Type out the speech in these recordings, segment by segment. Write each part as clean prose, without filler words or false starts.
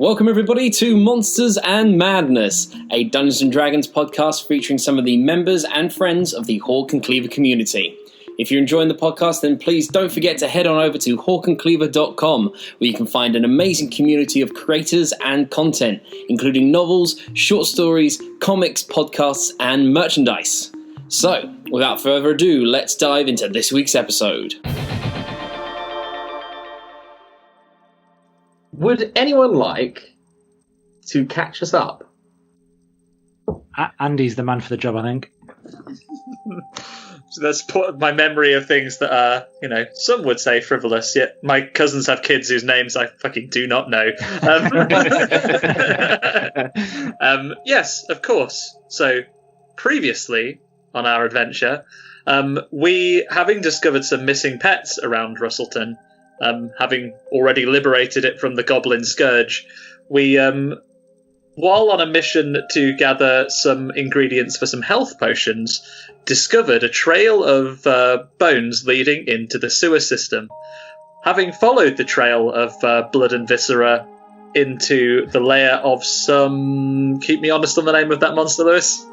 Welcome everybody to Monsters and Madness, a Dungeons & Dragons podcast featuring some of the members and friends of the Hawk Cleaver Community. If you're enjoying the podcast, then please don't forget to head on over to hawkandcleaver.com, where you can find an amazing community of creators and content, including novels, short stories, comics, podcasts, and merchandise. So, without further ado, let's dive into this week's episode. Would anyone like to catch us up? Andy's the man for the job, I think. So that's my memory of things that are, some would say frivolous, yet my cousins have kids whose names I fucking do not know. Yes, of course. So, previously on our adventure, we, having discovered some missing pets around Russellton, having already liberated it from the Goblin Scourge, we, while on a mission to gather some ingredients for some health potions, discovered a trail of bones leading into the sewer system. Having followed the trail of blood and viscera into the lair of some... Keep me honest on the name of that monster, Lewis.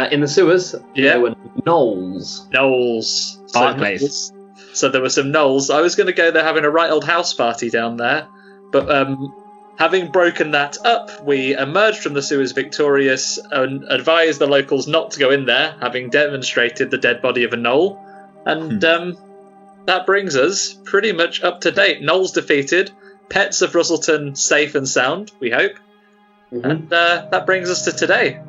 In the sewers, Yeah. there were gnolls. Gnolls. Barclays. So there were some gnolls. I was going to go there having a right old house party down there, but having broken that up, we emerged from the sewers victorious and advised the locals not to go in there, having demonstrated the dead body of a gnoll. And that brings us pretty much up to date. Gnolls defeated, pets of Russellton safe and sound, we hope. Mm-hmm. And that brings us to today.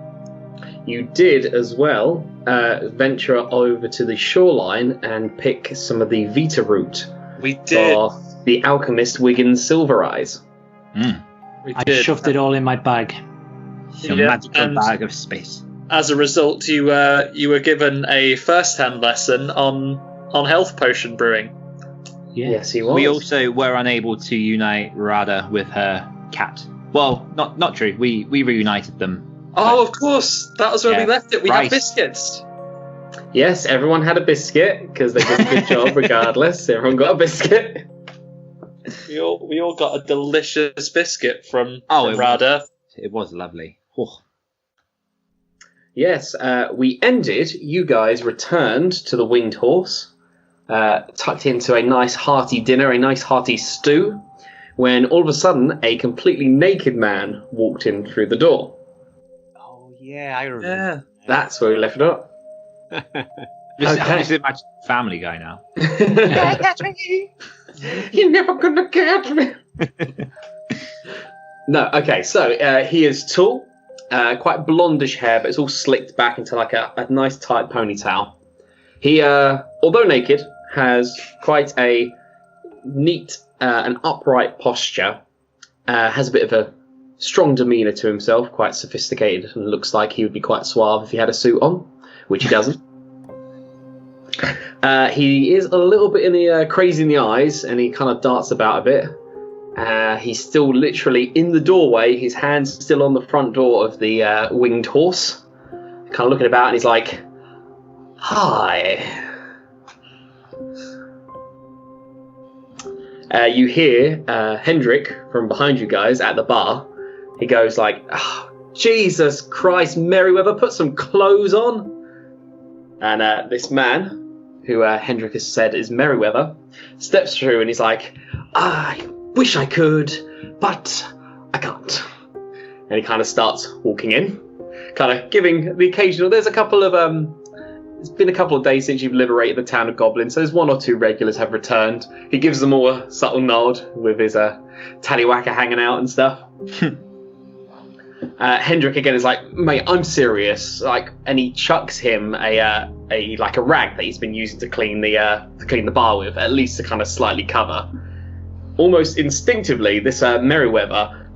You did as well venture over to the shoreline and pick some of the Vita root We did. for the alchemist Wiggins Silver Eyes. We I did. shoved it all in my bag. Your Yeah, magical and bag of space. as a result, you were given a first-hand lesson on health potion brewing. Yeah. Yes, he was. We also were unable to unite Rada with her cat. Well, not true. We reunited them. Oh, of course. That was where we Yeah. left it. We Rice. had biscuits. Yes, everyone had a biscuit because they did a good job regardless. Everyone got a biscuit. We all got a delicious biscuit from it Rada. It was lovely. Oh. Yes, we ended. You guys returned to the Winged Horse, tucked into a nice hearty dinner, a nice hearty stew, when all of a sudden a completely naked man walked in through the door. Oh yeah, I remember. Yeah. That's where we left it up. This is my Family Guy now. You're never gonna catch me. No, okay, so he is tall, quite blondish hair, but it's all slicked back into like a nice tight ponytail. He, although naked, has quite a neat and upright posture, has a bit of a strong demeanour to himself, quite sophisticated, and looks like he would be quite suave if he had a suit on, which he doesn't. He is a little bit crazy in the eyes, and he kind of darts about a bit. He's still literally in the doorway, his hand's still on the front door of the Winged Horse, kind of looking about, and he's like, "Hi." You hear Hendrik from behind you guys at the bar. He goes like, "Oh, Jesus Christ, Merryweather, put some clothes on." And this man, who Hendrik has said is Merryweather, steps through and he's like, "I wish I could, but I can't." And he kind of starts walking in, kind of giving the occasional... There's a couple of... It's been a couple of days since you've liberated the town of goblins, so there's one or two regulars have returned. He gives them all a subtle nod with his tallywhacker hanging out and stuff. Hendrik again is like, "Mate, I'm serious." And he chucks him a rag that he's been using to clean the bar with, at least to kind of slightly cover. Almost instinctively, this Merryweather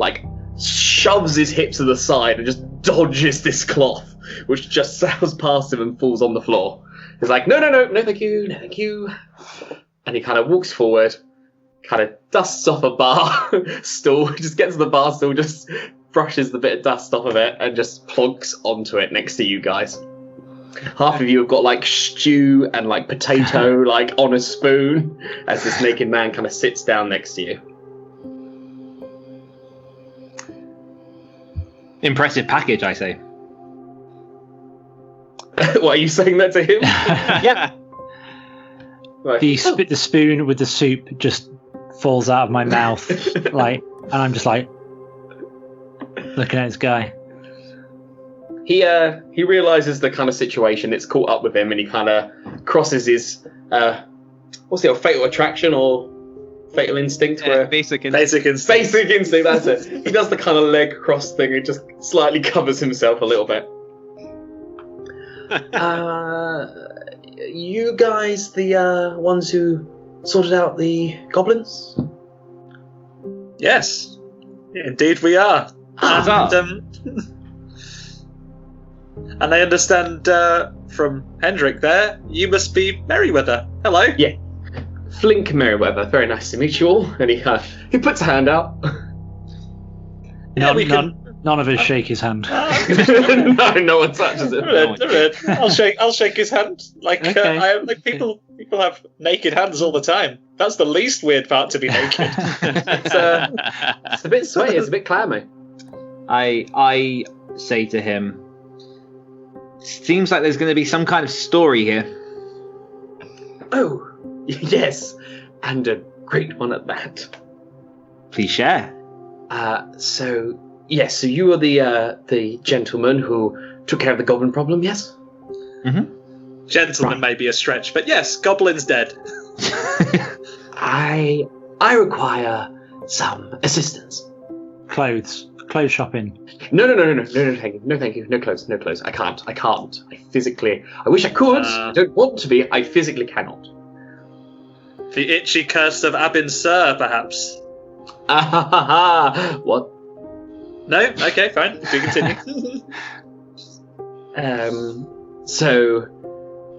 shoves his hips to the side and just dodges this cloth, which just sails past him and falls on the floor. He's like, no, thank you. And he kind of walks forward, kind of dusts off a bar stool, just gets to the bar stool, just brushes the bit of dust off of it, and just plonks onto it next to you guys. Half of you have got stew and potato on a spoon as this naked man kind of sits down next to you. Impressive package, I say. What, are you saying that to him? Yeah. Right. The spoon with the soup just falls out of my mouth, and I'm just like looking at this guy. He realizes the kind of situation it's caught up with him, and he kind of crosses his what's it, fatal attraction or fatal instinct? Basic Basic instinct. Basic instinct, that's it. He does the kind of leg cross thing and just slightly covers himself a little bit. You guys the ones who sorted out the goblins? Yes, indeed we are. And I understand from Hendrik there, you must be Merryweather. Hello. Yeah. Flink Merryweather, very nice to meet you all. And he puts a hand out. None of us shake his hand. No one touches it. All right. I'll shake his hand. Okay. People have naked hands all the time. That's the least weird part, to be naked. It's a bit sweaty, it's a bit clammy. I say to him, seems like there's going to be some kind of story here. Oh, yes, and a great one at that. Please share. So you are the gentleman who took care of the goblin problem, yes? Mm-hmm. Gentleman may be a stretch, but yes, goblin's dead. I require some assistance. Clothes shopping. No, thank you. No clothes. I can't. I wish I could. I don't want to be. I physically cannot. The itchy curse of Abin Sur, perhaps. What? No? Okay, fine. Do continue.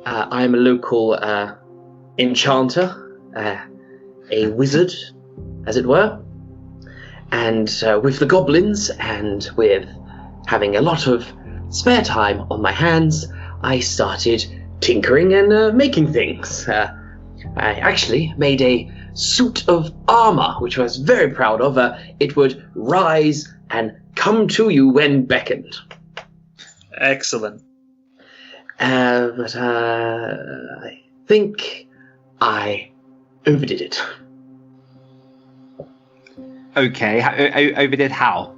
I am a local enchanter, a wizard, as it were. And with the goblins, and with having a lot of spare time on my hands, I started tinkering and making things. I actually made a suit of armor, which I was very proud of. It would rise and come to you when beckoned. Excellent. But I think I overdid it. Okay, overdid how?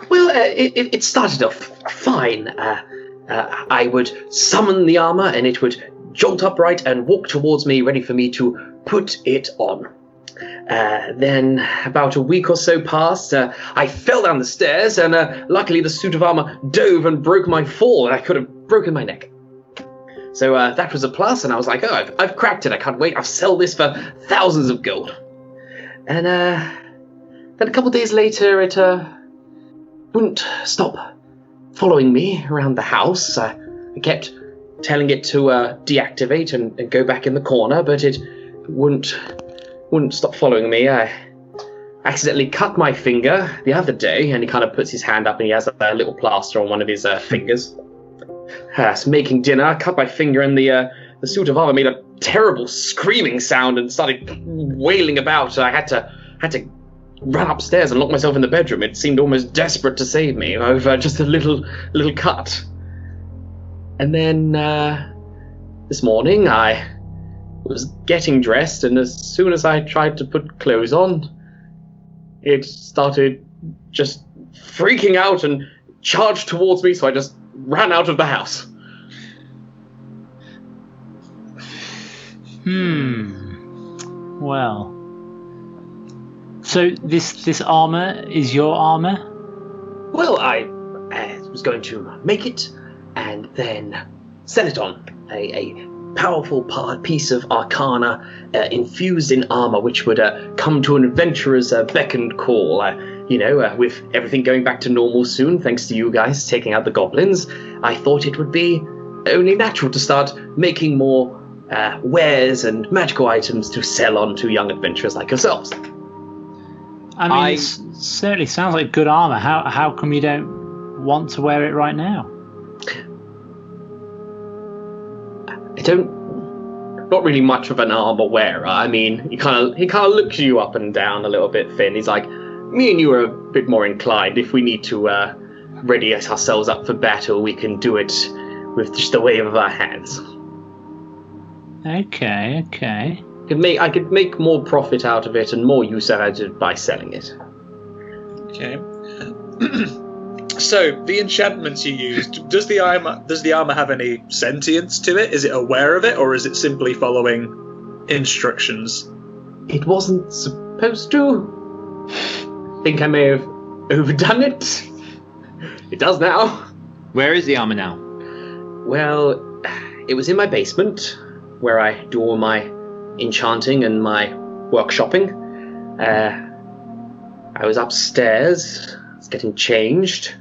Well, it started off fine. I would summon the armor, and it would jolt upright and walk towards me, ready for me to put it on. Then, about a week or so passed, I fell down the stairs, and luckily the suit of armor dove and broke my fall, and I could have broken my neck. So that was a plus, and I was like, oh, I've cracked it, I can't wait, I'll sell this for thousands of gold. And then a couple of days later, it wouldn't stop following me around the house. I kept telling it to deactivate and go back in the corner, but it wouldn't stop following me. I accidentally cut my finger the other day, and he kind of puts his hand up and he has a little plaster on one of his fingers. So making dinner, I cut my finger, and the suit of armor made a terrible screaming sound and started wailing about. I had to run upstairs and lock myself in the bedroom. It seemed almost desperate to save me over just a little cut. And then this morning I was getting dressed, and as soon as I tried to put clothes on, it started just freaking out and charged towards me, so I just ran out of the house. Well. So this armor is your armor? Well, I was going to make it and then sell it on. A powerful piece of arcana infused in armor, which would come to an adventurer's beck and call. With everything going back to normal soon, thanks to you guys taking out the goblins, I thought it would be only natural to start making more wares and magical items to sell on to young adventurers like yourselves. I mean, it certainly sounds like good armor. How come you don't want to wear it right now? Not really much of an armor wearer. I mean, he kind of looks you up and down a little bit, Finn. He's like, me and you are a bit more inclined if we need to ready ourselves up for battle, we can do it with just a wave of our hands. Okay. I could make more profit out of it and more use out of it by selling it. Okay. So the enchantments you used, does the armor have any sentience to it? Is it aware of it, or is it simply following instructions? It wasn't supposed to. Think I may have overdone it. It does now. Where is the armor now? Well, it was in my basement, where I do all my enchanting and my workshopping. I was upstairs, I was getting changed,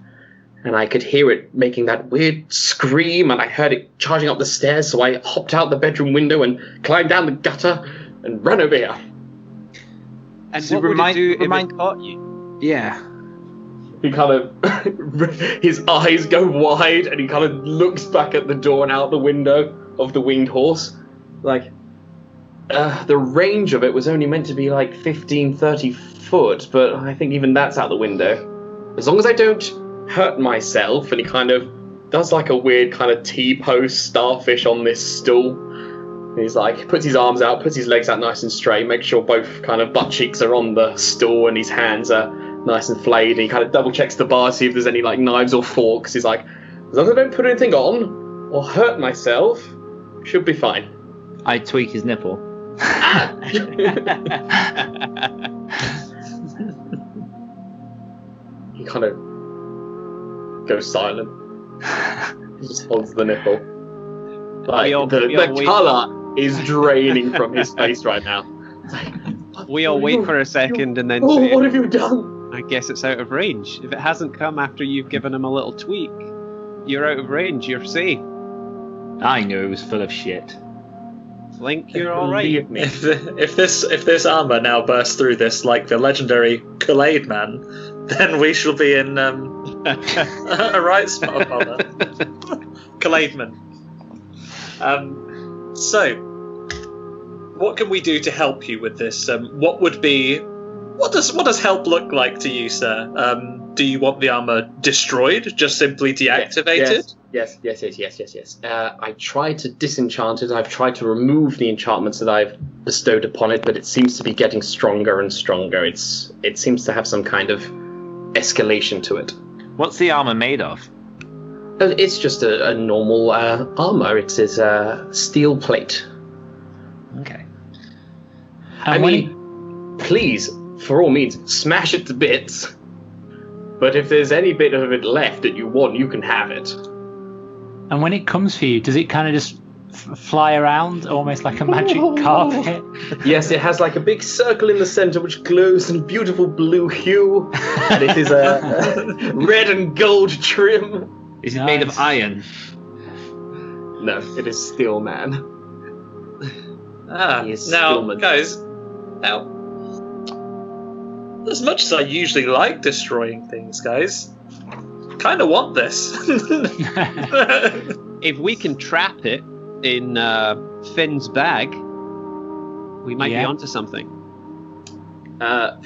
and I could hear it making that weird scream, and I heard it charging up the stairs, so I hopped out the bedroom window and climbed down the gutter and ran over here. And So what would it do if remind- it caught you? Yeah. He kind of, his eyes go wide, and he kind of looks back at the door and out the window of the winged horse. Like, the range of it was only meant to be like 15, 30 foot, but I think even that's out the window. As long as I don't hurt myself, and he kind of does like a weird kind of T-pose starfish on this stool. And he's like, puts his arms out, puts his legs out nice and straight, makes sure both kind of butt cheeks are on the stool, and his hands are nice and flayed, and he kind of double checks the bar to see if there's any like knives or forks. He's like, as long as I don't put anything on or hurt myself, should be fine. I tweak his nipple. He kind of goes silent. He just holds the nipple. Like, the colour is draining from his face right now. We all wait for a second and then Oh, say, what have you done? I guess it's out of range. If it hasn't come after you've given him a little tweak, you're out of range, you're safe. I knew it was full of shit. Link, you're alright. Believe me. If this armor now bursts through this like the legendary Kool-Aid Man, then we shall be in a right spot of honor. Kool-Aid Man. So, what can we do to help you with this? What does help look like to you, sir? Do you want the armor destroyed, just simply deactivated? Yes. I tried to disenchant it. I've tried to remove the enchantments that I've bestowed upon it, but it seems to be getting stronger and stronger. It seems to have some kind of escalation to it. What's the armor made of? It's just a normal armor. It is steel plate. Okay. I mean, please, for all means, smash it to bits. But if there's any bit of it left that you want, you can have it. And when it comes for you, does it kind of just fly around almost like a magic carpet? Yes, it has like a big circle in the center which glows in beautiful blue hue, and it is a red and gold trim. Is it made of iron? No, it is steel, man. Now, Stillman. guys, as much as I usually like destroying things, guys, kind of want this. If we can trap it in Finn's bag, we might be onto something.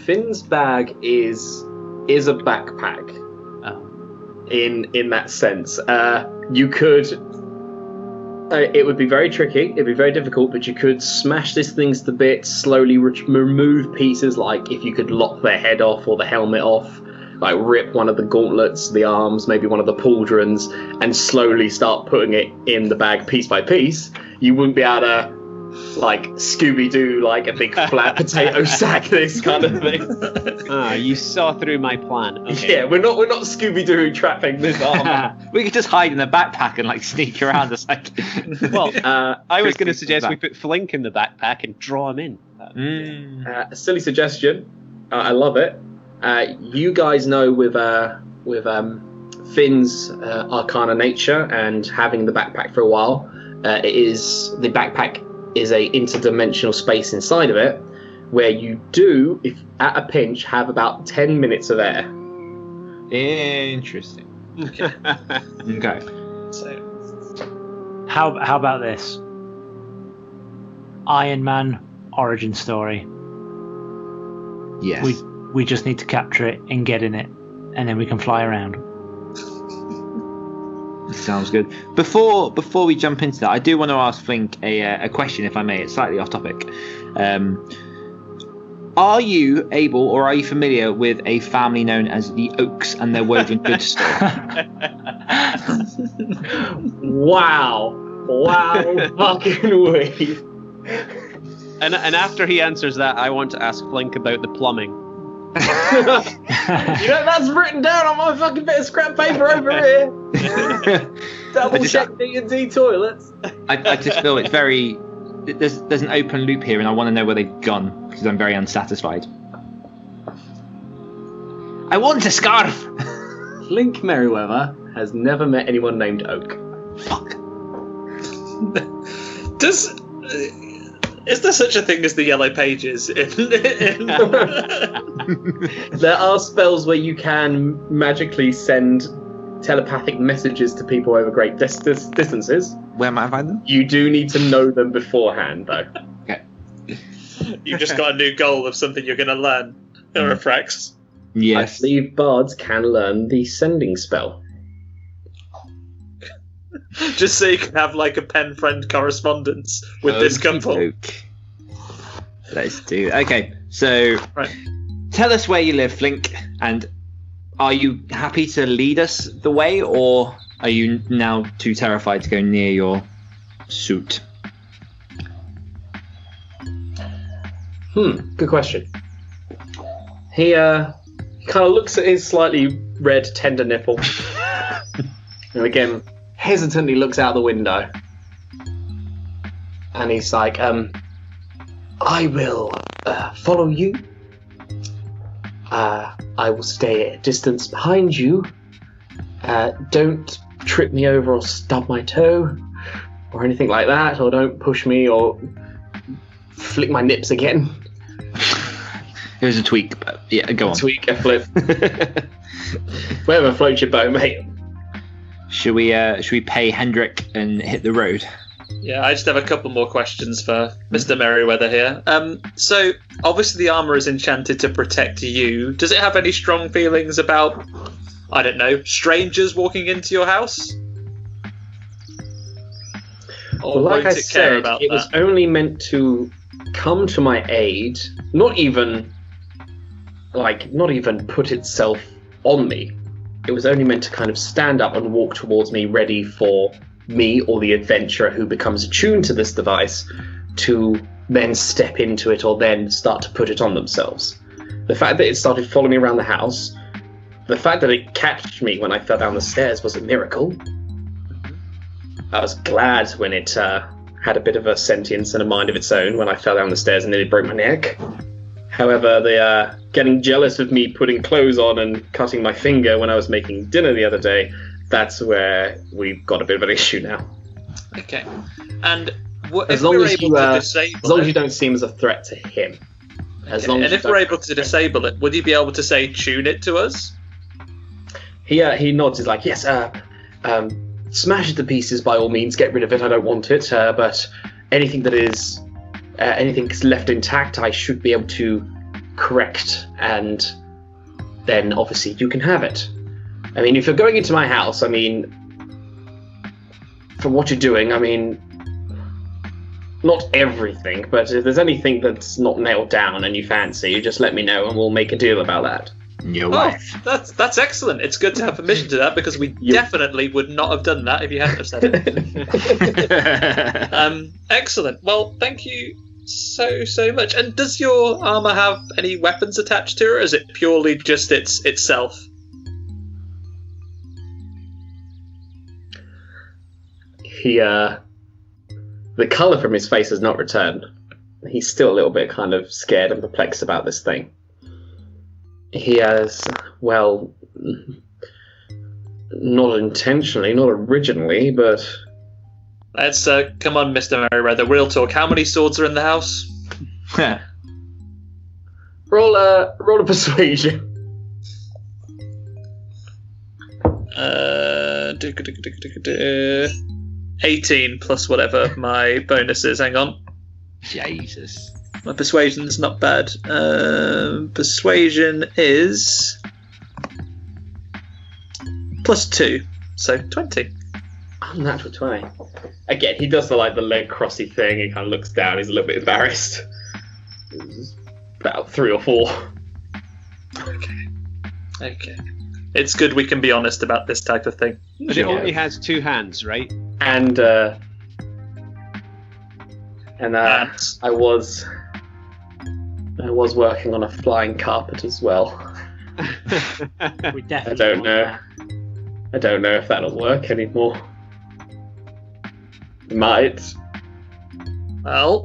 Finn's bag is a backpack. In that sense, you could. It would be very tricky. It'd be very difficult, but you could smash these things to bits, slowly remove pieces. Like if you could lock their head off or the helmet off, like rip one of the gauntlets, the arms, maybe one of the pauldrons, and slowly start putting it in the bag piece by piece. You wouldn't be able to like Scooby-Doo, like a big flat potato sack, this kind of thing. You saw through my plan. Okay. Yeah, we're not Scooby-Doo trapping this armor. We could just hide in the backpack and like sneak around. It's like, Well, I was going to Tricky suggest we back. put Flink in the backpack and draw him in. A silly suggestion. I love it. You guys know with Finn's arcana nature and having the backpack for a while, the backpack is a interdimensional space inside of it, where you do, if at a pinch, have about 10 minutes of air. interesting. Okay. So, How about this? Iron Man origin story. Yes. We just need to capture it and get in it, and then we can fly around. Sounds good. Before we jump into that, I do want to ask Flink a question, if I may. It's slightly off topic. Are you able, or are you familiar with a family known as the Oaks and their woven goods store? Wow, fucking way. And after he answers that, I want to ask Flink about the plumbing. That's written down on my fucking bit of scrap paper over here. Double check D&D toilets. I just feel it's very... There's an open loop here, and I want to know where they've gone, because I'm very unsatisfied. I want a scarf! Flink Merriweather has never met anyone named Oak. Fuck. Is there such a thing as the Yellow Pages? There are spells where you can magically send telepathic messages to people over great distances. Where might I find them? You do need to know them beforehand, though. Okay. You've just got a new goal of something you're going to learn. Refrax. Yes. I believe bards can learn the sending spell. Just so you can have like a pen friend correspondence with this couple. Let's do. Okay, so tell us where you live, Flink, and are you happy to lead us the way, or are you now too terrified to go near your suit? Good question. He kind of looks at his slightly red, tender nipple, and again hesitantly looks out the window, and he's like, I will follow you. I will stay at a distance behind you. Don't trip me over or stub my toe or anything like that, or don't push me or flick my nips again. It was a tweak, but yeah, go on. Tweak, a flip. Whatever floats your boat, mate. Should we pay Hendrik and hit the road? Yeah, I just have a couple more questions for Mr. Merriweather here. So, obviously the armour is enchanted to protect you. Does it have any strong feelings about, I don't know, strangers walking into your house? Or Well, like I won't it care said, about it that? was only meant to come to my aid, not even put itself on me. It was only meant to kind of stand up and walk towards me, ready for me or the adventurer who becomes attuned to this device to then step into it or then start to put it on themselves. The fact that it started following me around the house, the fact that it catched me when I fell down the stairs was a miracle. I was glad when it had a bit of a sentience and a mind of its own when I fell down the stairs and nearly broke my neck. However, the getting jealous of me putting clothes on and cutting my finger when I was making dinner the other day, that's where we've got a bit of an issue now. Okay. And As if long we're as able you, to disable as long as it, you don't seem as a threat to him. As long as and you if we're don't- able to disable it, would you be able to say tune it to us? He nods. He's like, yes, smash it to pieces by all means. Get rid of it. I don't want it. But anything that is anything's left intact, I should be able to correct, and then obviously you can have it. I mean, if you're going into my house, I mean, from what you're doing, I mean, not everything, but if there's anything that's not nailed down and you fancy, you just let me know and we'll make a deal about that. Your Oh, wife. that's excellent. It's good to have permission to that, because we definitely would not have done that if you hadn't have said it. Excellent. Well, thank you so much. And does your armor have any weapons attached to it, or is it purely just itself? The colour from his face has not returned. He's still a little bit kind of scared and perplexed about this thing. He has, well, not intentionally, not originally, but... Let's come on, Mr. Merriweather. Real talk. How many swords are in the house? Roll a persuasion. 18 plus whatever my bonus is. Hang on. Jesus. My persuasion's not bad. Persuasion is plus 2, so 20. Unnatural 20. Again, he does the leg crossy thing. He kind of looks down. He's a little bit embarrassed. About 3 or 4. Okay. It's good we can be honest about this type of thing. But it only has 2 hands, right? And I was working on a flying carpet as well. We definitely I don't want know. that. I don't know if that'll work anymore. It might. Well,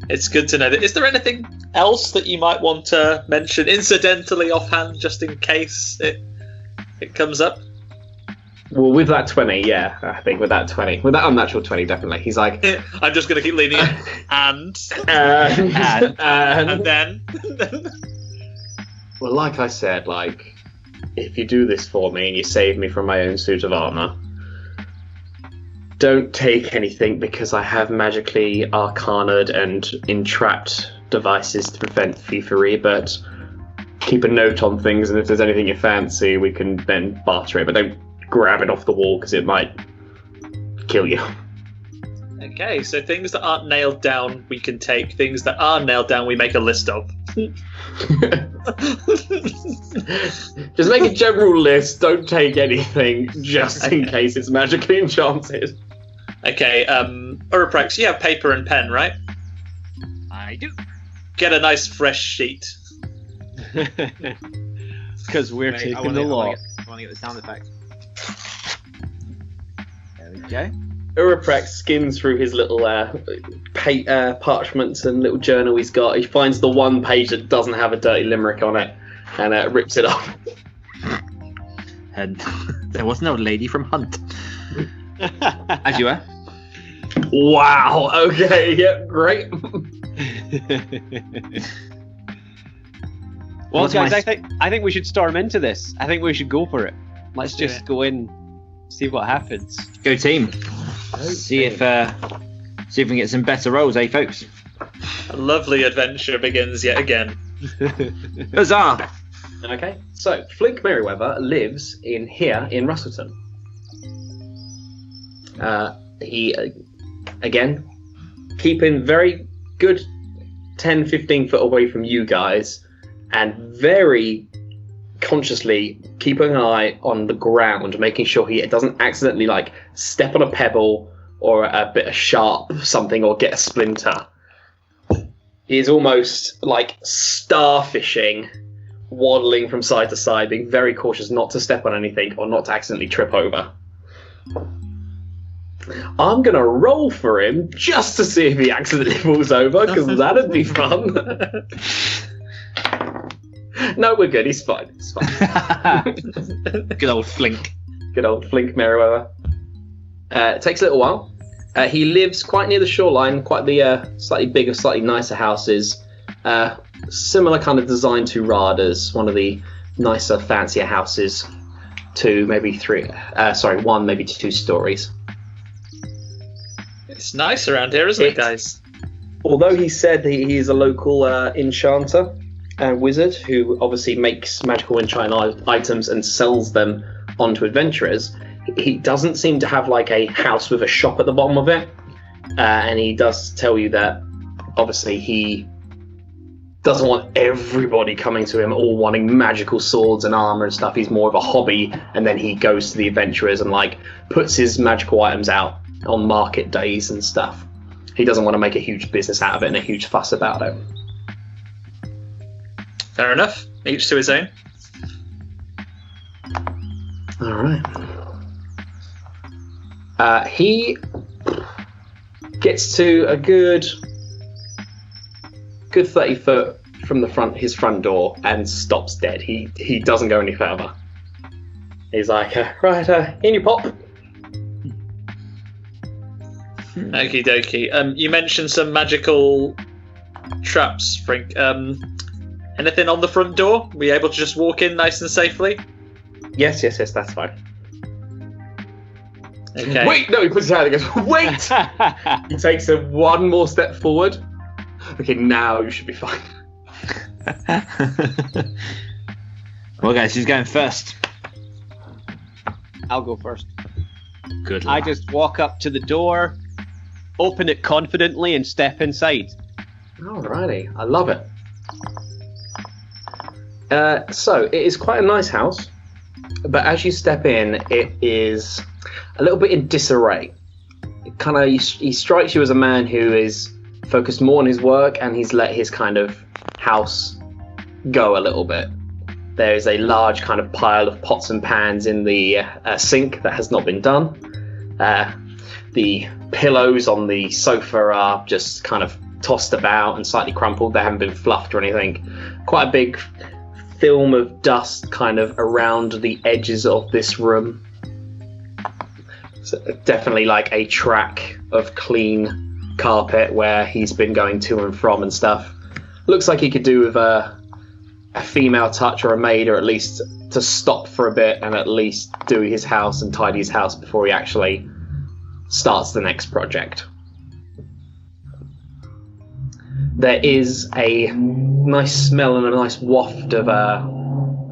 it's good to know that. Is there anything else that you might want to mention incidentally offhand, just in case it comes up? Well, with that 20, yeah, I think with that unnatural 20, definitely. He's like, I'm just going to keep leaning in. And then. Well, like I said, if you do this for me and you save me from my own suit of armor, don't take anything because I have magically arcaned and entrapped devices to prevent thievery, but keep a note on things, and if there's anything you fancy, we can then barter it, but don't grab it off the wall because it might kill you. Okay, so things that aren't nailed down we can take. Things that are nailed down we make a list of. Just make a general list, don't take anything, just in case it's magically enchanted. Okay, Uriprex, you have paper and pen, right? I do. Get a nice fresh sheet. Because we're Wait, taking the law. I want to get the sound effect. There we go. Uriprex skins through his little parchments and little journal he's got. He finds the one page that doesn't have a dirty limerick on it and rips it off. And there was no lady from Hunt. As you were. Wow, okay, yep, great. Well, What's guys, my- I think we should storm into this. I think we should go for it. Let's do just it. go in, see what happens. Go team. See if we can get some better rolls, eh, folks? A lovely adventure begins yet again. Huzzah! Okay, so Flink Merriweather lives in Russellton. He, again, keeping very good 10-15 foot away from you guys, and very consciously keeping an eye on the ground, making sure he doesn't accidentally step on a pebble or a bit of sharp something or get a splinter. He is almost starfishing, waddling from side to side, being very cautious not to step on anything or not to accidentally trip over. I'm gonna roll for him just to see if he accidentally falls over, because that'd be fun. No, we're good. He's fine. It's fine. Good old Flink. Good old Flink Merriweather. It takes a little while. He lives quite near the shoreline, quite the slightly bigger, slightly nicer houses. Similar kind of design to Rada's, one of the nicer, fancier houses. One, maybe 2 stories. It's nice around here, isn't it, guys? Although he said that he is a local enchanter and wizard who obviously makes magical enchanted items and sells them onto adventurers, he doesn't seem to have a house with a shop at the bottom of it. And he does tell you that obviously he doesn't want everybody coming to him all wanting magical swords and armor and stuff. He's more of a hobby, and then he goes to the adventurers and puts his magical items out on market days and stuff. He doesn't want to make a huge business out of it and a huge fuss about it. Fair enough. Each to his own. All right. He gets to a good 30 foot from his front door and stops dead. He doesn't go any further. He's like, right, in you pop. Okie dokie. You mentioned some magical traps, Frank. Anything on the front door? Were you able to just walk in nice and safely? Yes, that's fine. Okay. Wait, no, he puts his hand and goes, wait! He takes one more step forward. Okay, now you should be fine. Well, guys, who's going first? I'll go first. Good I luck. just walk up to the door, open it confidently, and step inside. Alrighty, I love it. So it is quite a nice house, but as you step in, it is a little bit in disarray. He strikes you as a man who is focused more on his work, and he's let his kind of house go a little bit. There is a large kind of pile of pots and pans in the sink that has not been done. The pillows on the sofa are just kind of tossed about and slightly crumpled. They haven't been fluffed or anything. Quite a big film of dust kind of around the edges of this room. So definitely like a track of clean carpet where he's been going to and from and stuff. Looks like he could do with a female touch or a maid, or at least to stop for a bit and at least do his house and tidy his house before he actually starts the next project. There is a nice smell and a nice waft of a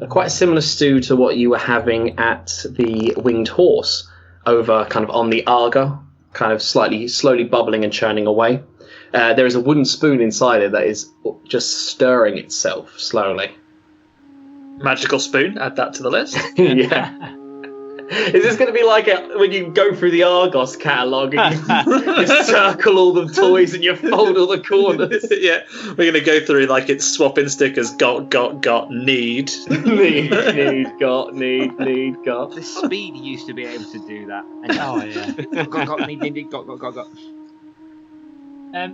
quite similar stew to what you were having at the Winged Horse, over kind of on the Arga, kind of slowly bubbling and churning away. There is a wooden spoon inside it that is just stirring itself slowly. Magical spoon, add that to the list. Yeah. Is this going to be like when you go through the Argos catalogue and you circle all the toys and you fold all the corners? Yeah, we're going to go through like it's swapping stickers, got, need. need, got. The speed used to be able to do that. Oh yeah. got, need, got.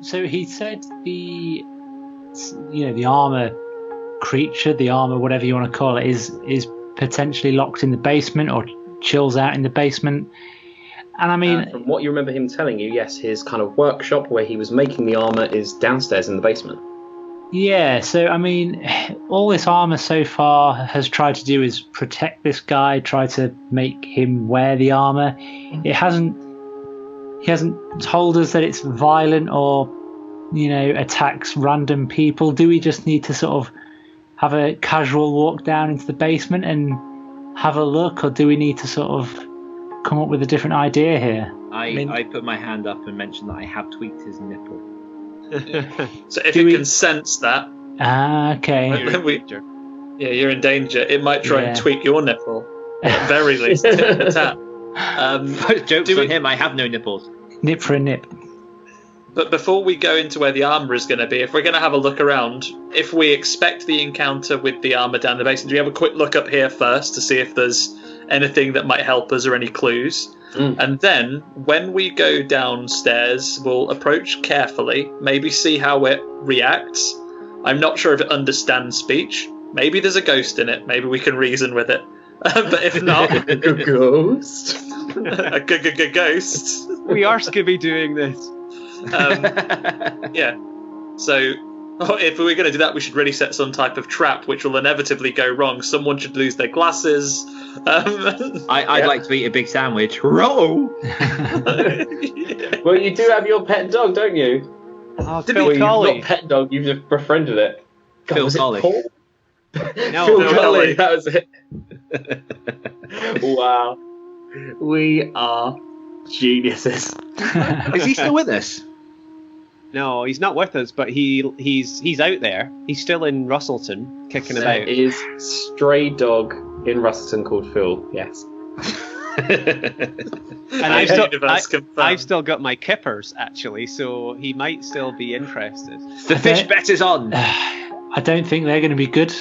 So he said the armor creature, the armor, whatever you want to call it, is potentially locked in the basement or chills out in the basement. And I mean, from what you remember him telling you, yes, his kind of workshop where he was making the armor is downstairs in the basement. yeah. So I mean, all this armor so far has tried to do is protect this guy, try to make him wear the armor. He hasn't told us that it's violent or, attacks random people. Do we just need to sort of have a casual walk down into the basement and have a look, or do we need to sort of come up with a different idea here? I put my hand up and mentioned that I have tweaked his nipple. So if it can sense that, okay. you're in danger. It might try and tweak your nipple. At the very least, tip for tap. Jokes on him, I have no nipples. Nip for a nip. But before we go into where the armour is going to be, if we're going to have a look around, if we expect the encounter with the armour down the basement, do we have a quick look up here first to see if there's anything that might help us or any clues? And then, when we go downstairs, we'll approach carefully, maybe see how it reacts. I'm not sure if it understands speech. Maybe there's a ghost in it. Maybe we can reason with it. But if not... A ghost? A ghost. We are Scooby-Dooing this. Yeah. So, if we're going to do that, we should really set some type of trap, which will inevitably go wrong. Someone should lose their glasses. I'd like to eat a big sandwich. Roll! Well, you do have your pet dog, don't you? Oh, Phil Phil Colley. You've not pet dog, you've just befriended it. God, Phil was it Colley. Paul? No, Phil Phil Colley, that was it. Wow. We are geniuses. Is he still with us? No, he's not with us, but he's out there. He's still in Russellton, kicking There about. is stray dog in Russellton called Phil, yes. And I've still got my kippers, actually, so he might still be interested. The fish bet is on. I don't think they're going to be good.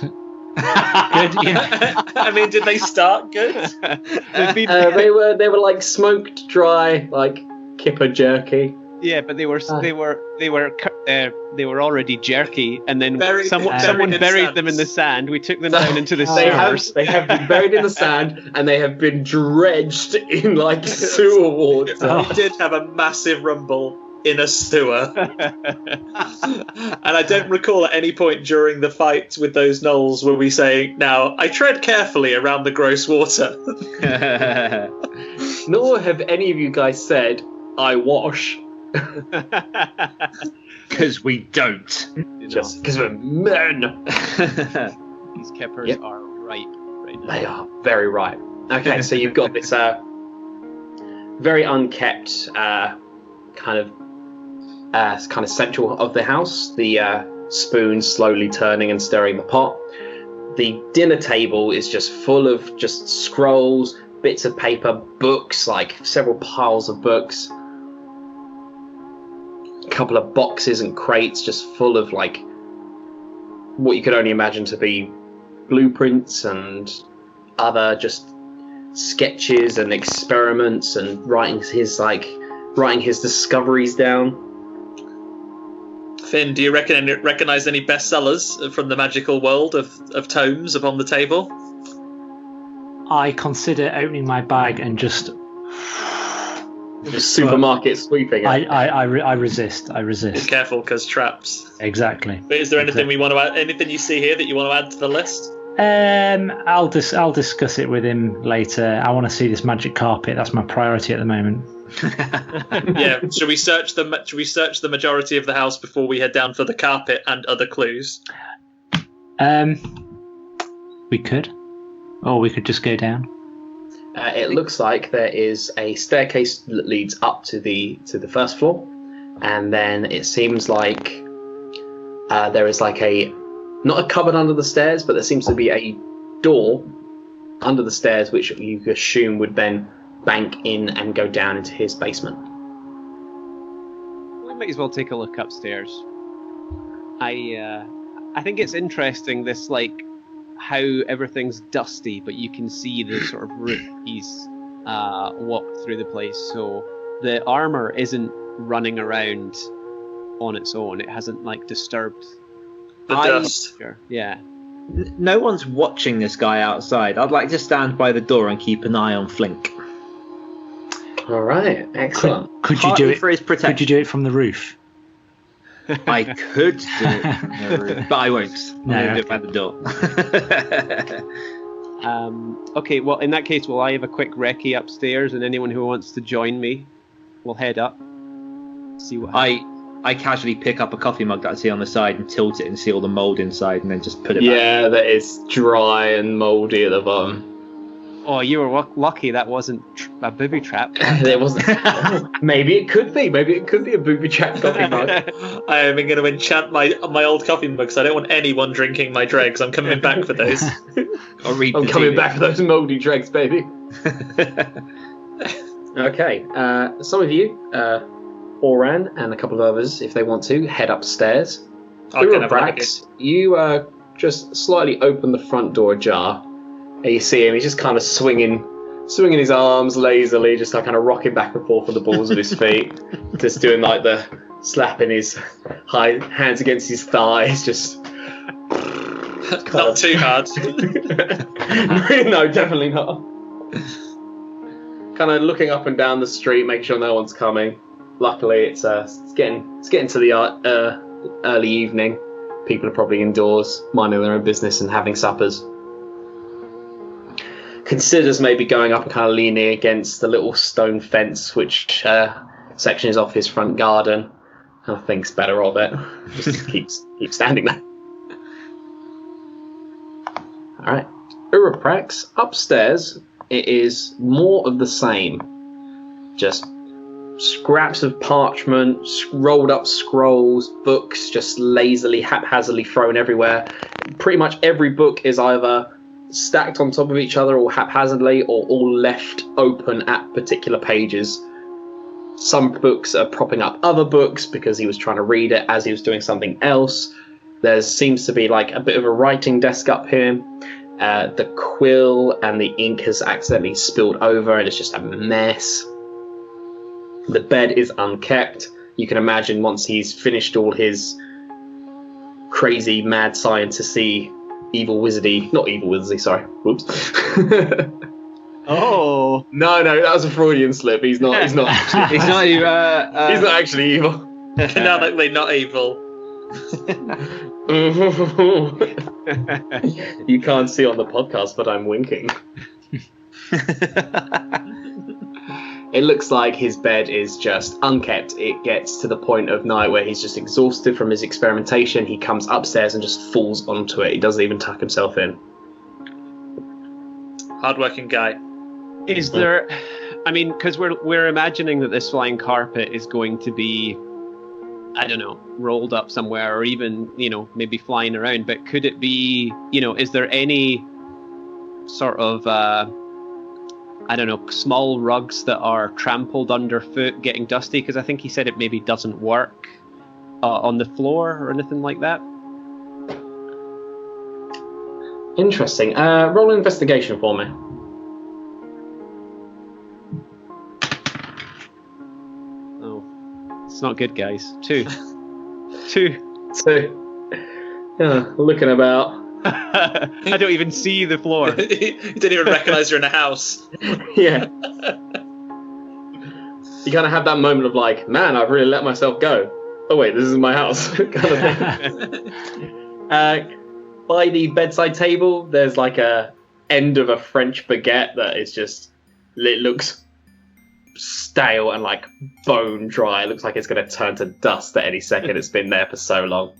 I mean, did they start good? They were like smoked dry, like kipper jerky. Yeah, but they were already jerky, and then someone buried them in the sand. We took them down into the sewers. They have been buried in the sand, and they have been dredged in like sewer water. They did have a massive rumble in a sewer. And I don't recall at any point during the fight with those gnolls were we saying, now, I tread carefully around the gross water. Nor have any of you guys said, I wash. Because we don't. Just because we're men. These kippers are ripe right now. They are very ripe. Okay, so you've got this very unkept kind of central of the house. The spoon slowly turning and stirring the pot. The dinner table is just full of just scrolls, bits of paper, books, like several piles of books. A couple of boxes and crates just full of like what you could only imagine to be blueprints and other just sketches and experiments and writing his discoveries down. Finn, do you recognize any bestsellers from the magical world of tomes upon the table? I consider opening my bag and just supermarket sweeping it. I resist. Be careful, because traps. Exactly. But is there anything we want to add? Anything you see here that you want to add to the list? I'll discuss it with him later. I want to see this magic carpet. That's my priority at the moment. Yeah. Should we search the majority of the house before we head down for the carpet and other clues? We could, or we could just go down. It looks like there is a staircase that leads up to the first floor, and then it seems like there is like not a cupboard under the stairs, but there seems to be a door under the stairs, which you assume would then bank in and go down into his basement. We might as well take a look upstairs. I think it's interesting, this like how everything's dusty, but you can see the sort of roof he's walked through the place, so the armor isn't running around on its own. It hasn't like disturbed the dust. Yeah. No one's watching this guy outside. I'd like to stand by the door and keep an eye on Flink. All right, excellent. Could you do it for his protection? Could you do it from the roof? I could do it from the roof, but I won't. No, I'll do it by the door. Okay, well, in that case, will I have a quick recce upstairs, and anyone who wants to join me will head up. See what happens. I casually pick up a coffee mug that I see on the side and tilt it and see all the mold inside, and then just put it back. Yeah, that is dry and mouldy at the bottom. Oh, you were lucky that wasn't a booby trap. There wasn't. Maybe it could be. Maybe it could be a booby trap coffee mug. I am going to enchant my old coffee mug, because I don't want anyone drinking my dregs. I'm coming back for those. I'm coming back for those mouldy dregs, baby. Okay, some of you, Oran and a couple of others, if they want to, head upstairs. Brax, you just slightly open the front door ajar. And you see him, he's just kind of swinging his arms lazily, just like kind of rocking back and forth on the balls of his feet. Just doing like the slapping his hands against his thighs, just... Not too hard. No, definitely not. Kind of looking up and down the street, making sure no one's coming. Luckily, it's getting to the early evening. People are probably indoors, minding their own business and having suppers. Considers maybe going up and kind of leaning against the little stone fence, which section is off his front garden. And thinks better of it. Just keeps standing there. All right, Uraprax, upstairs. It is more of the same. Just scraps of parchment, rolled up scrolls, books, just lazily, haphazardly thrown everywhere. Pretty much every book is either stacked on top of each other or haphazardly, or all left open at particular pages. Some books are propping up other books because he was trying to read it as he was doing something else. There seems to be like a bit of a writing desk up here. The quill and the ink has accidentally spilled over and it's just a mess. The bed is unkept. You can imagine once he's finished all his crazy mad scientisty not evil wizardy, sorry. Whoops. Oh. No, that was a Freudian slip. He's not actually He's not even. he's not actually evil. Canonically not evil. You can't see on the podcast, but I'm winking. It looks like his bed is just unkept. It gets to the point of night where he's just exhausted from his experimentation. He comes upstairs and just falls onto it. He doesn't even tuck himself in. Hardworking guy. Is there? I mean, because we're imagining that this flying carpet is going to be, I don't know, rolled up somewhere, or even maybe flying around. But could it be? Is there any sort of I don't know, small rugs that are trampled underfoot, getting dusty? Because I think he said it maybe doesn't work on the floor or anything like that. Interesting. Roll an investigation for me. Oh, it's not good, guys. 2. 2. Yeah, looking about. I don't even see the floor. You didn't even recognise you're in a house. Yeah. You kind of have that moment of like, man, I've really let myself go. Oh wait, this is my house. kind of thing. By the bedside table, there's like a end of a French baguette that is just, it looks stale and like bone dry. It looks like it's going to turn to dust at any second. It's been there for so long.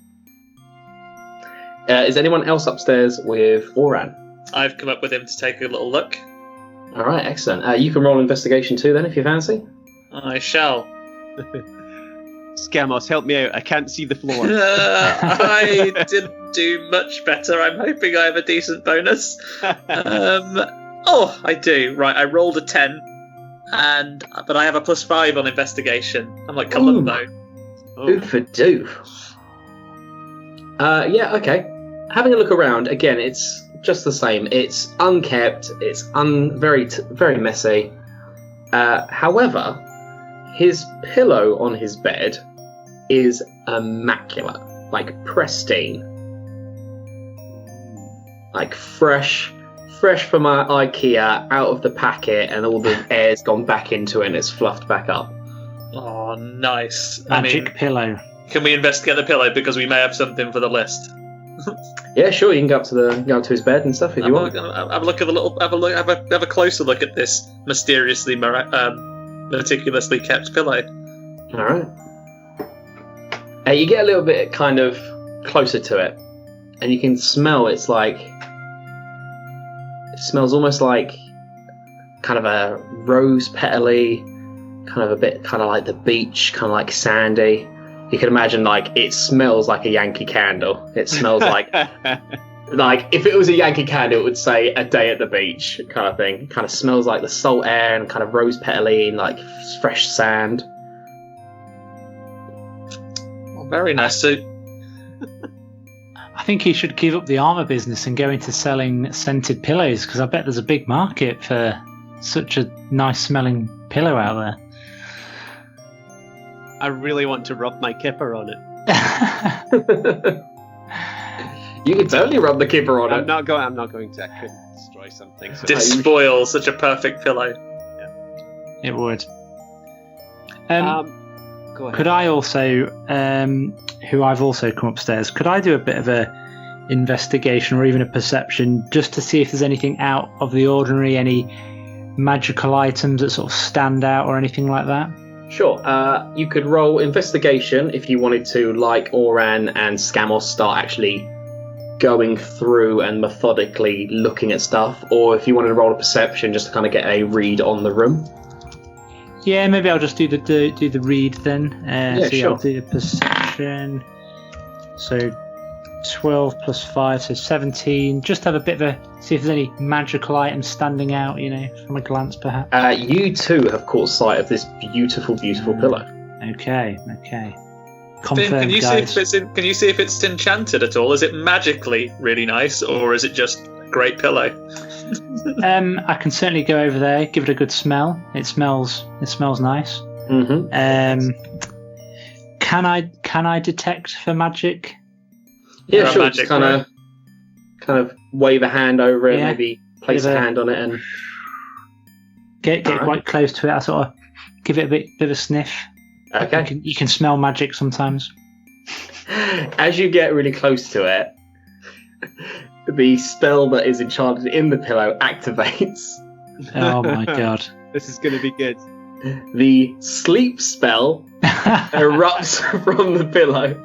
Is anyone else upstairs with Oran? I've come up with him to take a little look. All right, excellent. You can roll investigation too then if you fancy. I shall. Scamos, help me out. I can't see the floor. I didn't do much better. I'm hoping I have a decent bonus. I do. Right, I rolled a 10, but I have a +5 on investigation. I'm like Columbo. Oof for doof. Yeah, okay. Having a look around, again, it's just the same. It's unkept. It's very messy. However, his pillow on his bed is immaculate, like pristine, like fresh from IKEA, out of the packet, and all the air's gone back into it and it's fluffed back up. Oh, nice. Magic pillow. Can we investigate the pillow because we may have something for the list? Yeah, sure. You can go up to his bed and stuff if you want. Have a look at have a closer look at this mysteriously meticulously kept pillow. All right. You get a little bit kind of closer to it, and you can smell. It smells almost like kind of a rose petally, kind of a bit kind of like the beach, kind of like sandy. You can imagine like it smells like a Yankee candle. It smells like if it was a Yankee candle, it would say a day at the beach kind of thing. It kind of smells like the salt air and kind of rose petally and like fresh sand. Oh, very nice. So, I think he should give up the armour business and go into selling scented pillows, because I bet there's a big market for such a nice smelling pillow out there. I really want to rub my kipper on it. You can totally rub the kipper on it. I'm not going to. I couldn't destroy something. So despoil such a perfect pillow. Yeah. It would. Go ahead. Could I also, who I've also come upstairs, could I do a bit of a investigation or even a perception just to see if there's anything out of the ordinary, any magical items that sort of stand out or anything like that? Sure. You could roll investigation if you wanted to, like Oran and Scamos, start actually going through and methodically looking at stuff, or if you wanted to roll a perception just to kind of get a read on the room. Yeah, maybe I'll just do the read then. Sure. I'll do the perception. So 12 plus 5, so 17. Just have a bit of a see if there's any magical items standing out, from a glance perhaps. You too have caught sight of this beautiful, beautiful pillow. Okay. Finn, Confirmed, can you guys. see if it's enchanted at all? Is it magically really nice, or is it just a great pillow? I can certainly go over there, give it a good smell. It smells nice. Mm-hmm. Can I detect for magic? Yeah, You're sure. magic, Just kind of wave a hand over it, Yeah. maybe place a hand on it, and Get Alright. quite close to it. I sort of give it a bit of a sniff. okay. You can smell magic sometimes. As you get really close to it, the spell that is enchanted in the pillow activates. Oh my god. This is going to be good. The sleep spell erupts from the pillow.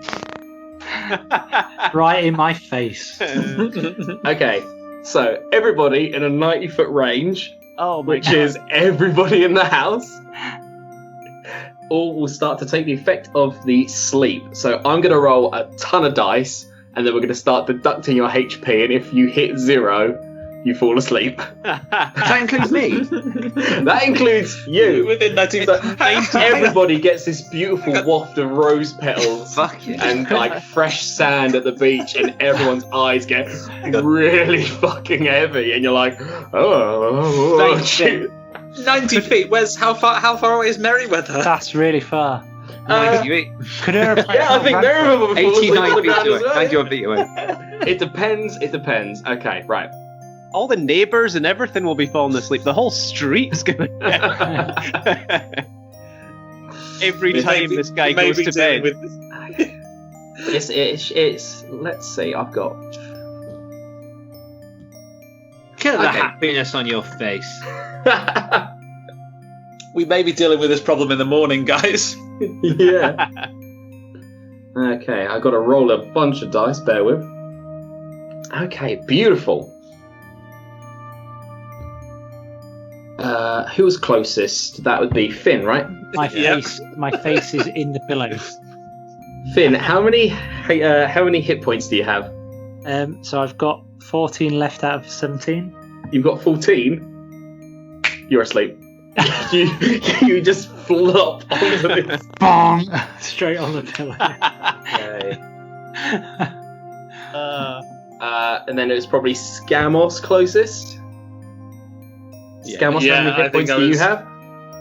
Right in my face. Okay, so everybody in a 90-foot range Oh my which god. is everybody in the house, all will start to take the effect of the sleep. So I'm going to roll a ton of dice, and then we're going to start deducting your HP, and if you hit 0, you fall asleep. That includes me. That includes you. Within 90 So everybody gets this beautiful waft of rose petals Fuck yeah. and like fresh sand at the beach, and everyone's eyes get really fucking heavy, and you're like, oh, Thanks, shit. 90 feet. How far away is Merryweather? That's really far. Could Yeah, I think Merriman would fall asleep on 89 the feet ground as away. well. 91 feet away. It depends. Okay, right. All the neighbours and everything will be falling asleep. The whole street's gonna. Every time this guy goes to bed. It's let's see, I've got Look at the Okay. happiness on your face. We may be dealing with this problem in the morning, guys. yeah. Okay, I've got to roll a bunch of dice, bear with. Okay, beautiful. Who was closest? That would be Finn, right? My Yep. face is in the pillow. Finn, how many hit points do you have? So I've got 14 left out of 17. You've got 14. You're asleep. you just flop onto this. Bong! Straight on the pillow. Okay. And then it was probably Scamos closest. Scamos, Yeah, how many I hit think points I do you was- have?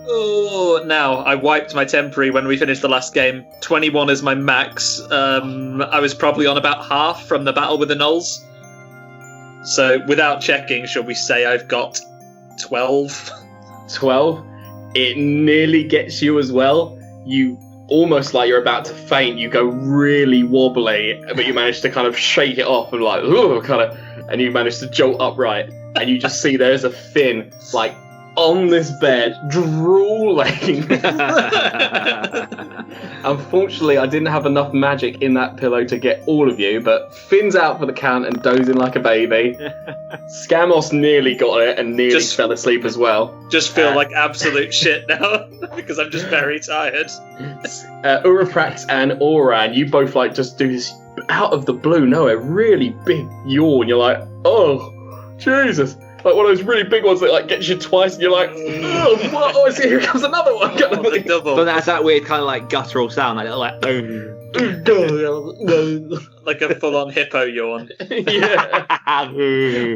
Oh, now I wiped my temporary when we finished the last game. 21 is my max. I was probably on about half from the battle with the Gnolls. So without checking, shall we say I've got 12? 12. It nearly gets you as well. You almost like you're about to faint. You go really wobbly, but you manage to kind of shake it off and like, ooh, and you manage to jolt upright. And you just see there's a Finn like on this bed, drooling. Unfortunately, I didn't have enough magic in that pillow to get all of you, but Finn's out for the count and dozing like a baby. Scamos nearly got it and nearly Just- fell asleep as well. Just feel like absolute shit now because I'm just very tired. Uraprax and Oran, you both like just do this out of the blue, a really big yawn. You're like, oh, Jesus. Like one of those really big ones that like gets you twice and you're like, oh, what? Oh, here comes another one. Kind of The thing. double. But that's that weird kind of like guttural sound, like Like a full-on hippo yawn. Yeah.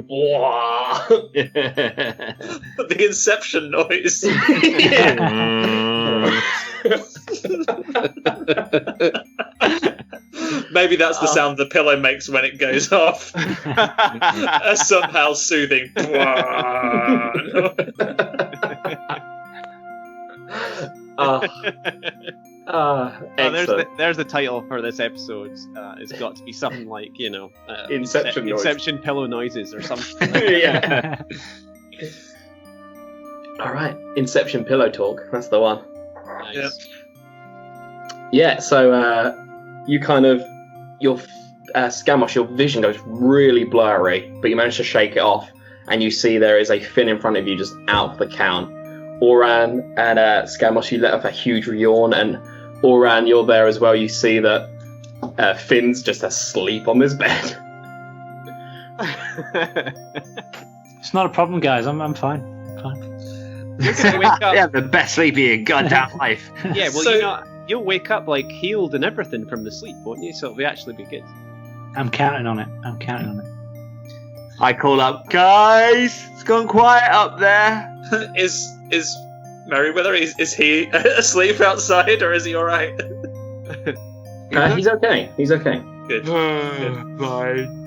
Wah. The Inception noise. Maybe that's the sound the pillow makes when it goes off. A somehow soothing. Excellent. there's the title for this episode. It's got to be something like, Inception noise. Inception pillow noises or something. Yeah. All right, Inception pillow talk. That's the one. Nice. Yeah. So you kind of your Scamos, your vision goes really blurry, but you manage to shake it off, and you see there is a Finn in front of you, just out for the count. Oran and Scamos, you let off a huge yawn, and Oran, you're there as well. You see that Finn's just asleep on this bed. It's not a problem, guys. I'm fine. You're gonna wake up. yeah, the best sleep of your goddamn life. Yeah, well, So- you'll wake up like healed and everything from the sleep, won't you? So it'll actually be good. I'm counting on it. I call up, guys, it's gone quiet up there. Is Merryweather, is he asleep outside or is he alright? He's okay. He's okay. Good. Fine.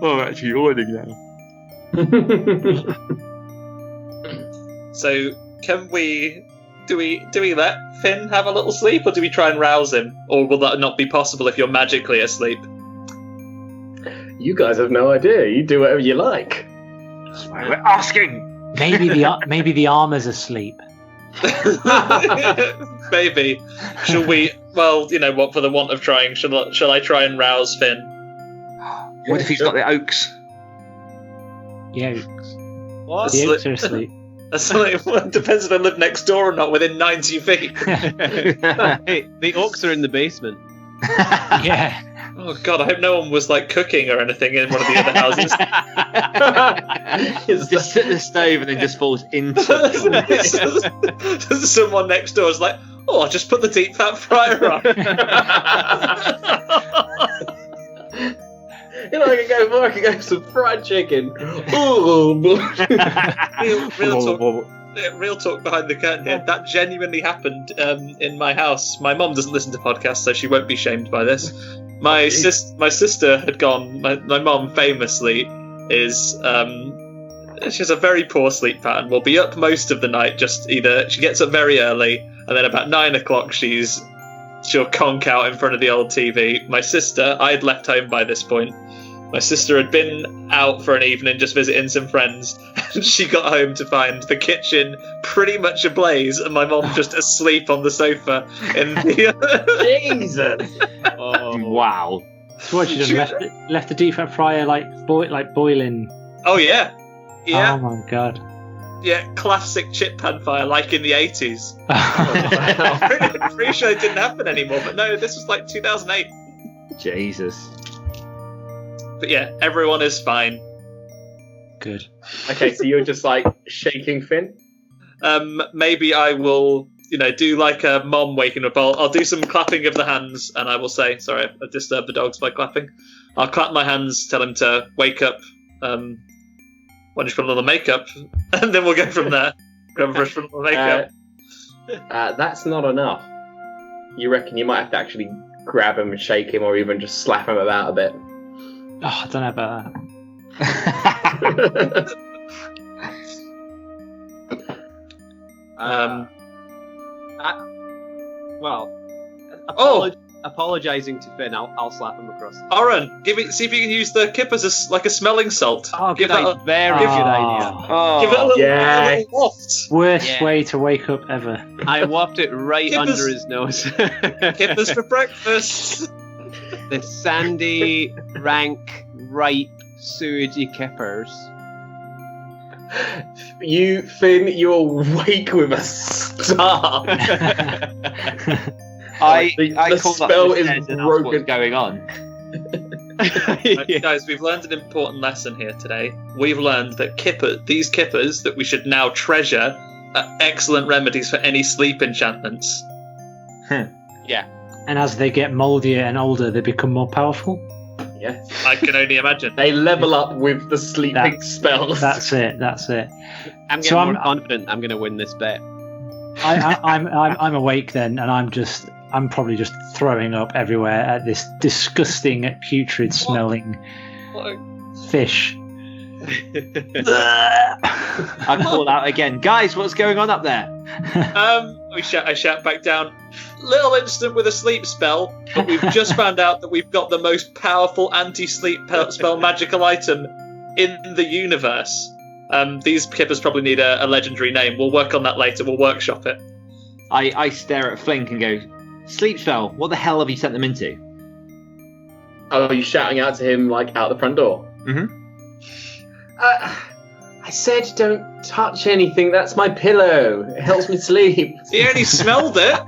I'm actually yawning now. So do we let Finn have a little sleep or do we try and rouse him? Or will that not be possible if you're magically asleep? You guys have no idea. You do whatever you like. That's why we're asking. Maybe the armor's asleep. Maybe. Shall we? Well, you know what? For the want of trying, shall I try and rouse Finn? What if he's got the oaks? Yeah, What? the oaks are asleep. It depends if I live next door or not within 90 feet. Hey, the orcs are in the basement. Yeah. Oh god, I hope no one was like cooking or anything in one of the other houses. Just sit the stove and then just falls into Someone next door is like, oh, I'll just put the deep fat fryer on. You know, I could go for some fried chicken. Ooh. Real talk behind the curtain here. That genuinely happened in my house. My mum doesn't listen to podcasts, so she won't be shamed by this. My sister had gone. My mum famously is she has a very poor sleep pattern. Will be up most of the night. Just either she gets up very early, and then about 9 o'clock she'll conk out in front of the old TV. My sister, I had left home by this point. My sister had been out for an evening just visiting some friends, and she got home to find the kitchen pretty much ablaze and my mom just asleep on the sofa in the... Jesus! Oh, Wow. So what, she just left the deep fat fryer boiling? Oh yeah. Yeah. Oh my god. Yeah, classic chip pan fire like in the 80s. Wow. Pretty sure it didn't happen anymore, but no, this was like 2008. Jesus. But yeah, everyone is fine. Good. Okay, so you're just like shaking Finn? Maybe I will, do like a mom waking up. I'll do some clapping of the hands, and I will say, sorry, I disturbed the dogs by clapping. I'll clap my hands, tell him to wake up. Why don't you put on the makeup, and then we'll go from there. Grab a brush from the makeup. That's not enough. You reckon you might have to actually grab him and shake him, or even just slap him about a bit? Oh, I don't know about that. Apologising to Finn, I'll slap him across. Oren, see if you can use the kip as a smelling salt. Oh, give good that idea. Very good idea. Give it a little, yeah. a little waft. Worst way to wake up ever. I wafted it right Kippers. under his nose. Kippers for breakfast. The sandy, rank, ripe, sewagey kippers. You, Finn, you're awake with a start. I the call spell that is broken. what's going on. Yeah. Guys, we've learned an important lesson here today. We've learned that these kippers that we should now treasure are excellent remedies for any sleep enchantments. Yeah. And as they get mouldier and older, they become more powerful. Yes. I can only imagine. They level up with the sleeping spells. That's it. I'm getting more confident I'm going to win this bet. I'm awake then, and I'm probably just throwing up everywhere at this disgusting, putrid smelling fish. I call out again, guys, what's going on up there? I shout back down. Little instant with a sleep spell, but we've just found out that we've got the most powerful anti-sleep spell magical item in the universe. These kippers probably need a legendary name. We'll work on that later. We'll workshop it. I stare at Flink and go, sleep spell, what the hell have you sent them into? Oh, are you shouting out to him like out the front door? Mm-hmm. I said don't touch anything. That's my pillow. It helps me sleep. He only smelled it.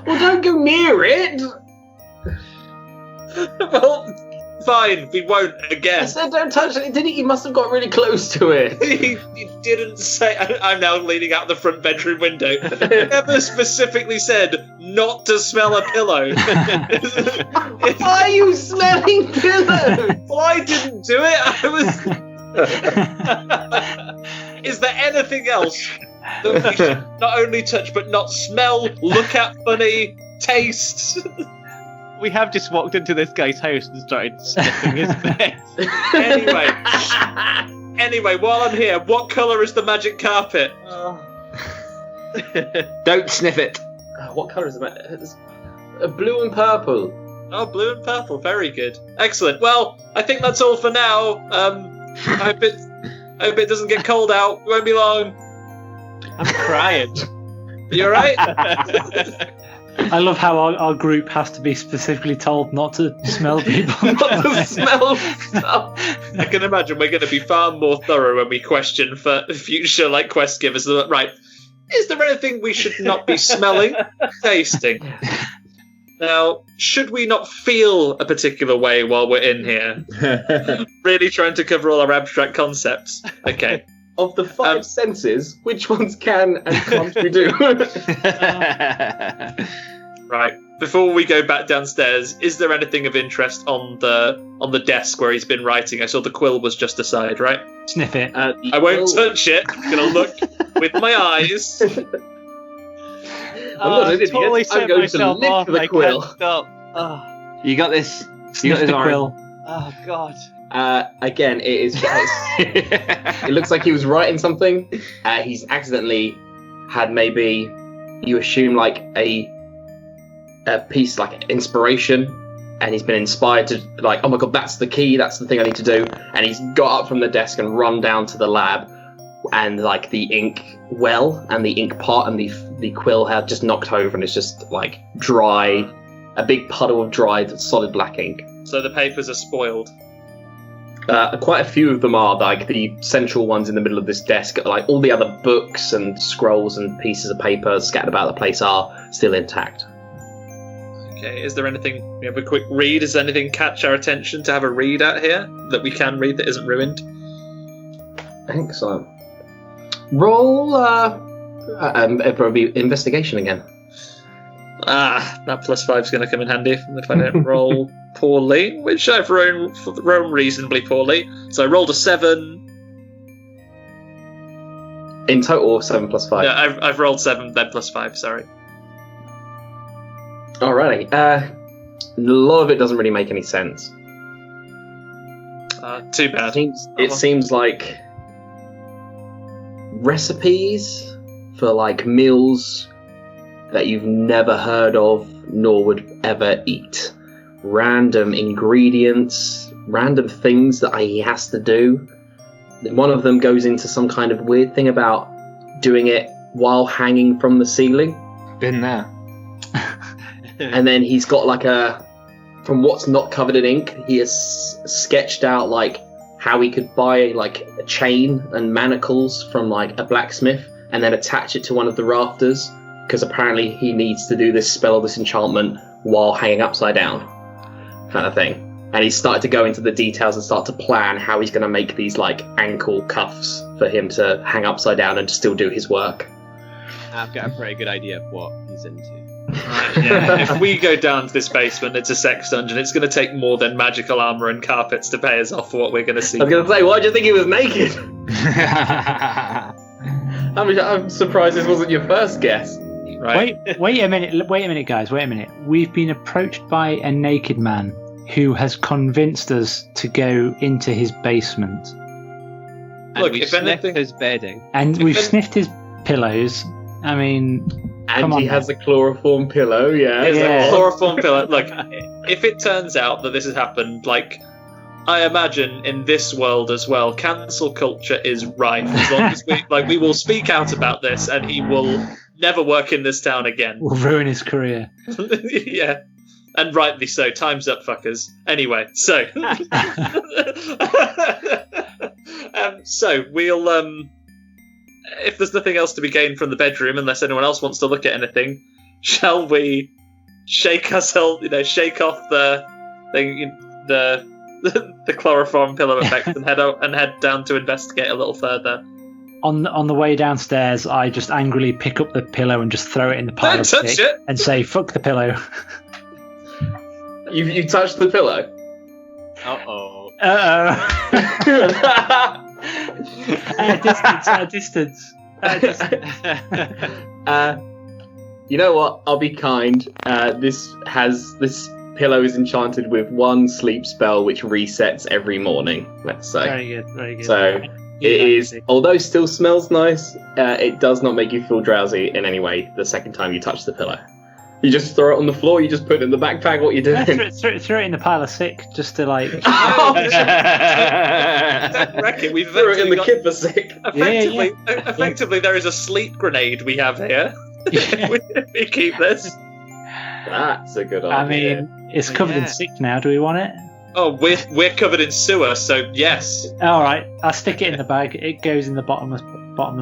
Well, don't go near it. Well, fine. We won't I again. said don't touch it. Didn't he? Must have got really close to it. He didn't say. I'm now leaning out the front bedroom window. He never specifically said not to smell a pillow. Why are you smelling pillows? Well, I didn't do it. I was. Is there anything else that we should not only touch but not smell, look at, funny, taste? We have just walked into this guy's house and started sniffing his bed. Anyway, while I'm here, what colour is the magic carpet? Don't sniff it. What colour is it? It's blue and purple. Oh, blue and purple. Very good. Excellent. Well, I think that's all for now. I hope it doesn't get cold out. It won't be long. I'm crying. You alright? I love how our group has to be specifically told not to smell people. Not to smell stuff. I can imagine we're going to be far more thorough when we question for future quest givers. Right, is there anything we should not be smelling, tasting? Now, should we not feel a particular way while we're in here? Really trying to cover all our abstract concepts. Okay. Of the 5 senses, which ones can and can't we do? Right. Before we go back downstairs, is there anything of interest on the desk where he's been writing? I saw the quill was just aside, right? Sniff it. I won't touch it. I'm going to look with my eyes. I'm not an idiot. Totally I'm going to lick off, the I quill. can't stop. Oh, You got this. You Sniff got this, the Oren. quill. oh God. Again, it looks like he was writing something. He's accidentally had maybe, you assume, a piece inspiration, and he's been inspired to oh my god, that's the key, that's the thing I need to do. And he's got up from the desk and run down to the lab, and the ink well and the ink pot and the quill had just knocked over, and it's just dry, a big puddle of dried solid black ink. So the papers are spoiled. Quite a few of them are, the central ones in the middle of this desk. All the other books and scrolls and pieces of paper scattered about the place are still intact. Okay, is there anything, we have a quick read, is there anything catch our attention to have a read at here that we can read that isn't ruined? Excellent. Roll, probably investigation again. That +5 is going to come in handy if I don't roll poorly, which I've rolled reasonably poorly. So I rolled a 7. In total, 7 + 5. Yeah, I've rolled 7, then +5, sorry. Alrighty. A lot of it doesn't really make any sense. Too bad. It seems like recipes for meals that you've never heard of nor would ever eat. Random ingredients, random things that he has to do. One of them goes into some kind of weird thing about doing it while hanging from the ceiling. Been there. And then he's got from what's not covered in ink, he has sketched out how he could buy a chain and manacles from a blacksmith and then attach it to one of the rafters, because apparently he needs to do this spell or this enchantment while hanging upside down, kind of thing. And he's started to go into the details and start to plan how he's going to make these ankle cuffs for him to hang upside down and still do his work. I've got a pretty good idea of what he's into. Yeah, if we go down to this basement, it's a sex dungeon. It's going to take more than magical armor and carpets to pay us off for what we're going to see. I was going to say, why do you think he was naked? I'm surprised this wasn't your first guess. Right. Wait a minute, guys. Wait a minute. We've been approached by a naked man who has convinced us to go into his basement. And we sniffed his bedding. And we've sniffed his pillows. I mean, and he has a chloroform pillow, yeah. A chloroform pillow. Look, if it turns out that this has happened, I imagine in this world as well, cancel culture is rife. As long as we will speak out about this, and he will never work in this town again. Will ruin his career. Yeah, and rightly so. Time's up, fuckers. Anyway, so so we'll if there's nothing else to be gained from the bedroom, unless anyone else wants to look at anything, shall we shake ourselves? Shake off the thing, the chloroform pillow effect, and head down to investigate a little further. On the way downstairs, I just angrily pick up the pillow and just throw it in the pile of sticks and say, "Fuck the pillow." You touched the pillow? Uh-oh. At a distance. You know what? I'll be kind. This pillow is enchanted with one sleep spell which resets every morning, let's say. Very good, very good. So it is, although still smells nice, it does not make you feel drowsy in any way the second time you touch the pillow. You just throw it on the floor, you just put it in the backpack, what you doing? Throw it in the pile of sick, just to Wreck it. We've threw it in the kit for sick. Effectively, there is a sleep grenade we have here. We keep this. That's a good I idea. mean, it's covered in sick now. Do we want it? Oh, we're covered in sewer, so yes. All right, I'll stick it in the bag. It goes in the bottomless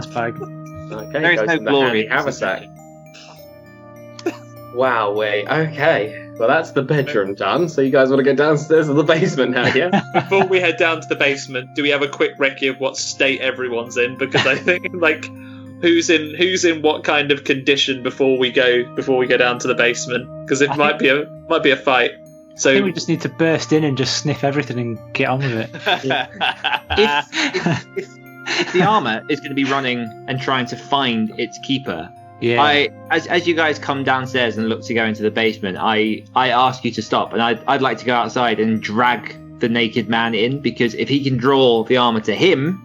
bag. Okay, There is goes no in the glory handy in this, haversack. Wow, wait. Okay. Well, that's the bedroom done. So you guys want to go downstairs to the basement now, yeah? Before we head down to the basement, do we have a quick recce of what state everyone's in? Because I think like who's in what kind of condition before we go down to the basement? Because it might be a fight. So I think we just need to burst in and just sniff everything and get on with it. If the armor is going to be running and trying to find its keeper, Yeah. as you guys come downstairs and look to go into the basement, I ask you to stop, and I'd like to go outside and drag the naked man in, because if he can draw the armor to him,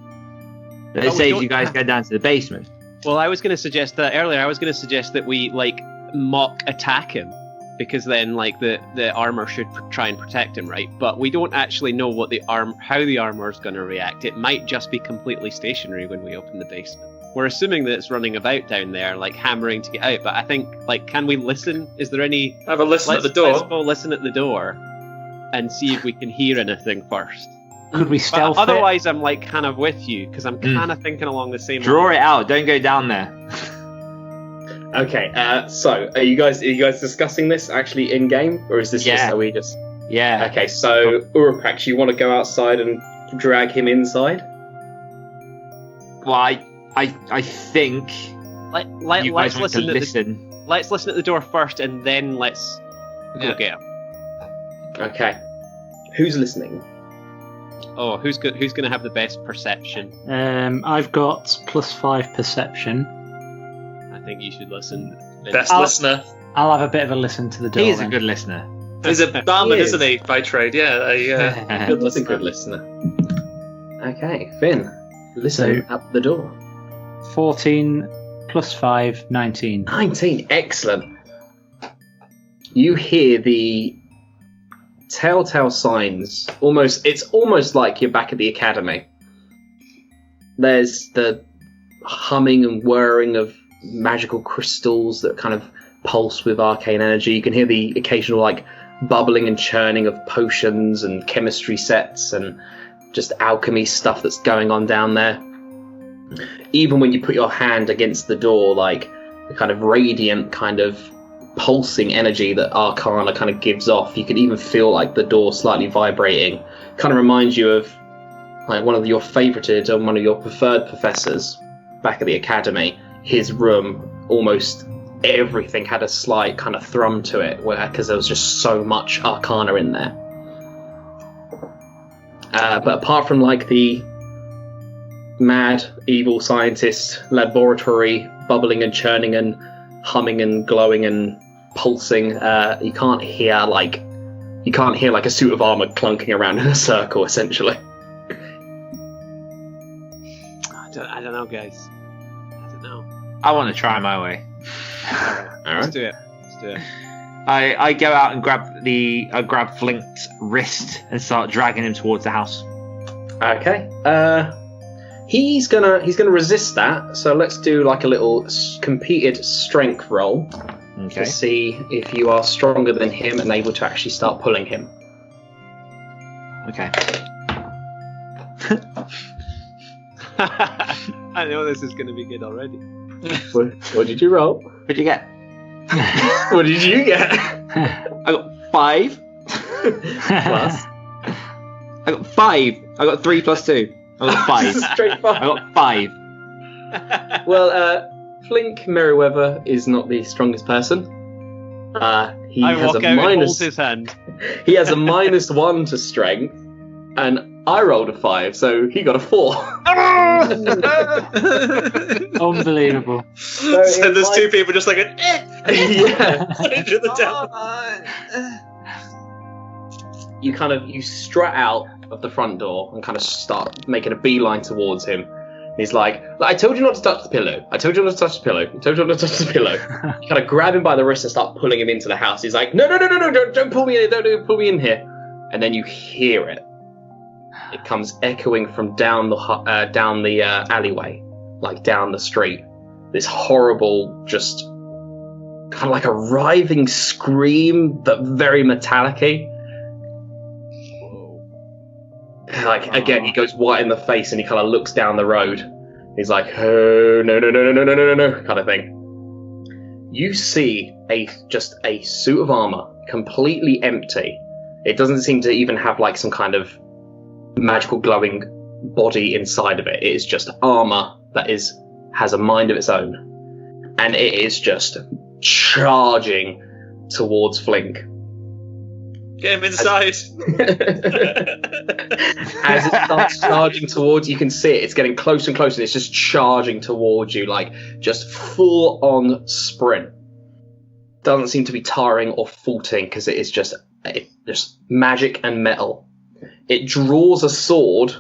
it saves you guys go down to the basement. Well, I was going to suggest that earlier. I was going to suggest that we like mock attack him, because then like the armor should try and protect him, right? But we don't actually know what how the armor is going to react. It might just be completely stationary when we open the basement. We're assuming that it's running about down there, like hammering to get out. But I think, like, can we listen? Is there any? have a listen at the door. Let's go listen at the door and see if we can hear anything first. Could we But stealth otherwise, I'm like kind of with you, because I'm kind of thinking along the same. Draw lines. it out. Don't go down there. Okay. So are you guys discussing this actually in game, or is this just Yeah. are we just? Yeah. Okay. So Uraprax, you want to go outside and drag him inside? Well, I think you Let's guys want to listen. listen. Let's listen at the door first, and then let's go get him. Okay. Who's listening? Oh, who's going to have the best perception? I've got +5 perception. I think you should listen. Best listener. I'll have a bit of a listen to the door. He is a then. good listener. He's a barman, He is. isn't he, by trade? Yeah, good That's a listener. good listener. Okay, Finn, listen at the door. 14 +5, 19. 19, excellent. You hear the telltale signs. It's almost like you're back at the academy. There's the humming and whirring of magical crystals that kind of pulse with arcane energy. You can hear the occasional like bubbling and churning of potions and chemistry sets and just alchemy stuff that's going on down there. Even when you put your hand against the door, like the kind of radiant kind of pulsing energy that Arcana kind of gives off, you can even feel like the door slightly vibrating. Kind of reminds you of like one of your favorited and one of your preferred professors back at the academy. His room, almost everything had a slight kind of thrum to it, because there was just so much Arcana in there. But apart from like the mad evil scientist laboratory bubbling and churning and humming and glowing and pulsing, you can't hear like a suit of armor clunking around in a circle, essentially. I don't know, guys. I don't know. I want to try my way. Let's do it. I go out and grab Flink's wrist and start dragging him towards the house. Okay. He's gonna resist that. So let's do like a little competed strength roll Okay. to see if you are stronger than him and able to actually start pulling him. Okay. I know this is going to be good already. What did you roll? What'd you get? What did you get? I got 5. Plus. I got 5. I got 3 plus 2. I got 5. Straight I five. got 5. Well, Flink Merryweather is not the strongest person. He I has walk a out and hold minus. his hand. He has a -1 to strength, and I rolled a 5, so he got a 4. Unbelievable. So there's two people just like an Yeah. into the devil. You strut out of the front door and kind of start making a beeline towards him. He's like, I told you not to touch the pillow. I told you not to touch the pillow. I told you not to touch the pillow. You kind of grab him by the wrist and start pulling him into the house. He's like, no, don't pull me in. Don't pull me in here. And then you hear it. It comes echoing from down the alleyway, like down the street. This horrible, just kind of like a writhing scream, but very metallic-y. Like, again, he goes white in the face and he kind of looks down the road. He's like, oh, no, kind of thing. You see just a suit of armor, completely empty. It doesn't seem to even have like some kind of magical glowing body inside of it. It is just armor that has a mind of its own. And it is just charging towards Flink. Get him inside. As it starts charging towards you, you can see it. It's getting closer and closer. And it's just charging towards you, like just full on sprint. Doesn't seem to be tiring or faulting because it is just magic and metal. It draws a sword,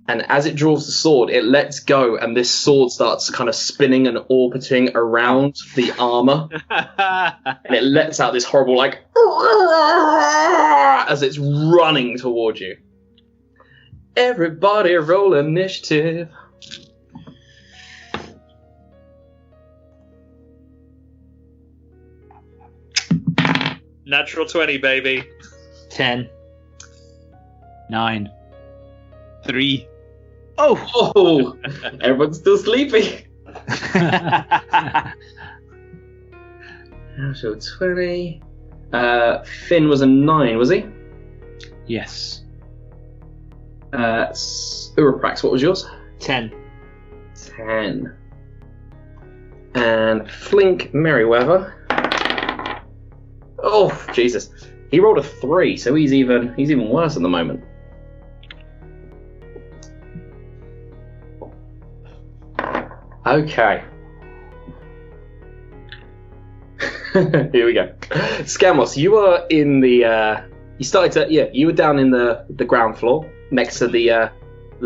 and as it draws the sword, it lets go, and this sword starts kind of spinning and orbiting around the armor, and it lets out this horrible like as it's running towards you. Everybody roll initiative. Natural 20, baby. 10. 9. 3. Oh, everyone's still sleepy. So 20. Finn was a 9, was he? Yes. Uraprax, what was yours? 10. 10. And Flink Merryweather. Oh, Jesus. He rolled a 3, so he's even worse at the moment. Okay. Here we go. Scamos, you were in the you were down in the ground floor next to the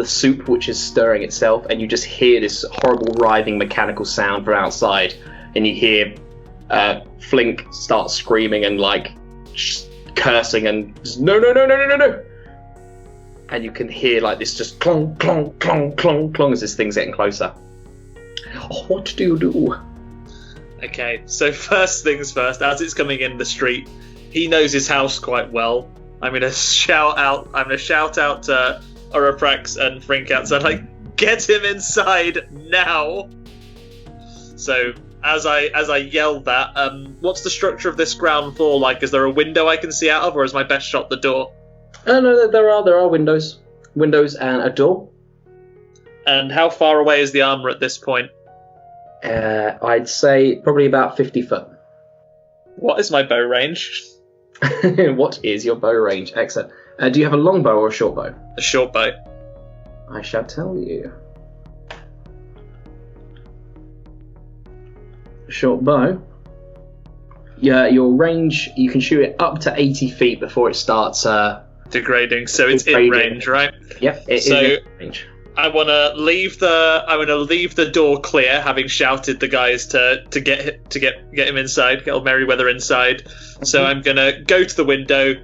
soup which is stirring itself, and you just hear this horrible writhing mechanical sound from outside, and you hear Flink start screaming and like cursing and just, no, and you can hear like this just clong clong clong clong clong as this thing's getting closer. Oh, what do you do? Okay, so first things first, as it's coming in the street, he knows his house quite well. I'm gonna shout out to Uraprax and Frink outside, like, get him inside now. So as I yell that, what's the structure of this ground floor like? Is there a window I can see out of, or is my best shot the door? No, there are windows and a door. And how far away is the armor at this point? I'd say probably about 50 foot. What is my bow range? What is your bow range? Excellent. Do you have a long bow or a short bow? A short bow. I shall tell you. Short bow. Yeah, your range, you can shoot it up to 80 feet before it starts degrading. So it's in range, right? Yep, it is in range. I want to leave the door clear, having shouted the guys to get him inside, get old Merryweather inside. Mm-hmm. So I'm gonna go to the window,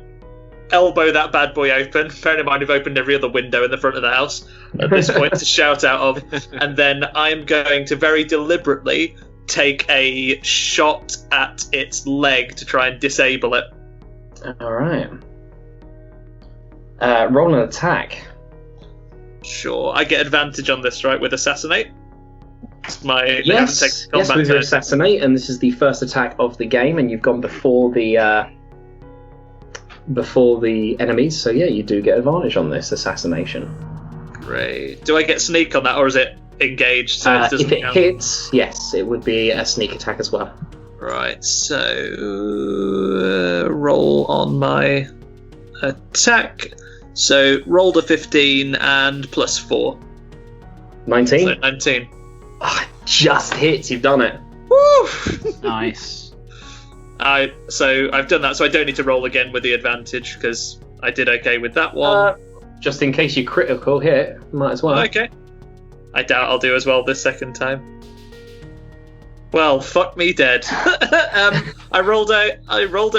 elbow that bad boy open. Bearing in mind, we've opened every other window in the front of the house at this point to shout out of, and then I'm going to very deliberately take a shot at its leg to try and disable it. All right. Roll an attack. Sure, I get advantage on this, right, with assassinate? Yes, with your assassinate, and this is the first attack of the game, and you've gone before the enemies, so yeah, you do get advantage on this assassination. Great. Do I get sneak on that, or is it engaged? So it doesn't if it hits, yes, it would be a sneak attack as well. Right, so roll on my attack. So rolled a 15 and plus 4. 19? So 19. Oh, just hits, you've done it. Woo! Nice. So I've done that, so I don't need to roll again with the advantage, because I did okay with that one. Just in case you critical hit, might as well. Okay. I doubt I'll do as well this second time. Well, fuck me dead. I rolled a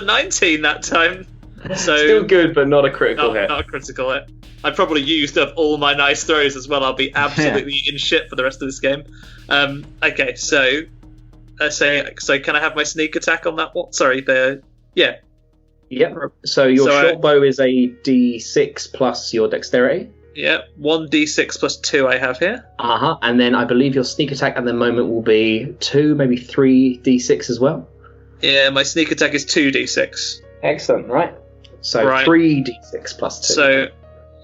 19 that time. So still good, but not a critical hit. Not a critical hit. I probably used up all my nice throws as well. I'll be absolutely in shit for the rest of this game. Okay, so So can I have my sneak attack on that one? Sorry, yeah. Yep. So your short bow is a D6 plus your dexterity. Yeah, 1d6 plus 2 I have here. And then I believe your sneak attack at the moment will be 2, maybe 3d6 as well. Yeah, my sneak attack is 2d6. Excellent, right. So 3d6 plus 2. So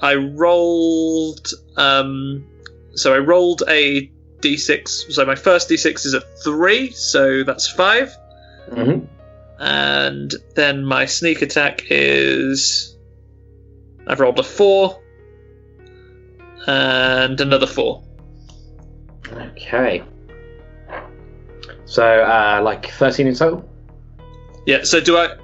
I rolled a d6. So my first d6 is a 3, so that's 5. Mm-hmm. And then my sneak attack is... I've rolled a 4. And another 4. Okay. So, like 13 in total? Yeah, so do I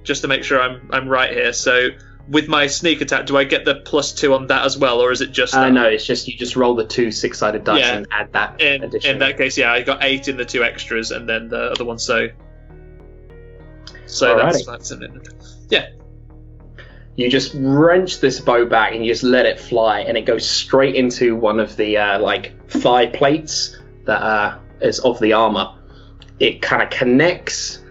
just to make sure I'm right here, so with my sneak attack, do I get the +2 on that as well, or is it just that? No, it's just you just roll the 2 6-sided dice and add that addition. In that case, I got 8 in the 2 extras, and then the other one, so that's yeah. You just wrench this bow back and you just let it fly, and it goes straight into one of the thigh plates that is of the armor. It kind of connects,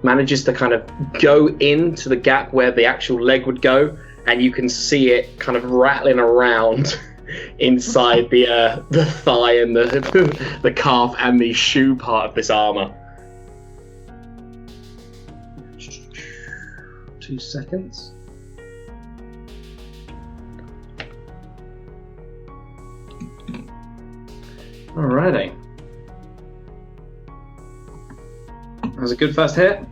manages to kind of go into the gap where the actual leg would go, and you can see it kind of rattling around inside the thigh and the calf and the shoe part of this armor. 2 seconds. Alrighty. That was a good first hit.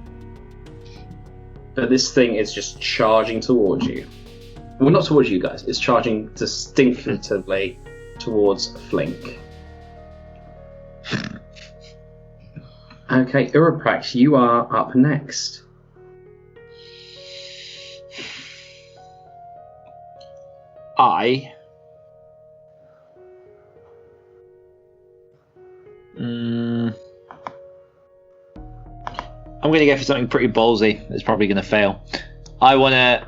But this thing is just charging towards you. Well, not towards you guys. It's charging distinctively towards Flink. Okay, Uraprax, you are up next. I'm going to go for something pretty ballsy that's probably going to fail. I want to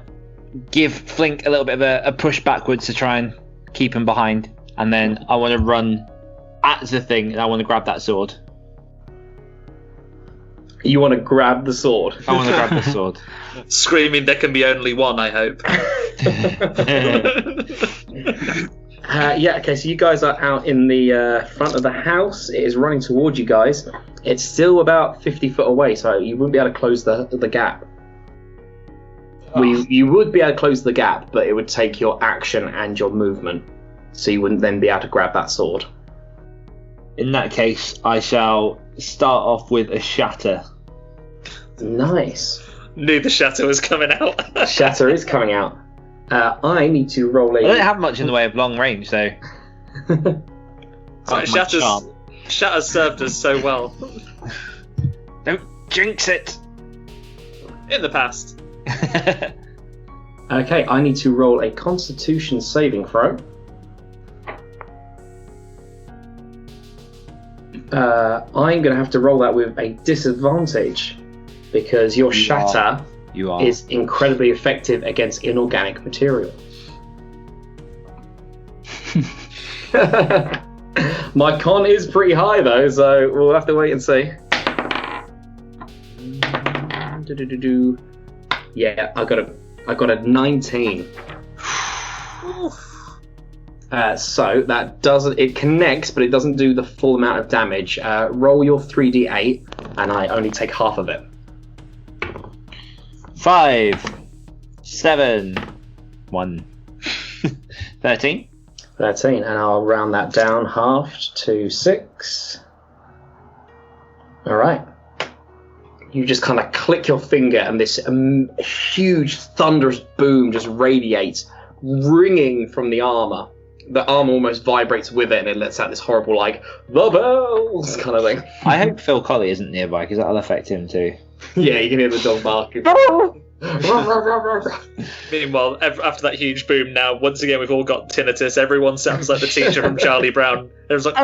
give Flink a little bit of a push backwards to try and keep him behind, and then I want to run at the thing and I want to grab that sword. You want to grab the sword? I want to grab the sword. Screaming, there can be only one, I hope. Okay, so you guys are out in the front of the house. It is running towards you guys. It's still about 50 foot away, so you wouldn't be able to close the gap. You would be able to close the gap, but it would take your action and your movement, so you wouldn't then be able to grab that sword. In that case, I shall start off with a shatter. Nice. Knew the shatter was coming out. Shatter is coming out. I need to roll a... I don't have much in the way of long range, though. Shatter's served us so well. Don't jinx it. In the past. Okay, I need to roll a Constitution saving throw. I'm going to have to roll that with a disadvantage because your shatter is incredibly effective against inorganic material. My con is pretty high though, so we'll have to wait and see. Yeah, I got a 19. So that doesn't. It connects, but it doesn't do the full amount of damage. Roll your 3d8, and I only take half of it. 5, 7, 1, 13. 13, and I'll round that down halved to 6. All right. You just kind of click your finger, and this huge thunderous boom just radiates, ringing from the armor. The armor almost vibrates with it, and it lets out this horrible, like, the bells kind of thing. I hope Phil Colley isn't nearby, because that'll affect him too. Yeah, you can hear the dog barking. Meanwhile, after that huge boom, now once again we've all got tinnitus. Everyone sounds like the teacher from Charlie Brown. Everyone's like,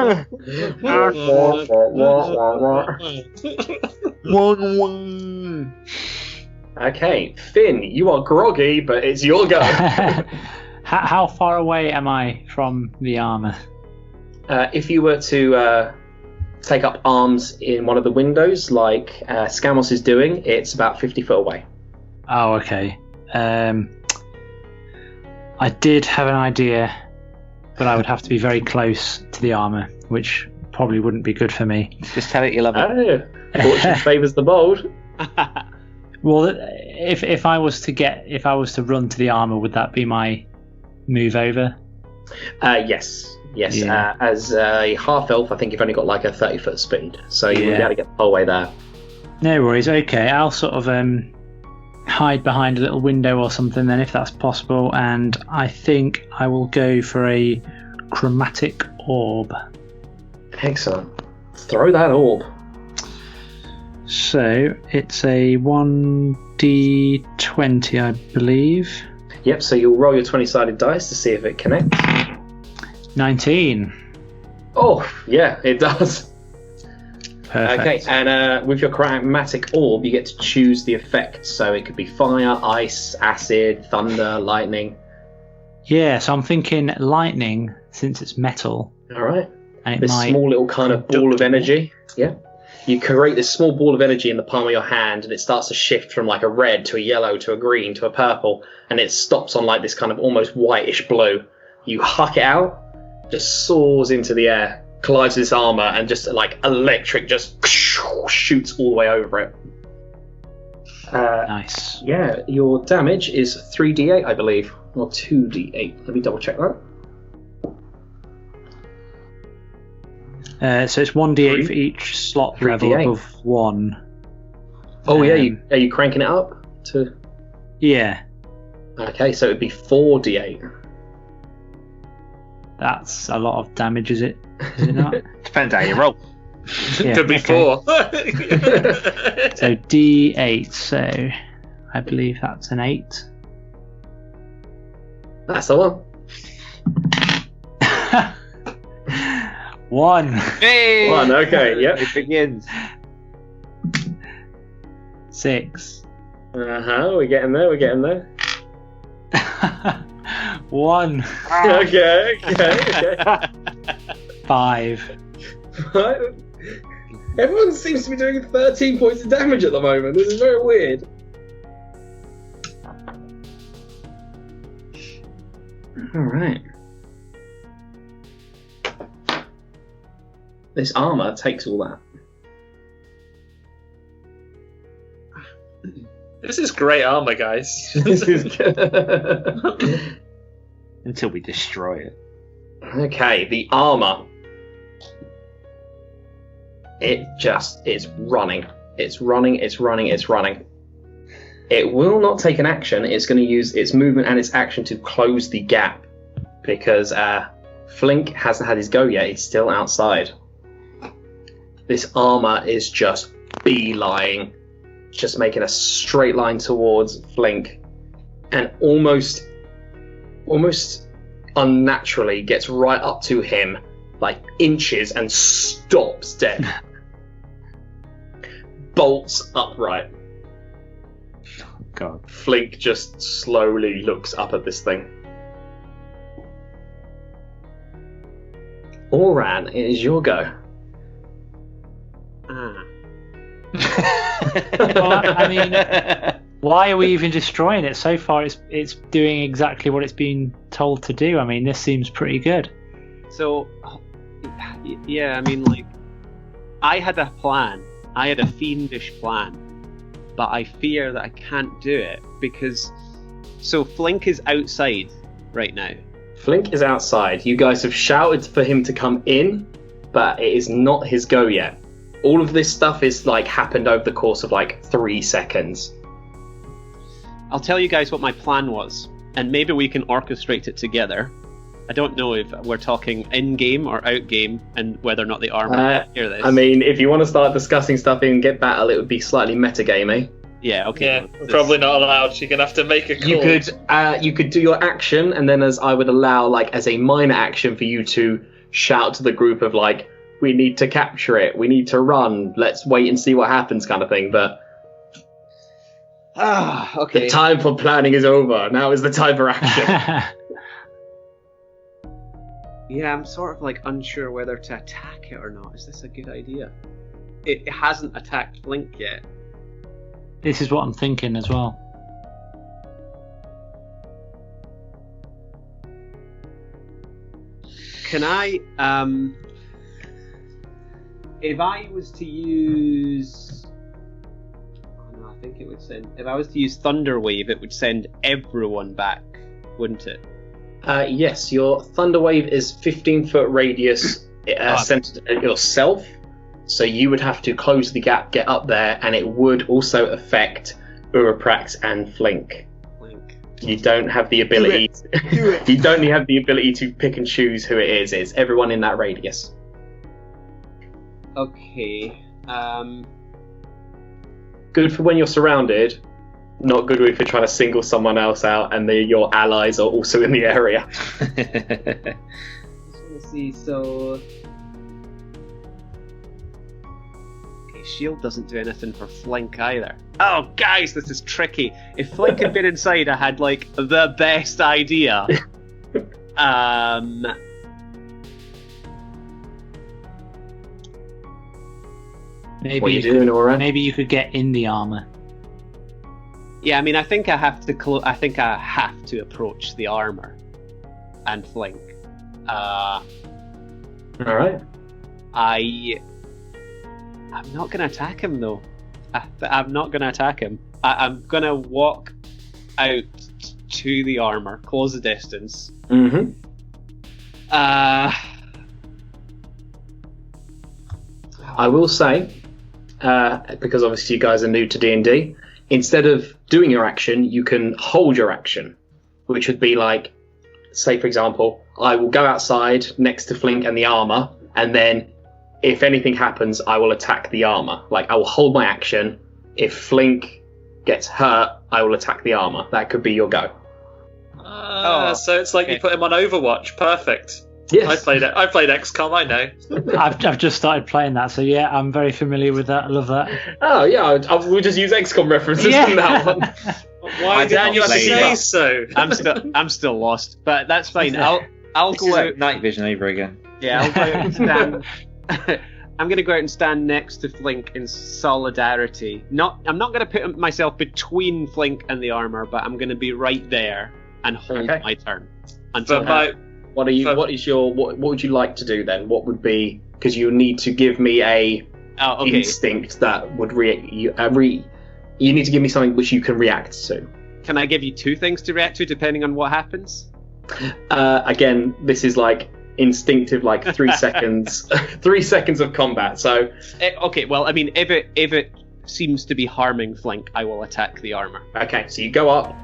Okay, Finn, you are groggy, but it's your go. How far away am I from the armor? If you were to take up arms in one of the windows, like Scamos is doing, it's about 50 foot away. Oh, okay. I did have an idea, but I would have to be very close to the armor, which probably wouldn't be good for me. Just tell it you love it. Oh, fortune favours the bold. Well, if I was to run to the armor, would that be my move over? Yes. Yeah. As a half elf, I think you've only got like a 30-foot speed, so you wouldn't be able to get the whole way there. No worries. Okay, I'll sort of hide behind a little window or something then, if that's possible, and I think I will go for a chromatic orb. Excellent. Throw that orb. So it's a 1d20, I believe. Yep, so you'll roll your 20-sided dice to see if it connects. 19. Oh, yeah, it does. Perfect. Okay, and with your chromatic orb, you get to choose the effect. So it could be fire, ice, acid, thunder, lightning. Yeah, so I'm thinking lightning, since it's metal. All right. And it This might... small little kind of ball of energy. Yeah. You create this small ball of energy in the palm of your hand, and it starts to shift from like a red to a yellow to a green to a purple, and it stops on like this kind of almost whitish blue. You huck it out, just soars into the air, collides with this armor, and just like electric just shoots all the way over it. Nice. Yeah, your damage is 3d8, I believe, or 2d8. Let me double check that. So it's 1d8 for each slot level 3d8. above 1. Oh yeah, are you cranking it up to? Yeah, Okay, so it'd be 4d8. that's a lot of damage, is it? Is it not? Depends how you roll. Yeah, Could be okay. 4. So d8, so I believe that's an 8. That's the one. 1. Hey! One, okay, yep. It begins. 6. We're getting there. 1. Okay. 5. Right. Everyone seems to be doing 13 points of damage at the moment. This is very weird. Alright. This armour takes all that. This is great armor, guys. This is good. Until we destroy it. Okay, the armour. It's running. It's running. It will not take an action. It's going to use its movement and its action to close the gap. Because Flink hasn't had his go yet. He's still outside. This armour is just beeline. Just making a straight line towards Flink. And almost unnaturally gets right up to him, like inches, and stops dead. Bolts upright. God. Flink just slowly looks up at this thing. Oran, it is your go. Well, I mean, why are we even destroying it? So far, it's doing exactly what it's been told to do. I mean, this seems pretty good. So, yeah, I mean, like, I had a plan. I had a fiendish plan. But I fear that I can't do it because... So, Flink is outside right now. Flink is outside. You guys have shouted for him to come in, but it is not his go yet. All of this stuff is like happened over the course of like 3 seconds. I'll tell you guys what my plan was, and maybe we can orchestrate it together. I don't know if we're talking in-game or out-game, and whether or not the armor hear this. I mean, if you want to start discussing stuff in Get Battle, it would be slightly metagamey. Yeah, okay. Yeah, we're probably not allowed. You're gonna have to make a call. You could do your action, and then as I would allow, like as a minor action, for you to shout to the group of like, "We need to capture it. We need to run. Let's wait and see what happens," kind of thing. But Okay. the time for planning is over. Now is the time for action. Yeah, I'm sort of like unsure whether to attack it or not. Is this a good idea? It hasn't attacked Flink yet. This is what I'm thinking as well. Can I, if I was to use, oh no, I think it would send. If I was to use Thunder Wave, it would send everyone back, wouldn't it? Yes, your Thunder Wave is 15-foot radius centered at yourself, so you would have to close the gap, get up there, and it would also affect Uraprax and Flink. You don't have the ability. You don't have the ability to pick and choose who it is. It's everyone in that radius. Okay. Good for when you're surrounded. Not good if you're trying to single someone else out and your allies are also in the area. Let's see. So, okay, shield doesn't do anything for Flink either. Oh, guys, this is tricky. If Flink had been inside, I had like the best idea. Maybe What are you doing, Aura? Maybe you could get in the armor. Yeah, I mean, I think I have to. I think I have to approach the armor and Flink. All right. I'm not gonna attack him though. I'm not gonna attack him. I'm gonna walk out to the armor, close the distance. Mm-hmm. I will say, because obviously you guys are new to D&D, instead of doing your action, you can hold your action, which would be like, say for example, I will go outside next to Flink and the armor, and then if anything happens, I will attack the armor. Like, I will hold my action. If Flink gets hurt, I will attack the armor. That could be your go. So it's like you put him on Overwatch. Perfect. Yes. I played XCOM. I know. I've just started playing that, so yeah, I'm very familiar with that. I love that. Oh yeah, we'll just use XCOM references from that one. Why did you say so? I'm still lost, but that's fine. I'll This go is out. like night vision over again. Yeah, I'll go out and stand. I'm going to go out and stand next to Flink in solidarity. I'm not going to put myself between Flink and the armor, but I'm going to be right there and hold my turn until. What would you like to do then? What would be, because you need to give me a instinct that would you need to give me something which you can react to. Can I give you two things to react to depending on what happens? Again, this is like instinctive, like 3 seconds, 3 seconds of combat. So okay, well, I mean, if it seems to be harming Flink, I will attack the armor. okay, so you go up.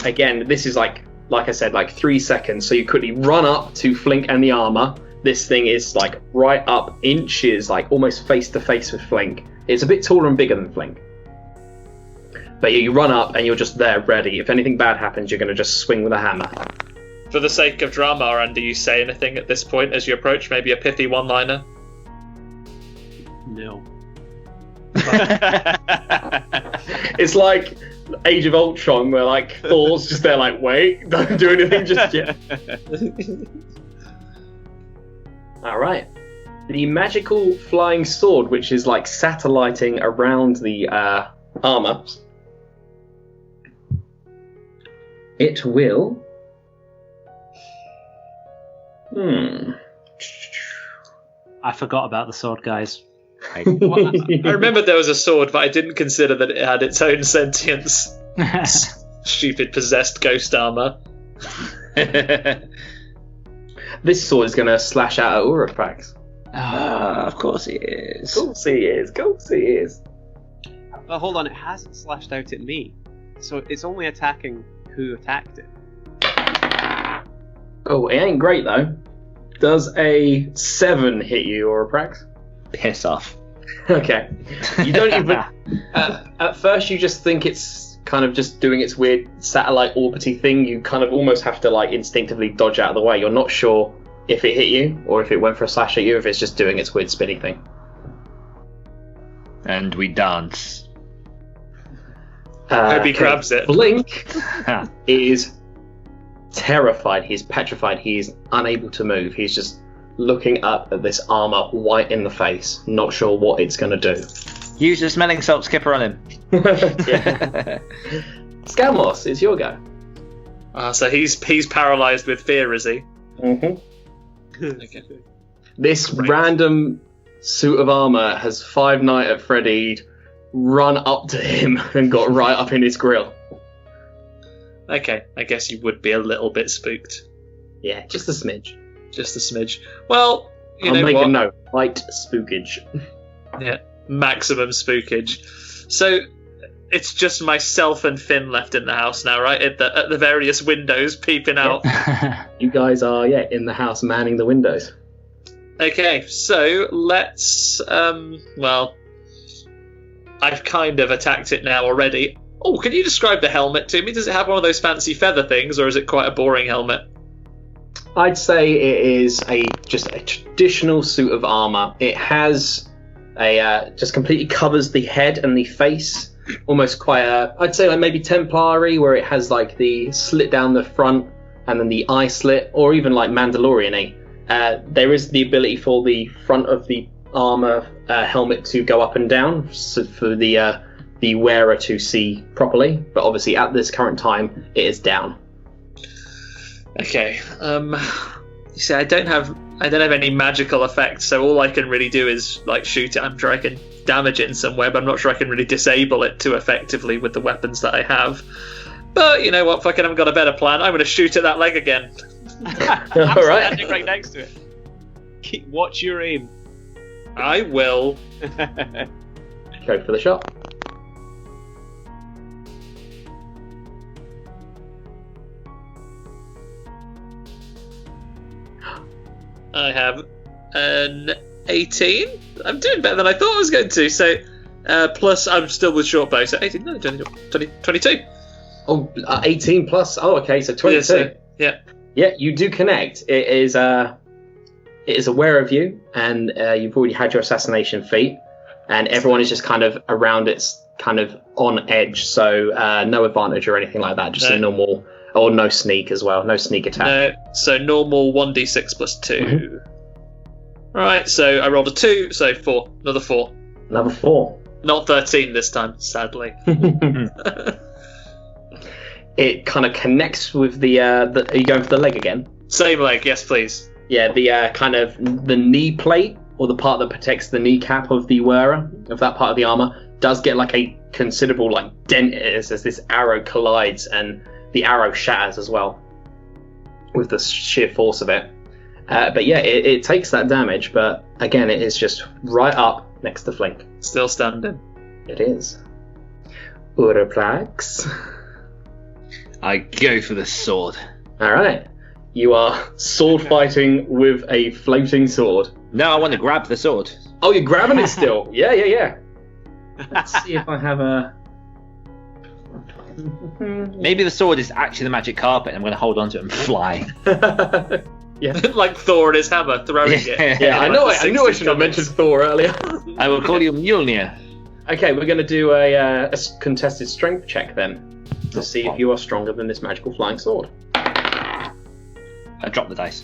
Again, this is like I said, like 3 seconds. So you quickly run up to Flink and the armor. This thing is like right up inches, like almost face to face with Flink. It's a bit taller and bigger than Flink. But you run up and you're just there ready. If anything bad happens, you're going to just swing with a hammer. For the sake of drama, Aaron, do you say anything at this point as you approach? Maybe a pithy one-liner? No. It's like Age of Ultron, where like Thor's just there like, wait, don't do anything just yet. Alright. The magical flying sword, which is like satelliting around the armor. It will... I forgot about the sword, guys. I remembered there was a sword, but I didn't consider that it had its own sentience. Stupid possessed ghost armor. This sword is going to slash out at Uraprax. Of course he is. Of course he is. Of course he is. Well, hold on, it hasn't slashed out at me. So it's only attacking who attacked it. Oh, it ain't great though. Does a 7 hit you, Uraprax? Piss off. Okay. You don't even... at first you just think it's kind of just doing its weird satellite orbity thing. You kind of almost have to like instinctively dodge out of the way. You're not sure if it hit you or if it went for a slash at you, if it's just doing its weird spinny thing. And we dance. Hope he grabs it. Blink is terrified. He's petrified. He's unable to move. He's just looking up at this armor, white in the face, not sure what it's going to do. Use the smelling salt skipper on him. Scalmos, it's your go. So he's paralysed with fear, is he? Mm-hmm. Okay. This random suit of armor has Five Nights at Freddy run up to him and got right up in his grill. Okay, I guess you would be a little bit spooked. Yeah, just a smidge. Just a smidge. Well, you I'll know make what? a note. Light spookage. Yeah, maximum spookage. So it's just myself and Finn left in the house now, right? At the various windows peeping out. You guys are, in the house manning the windows. Okay, so let's. Well, I've kind of attacked it now already. Oh, can you describe the helmet to me? Does it have one of those fancy feather things, or is it quite a boring helmet? I'd say it is just a traditional suit of armor. It has just completely covers the head and the face, almost quite I'd say like maybe Templari, where it has like the slit down the front and then the eye slit, or even like Mandalorian-y. There is the ability for the front of the armor helmet to go up and down, so for the wearer to see properly. But obviously, at this current time, it is down. Okay. You see, I don't have any magical effects, so all I can really do is like shoot it. I'm sure I can damage it in some way, but I'm not sure I can really disable it too effectively with the weapons that I have. But you know what? Fucking, I've got a better plan. I'm going to shoot at that leg again. I'm All right. standing right next to it. Watch your aim. I will. Go for the shot. I have an 18. I'm doing better than I thought I was going to. So, plus I'm still with short bow. So 18, no, 20, 22. Oh, 18 plus. Oh, okay, so 22. Yeah, so, yeah. Yeah, you do connect. It is aware of you, and you've already had your assassination feat, and everyone is just kind of around its kind of on edge, so no advantage or anything like that, just a normal, or no sneak as well, no sneak attack. No, so normal 1d6 plus 2. Mm-hmm. Right, so I rolled a 2, so 4, another 4. Another 4. Not 13 this time, sadly. It kind of connects with the are you going for the leg again? Same leg, yes please. Yeah, the kind of the knee plate, or the part that protects the kneecap of the wearer, of that part of the armor, does get like a considerable like dent as this arrow collides, and the arrow shatters as well with the sheer force of it. But yeah, it takes that damage, but again, it is just right up next to Flink. Still standing. It is. Uraplax. I go for the sword. All right. You are sword fighting with a floating sword. No, I want to grab the sword. Oh, you're grabbing it still? Yeah. Let's see if I have a... Maybe the sword is actually the magic carpet and I'm going to hold on to it and fly. Yeah. Like Thor and his hammer, throwing it. Yeah, I Like knew the I 60s should have mentioned Thor earlier. I will call you Mjolnir. Okay, we're going to do a contested strength check then, to see if you are stronger than this magical flying sword. I drop the dice.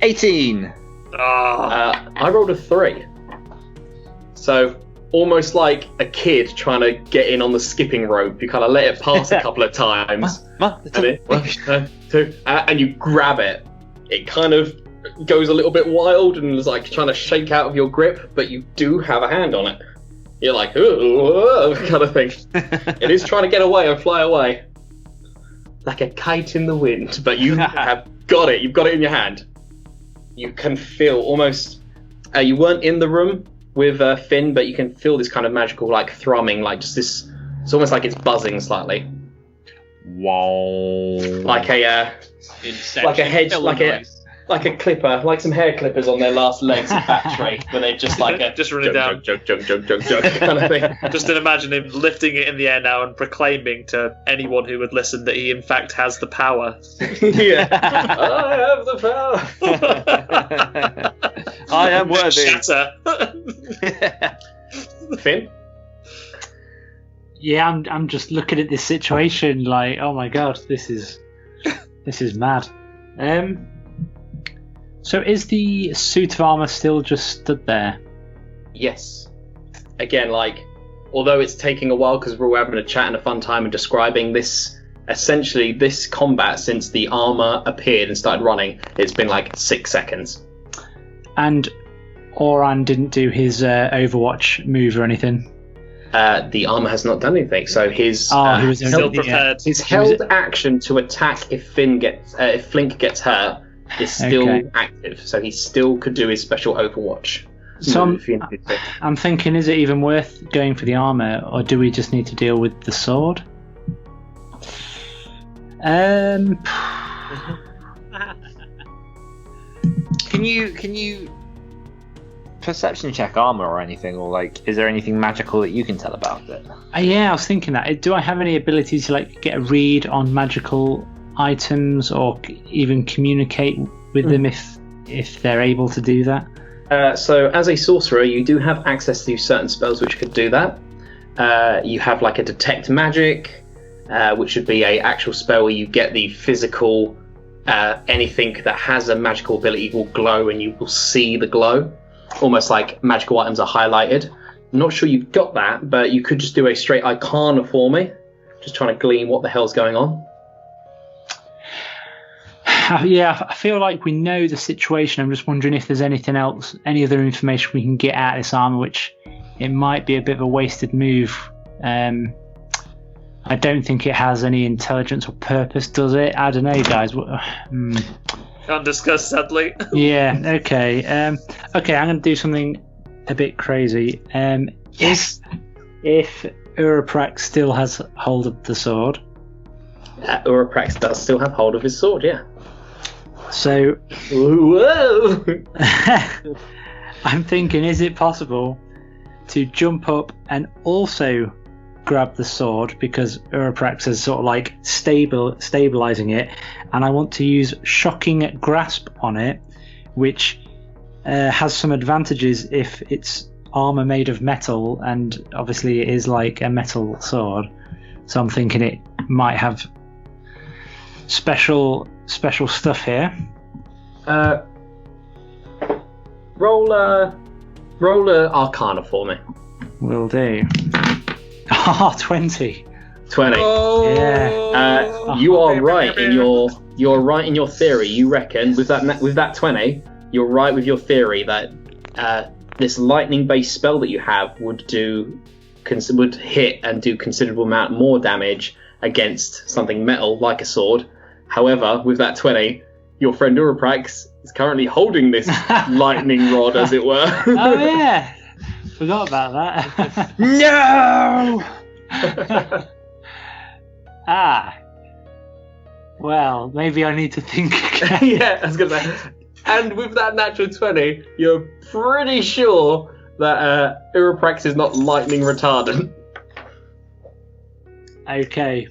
18. I rolled a 3. So, almost like a kid trying to get in on the skipping rope. You kind of let it pass a couple of times. And you grab it. It kind of goes a little bit wild and is like trying to shake out of your grip, but you do have a hand on it. You're like, ooh, kind of thing. It is trying to get away and fly away. Like a kite in the wind, but you have got it. You've got it in your hand. You can feel almost... you weren't in the room with Finn, but you can feel this kind of magical, like, thrumming, like just this... It's almost like it's buzzing slightly. Whoa. Like a... Inception. like a hedge, Illinois. like a clipper, like some hair clippers on their last legs of factory, where they're just like a... Just running down. Jug, kind of thing. Just imagine him lifting it in the air now and proclaiming to anyone who would listen that he in fact has the power. Yeah. I have the power. I am worthy. Shatter. Finn? Yeah, I'm just looking at this situation like, oh my god, this is mad. So is the suit of armor still just stood there? Yes. Again, like, although it's taking a while because we're having a chat and a fun time and describing this, essentially this combat since the armor appeared and started running, it's been like 6 seconds. And Oran didn't do his Overwatch move or anything? The armor has not done anything, so his he was Still prepared. his held action to attack if Flink gets hurt is still active, so he still could do his special Overwatch. So I'm thinking, is it even worth going for the armor, or do we just need to deal with the sword? Can you perception check armor or anything, or like, is there anything magical that you can tell about it? Yeah, I was thinking that. Do I have any ability to like get a read on magical items, or even communicate with them if they're able to do that? So as a sorcerer, you do have access to certain spells which could do that. You have like a detect magic, which would be a actual spell where you get the physical, anything that has a magical ability will glow and you will see the glow. Almost like magical items are highlighted. I'm not sure you've got that, but you could just do a straight Arcana for me. Just trying to glean what the hell's going on. Yeah, I feel like we know the situation. I'm just wondering if there's anything else, any other information we can get out of this armor, which it might be a bit of a wasted move. I don't think it has any intelligence or purpose, does it? I don't know, guys. Can't discuss, sadly. Yeah, okay. Okay, I'm going to do something a bit crazy. Yes! If Uraprax still has hold of the sword. Uraprax does still have hold of his sword, yeah. So, whoa! I'm thinking, is it possible to jump up and also grab the sword, because Uraprax is sort of like stabilizing it, and I want to use Shocking Grasp on it, which has some advantages if it's armor made of metal, and obviously it is like a metal sword. So I'm thinking it might have special stuff here. Roll a Arcana for me. Will do. 20. 20. Oh. Yeah. You are right in your theory. You reckon with that 20, you're right with your theory that this lightning-based spell that you have would hit and do considerable amount more damage against something metal like a sword. However, with that 20, your friend Uraprax is currently holding this lightning rod, as it were. Oh yeah, forgot about that. No. Well, maybe I need to think again. Yeah, I was gonna say. And with that natural 20, you're pretty sure that Uraprax is not lightning retardant. Okay.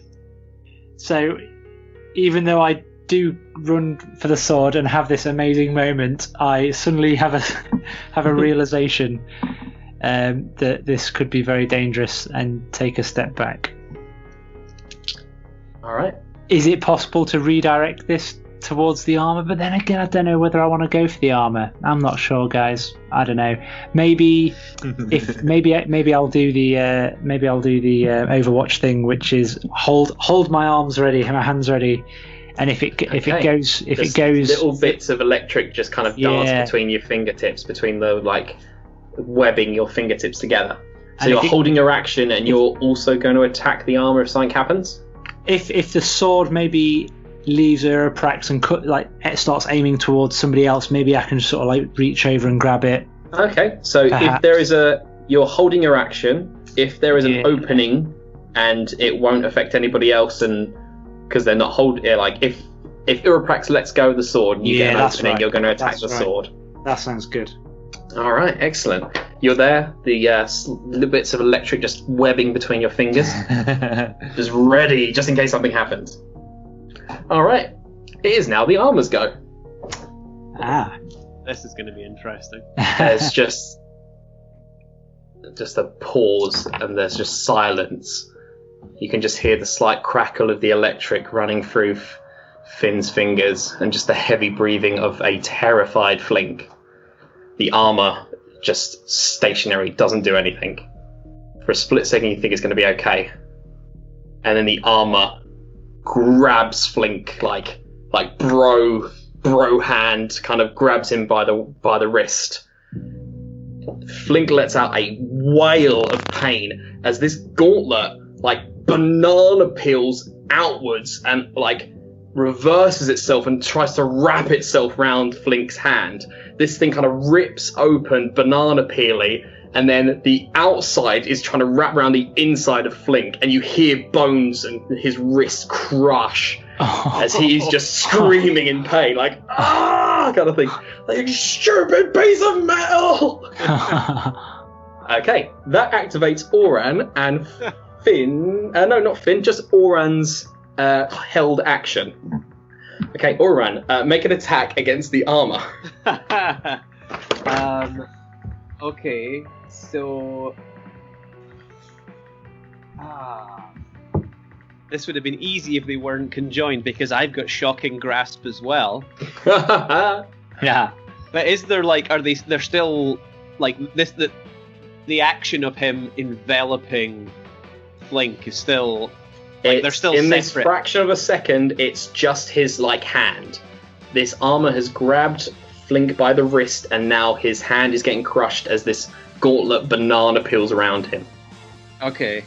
So, even though I do run for the sword and have this amazing moment, I suddenly have a realization that this could be very dangerous and take a step back. All right. Is it possible to redirect this towards the armor? But then again, I don't know whether I want to go for the armor. I'm not sure, guys. I don't know. Maybe maybe I'll do the Overwatch thing, which is hold my arms ready, my hands ready, and if it goes little bits of electric just kind of dance between your fingertips, between the like webbing your fingertips together. So you're holding your action, and you're also going to attack the armor if something happens. If the sword maybe leaves Uraprax and it starts aiming towards somebody else, maybe I can sort of like reach over and grab it. Okay, so perhaps. If there is you're holding your action. If there is an opening and it won't affect anybody else, and because they're not like if Uraprax lets go of the sword and you get an opening, you're going to attack the sword. That sounds good. All right, excellent. You're there. The little bits of electric just webbing between your fingers, just ready, just in case something happens. All right, it is now the armor's go. This is going to be interesting. There's just a pause, and there's just silence You can just hear the slight crackle of the electric running through Finn's fingers and just the heavy breathing of a terrified Flink. The armor just stationary, doesn't do anything. For a split second, you think it's going to be okay. And then the armor grabs Flink like bro hand, kind of grabs him by the wrist. Flink lets out a wail of pain as this gauntlet banana peels outwards and reverses itself and tries to wrap itself around Flink's hand. This thing kind of rips open, banana peely, and then the outside is trying to wrap around the inside of Flink, and you hear bones and his wrist crush as he's just screaming in pain, kind of thing. You stupid piece of metal! Okay, that activates Oran and Finn. No, not Finn, just Oran's held action. Okay, Oran, make an attack against the armor. Okay, so this would have been easy if they weren't conjoined because I've got shocking grasp as well. Yeah. But is there they're still this the action of him enveloping Flink is still they're still in separate. This fraction of a second, it's just his hand. This armor has grabbed Flink by the wrist, and now his hand is getting crushed as this gauntlet banana peels around him. Okay.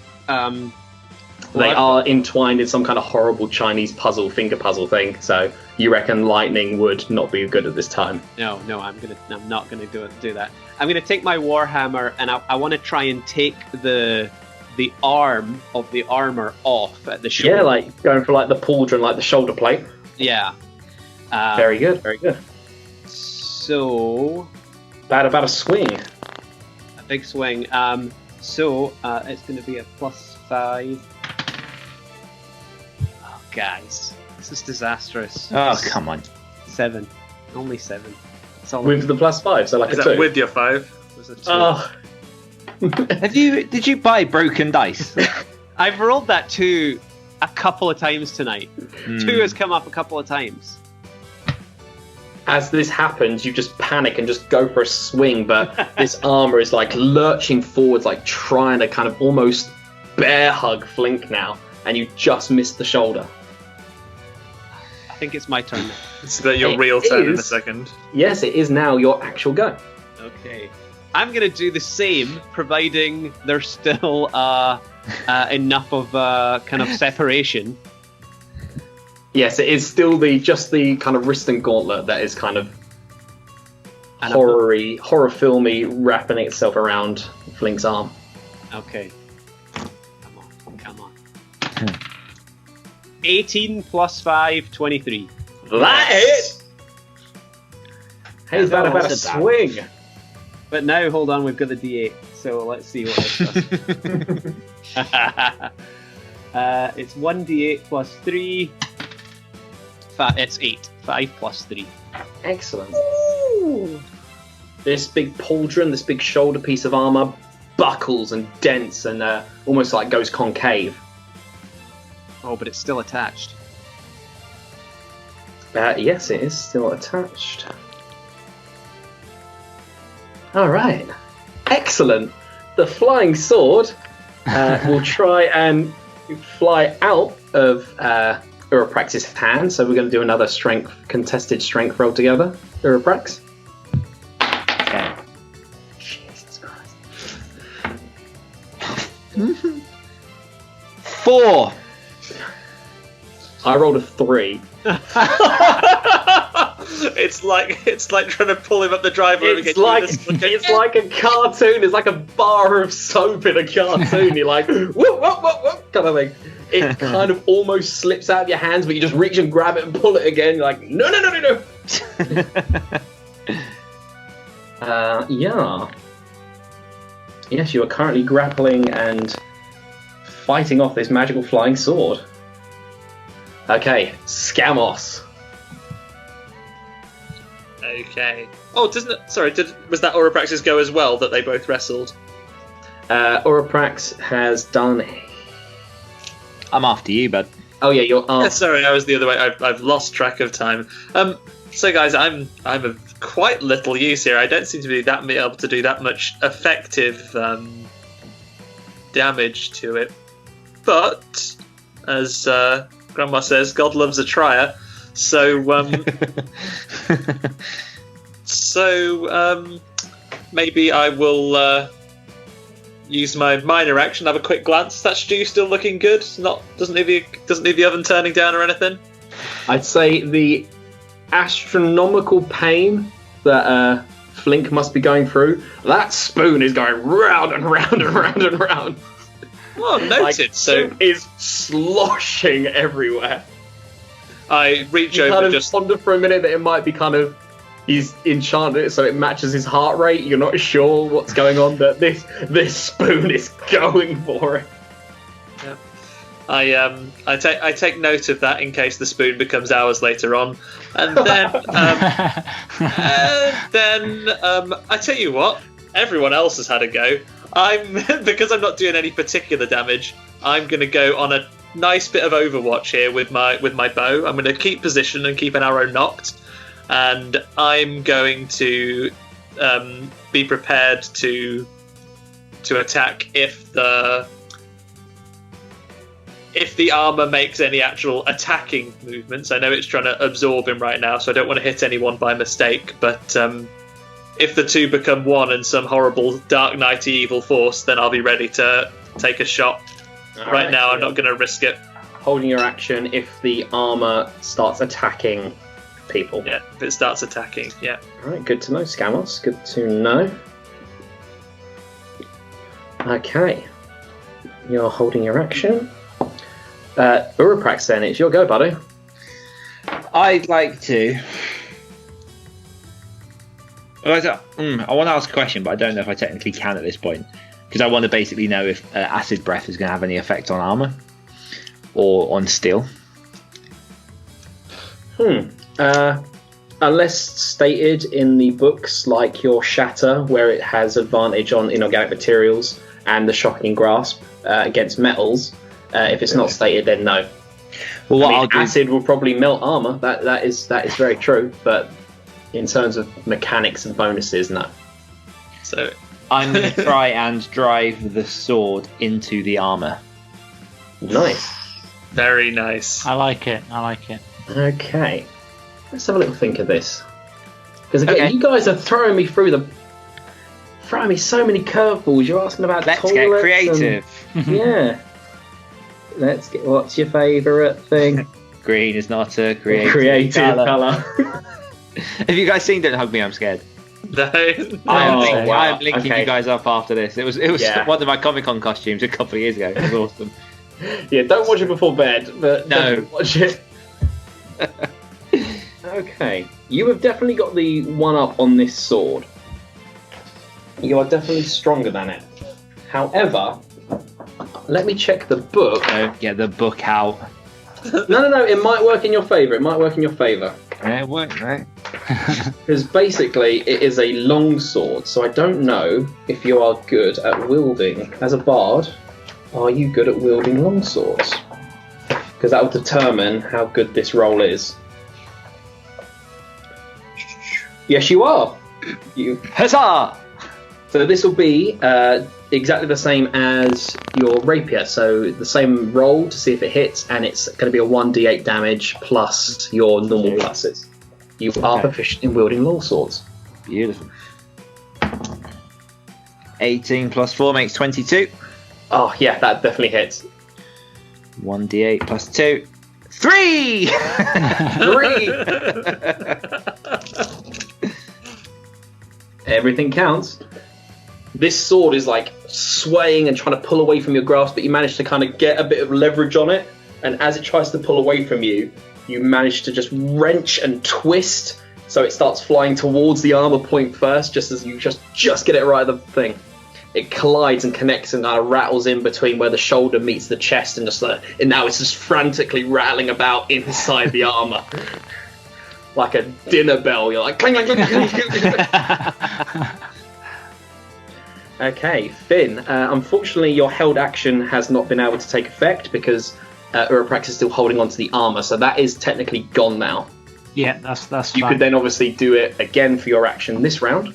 They are entwined in some kind of horrible Chinese finger puzzle thing. So you reckon lightning would not be good at this time? No, I'm not gonna do that. I'm gonna take my warhammer and I want to try and take the arm of the armor off at the shoulder. Yeah, going for the pauldron, the shoulder plate. Yeah. Very good, very good. So About a swing. A big swing. So it's going to be a +5. Oh, guys, this is disastrous. Oh, come on. 7. Only 7. That's all With the +5, so Is a that 2. with your 5? Was it 2? Oh. Did you buy broken dice? I've rolled that 2 a couple of times tonight. 2 has come up a couple of times. As this happens, you just panic and just go for a swing, but this armor is lurching forwards, trying to kind of almost bear hug Flink now, and you just missed the shoulder. I think it's my turn now. It's your real turn in a second. Yes, it is now your actual go. Okay. I'm going to do the same, providing there's still enough of kind of separation. Yes, it is still just the kind of wrist and gauntlet that is kind of And horror filmy, wrapping itself around Flink's arm. Okay. Come on. 18 plus 5, 23. That hit! Hey, about a swing. But now, hold on, we've got the D8, so let's see what this does. It's 1d8 plus 3. It's 8. 5 plus 3. Excellent. Ooh. This big pauldron, this big shoulder piece of armor, buckles and dents and almost goes concave. Oh, but it's still attached. Yes, it is still attached. All right. Excellent. The flying sword will try and fly out of Uraprax's hand. So we're going to do another contested strength roll together. Uraprax. Okay. Jesus Christ. 4. I rolled a 3. It's like trying to pull him up the driveway. It's like a cartoon. It's like a bar of soap in a cartoon. You're like, whoop, whoop, whoop, whoop, kind of thing. It kind of almost slips out of your hands, but you just reach and grab it and pull it again. You're like, no. Yeah. Yes, you are currently grappling and fighting off this magical flying sword. Okay, Scamos. Okay. Oh, was that Uraprax's go as well, that they both wrestled? Uraprax has done I'm after you, bud. Oh yeah, you're. Sorry, I was the other way. I've lost track of time. So guys, I'm of quite little use here. I don't seem to be able to do that much effective damage to it. But as Grandma says, God loves a trier. So maybe I will use my minor action. Have a quick glance. That stew still looking good. Doesn't need the oven turning down or anything. I'd say the astronomical pain that Flink must be going through. That spoon is going round and round and round and round. Oh, noted. So is sloshing everywhere. I reach You over kind of just. ponder for a minute that it might be kind of he's enchanted so it matches his heart rate. You're not sure what's going on, but this spoon is going for it. Yeah. I take note of that in case the spoon becomes ours later on, and then I tell you what, everyone else has had a go. Because I'm not doing any particular damage, I'm going to go on a nice bit of Overwatch here with my bow. I'm going to keep position and keep an arrow knocked, and I'm going to be prepared to attack if the armor makes any actual attacking movements. I know it's trying to absorb him right now, so I don't want to hit anyone by mistake, but if the two become one and some horrible Dark Knight evil force, then I'll be ready to take a shot. Right now, I'm not going to risk it. Holding your action if the armor starts attacking people. Yeah, if it starts attacking, yeah. Alright, good to know, Scamos. Good to know. Okay. You're holding your action. Uraprax, then, it's your go, buddy. I'd like to. I want to ask a question, but I don't know if I technically can at this point. Because I want to basically know if acid breath is going to have any effect on armor or on steel. Unless stated in the books, like your shatter, where it has advantage on inorganic materials, and the shocking grasp against metals. If it's not stated, then no. Well, acid will probably melt armor. That is very true. But in terms of mechanics and bonuses, no. So I'm going to try and drive the sword into the armor. Nice. Very nice. I like it. Okay. Let's have a little think of this. Because again, you guys are throwing me so many curveballs. You're asking about Let's get creative. Yeah. Let's get. What's your favourite thing? Green is not a creative colour. Have you guys seen Don't Hug Me, I'm Scared? No. I am linking you guys up after this. It was one of my Comic-Con costumes a couple of years ago. It was awesome. Yeah, don't watch it before bed, but no, watch it. Okay, you have definitely got the one up on this sword. You are definitely stronger than it. However, let me check the book. Get the book out. No, it might work in your favour. Yeah, it won't, right? Because basically it is a long sword, so I don't know if you are good at wielding. As a bard, are you good at wielding long swords? Because that will determine how good this roll is. Yes, you are. Huzzah! So this will be exactly the same as your rapier. So the same roll to see if it hits, and it's going to be a 1d8 damage plus your normal pluses. You are proficient in wielding long swords. Beautiful. 18 plus 4 makes 22. Oh, yeah, that definitely hits. 1d8 plus 2. 3! 3! Everything counts. This sword is like swaying and trying to pull away from your grasp, but you manage to kind of get a bit of leverage on it. And as it tries to pull away from you, you manage to just wrench and twist, so it starts flying towards the armor point first, just as you just get it right at the thing. It collides and connects and kind of rattles in between where the shoulder meets the chest, and and now it's just frantically rattling about inside the armor. Like a dinner bell, you're like clang, clang, clang, clang. Okay, Finn, unfortunately your held action has not been able to take effect because Uruprax is still holding onto the armor, so that is technically gone now. Yeah, that's You fine. could then obviously do it again for your action this round.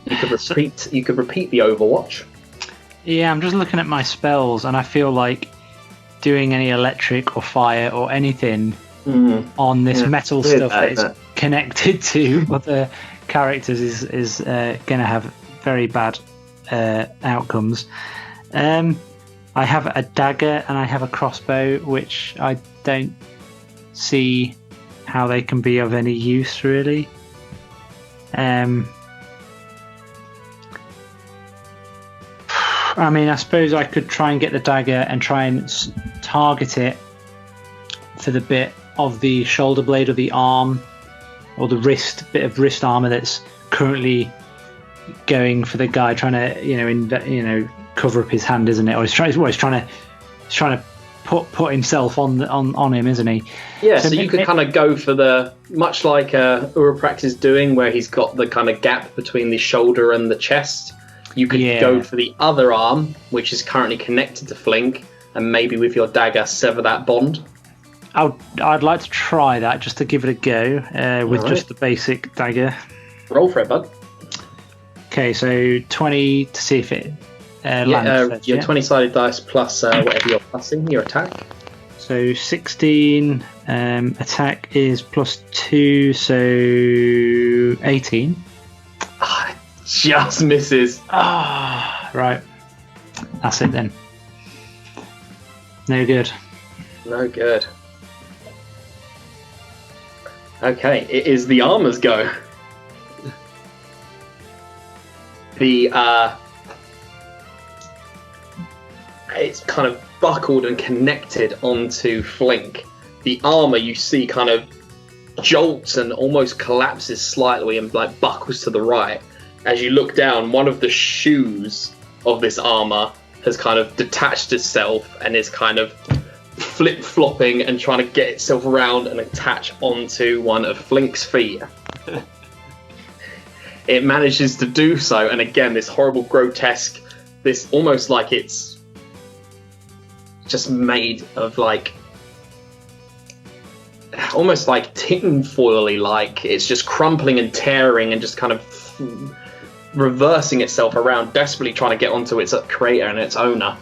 You could repeat the Overwatch. Yeah, I'm just looking at my spells, and I feel like doing any electric or fire or anything on this metal weird, stuff that is that. connected to other characters is going to have very bad outcomes. I have a dagger and I have a crossbow, which I don't see how they can be of any use, really. I mean, I suppose I could try and get the dagger and try and target it for the bit of the shoulder blade or the arm or the bit of wrist armor that's currently going for the guy trying to, cover up his hand, isn't it? Or he's trying to put himself on him, isn't he? Yeah, so you could kind of go for the, much like Uruprax is doing, where he's got the kind of gap between the shoulder and the chest. You could go for the other arm, which is currently connected to Flink, and maybe with your dagger sever that bond. I'd like to try that just to give it a go with just the basic dagger. Roll for it, bud. Okay, so 20 to see if it lands. Your 20-sided dice plus whatever you're plussing, your attack. So 16, attack is plus 2, so 18. Just misses. Right. That's it then. No good. No good. Okay, it is the armor's go. It's kind of buckled and connected onto Flink. The armor, you see, kind of jolts and almost collapses slightly and buckles to the right. As you look down, one of the shoes of this armor has kind of detached itself and is kind of flip-flopping and trying to get itself around and attach onto one of Flink's feet. It manages to do so, and again, this horrible, grotesque, this almost like it's just made of almost like tin foily, like it's just crumpling and tearing and just kind of reversing itself around, desperately trying to get onto its creator and its owner.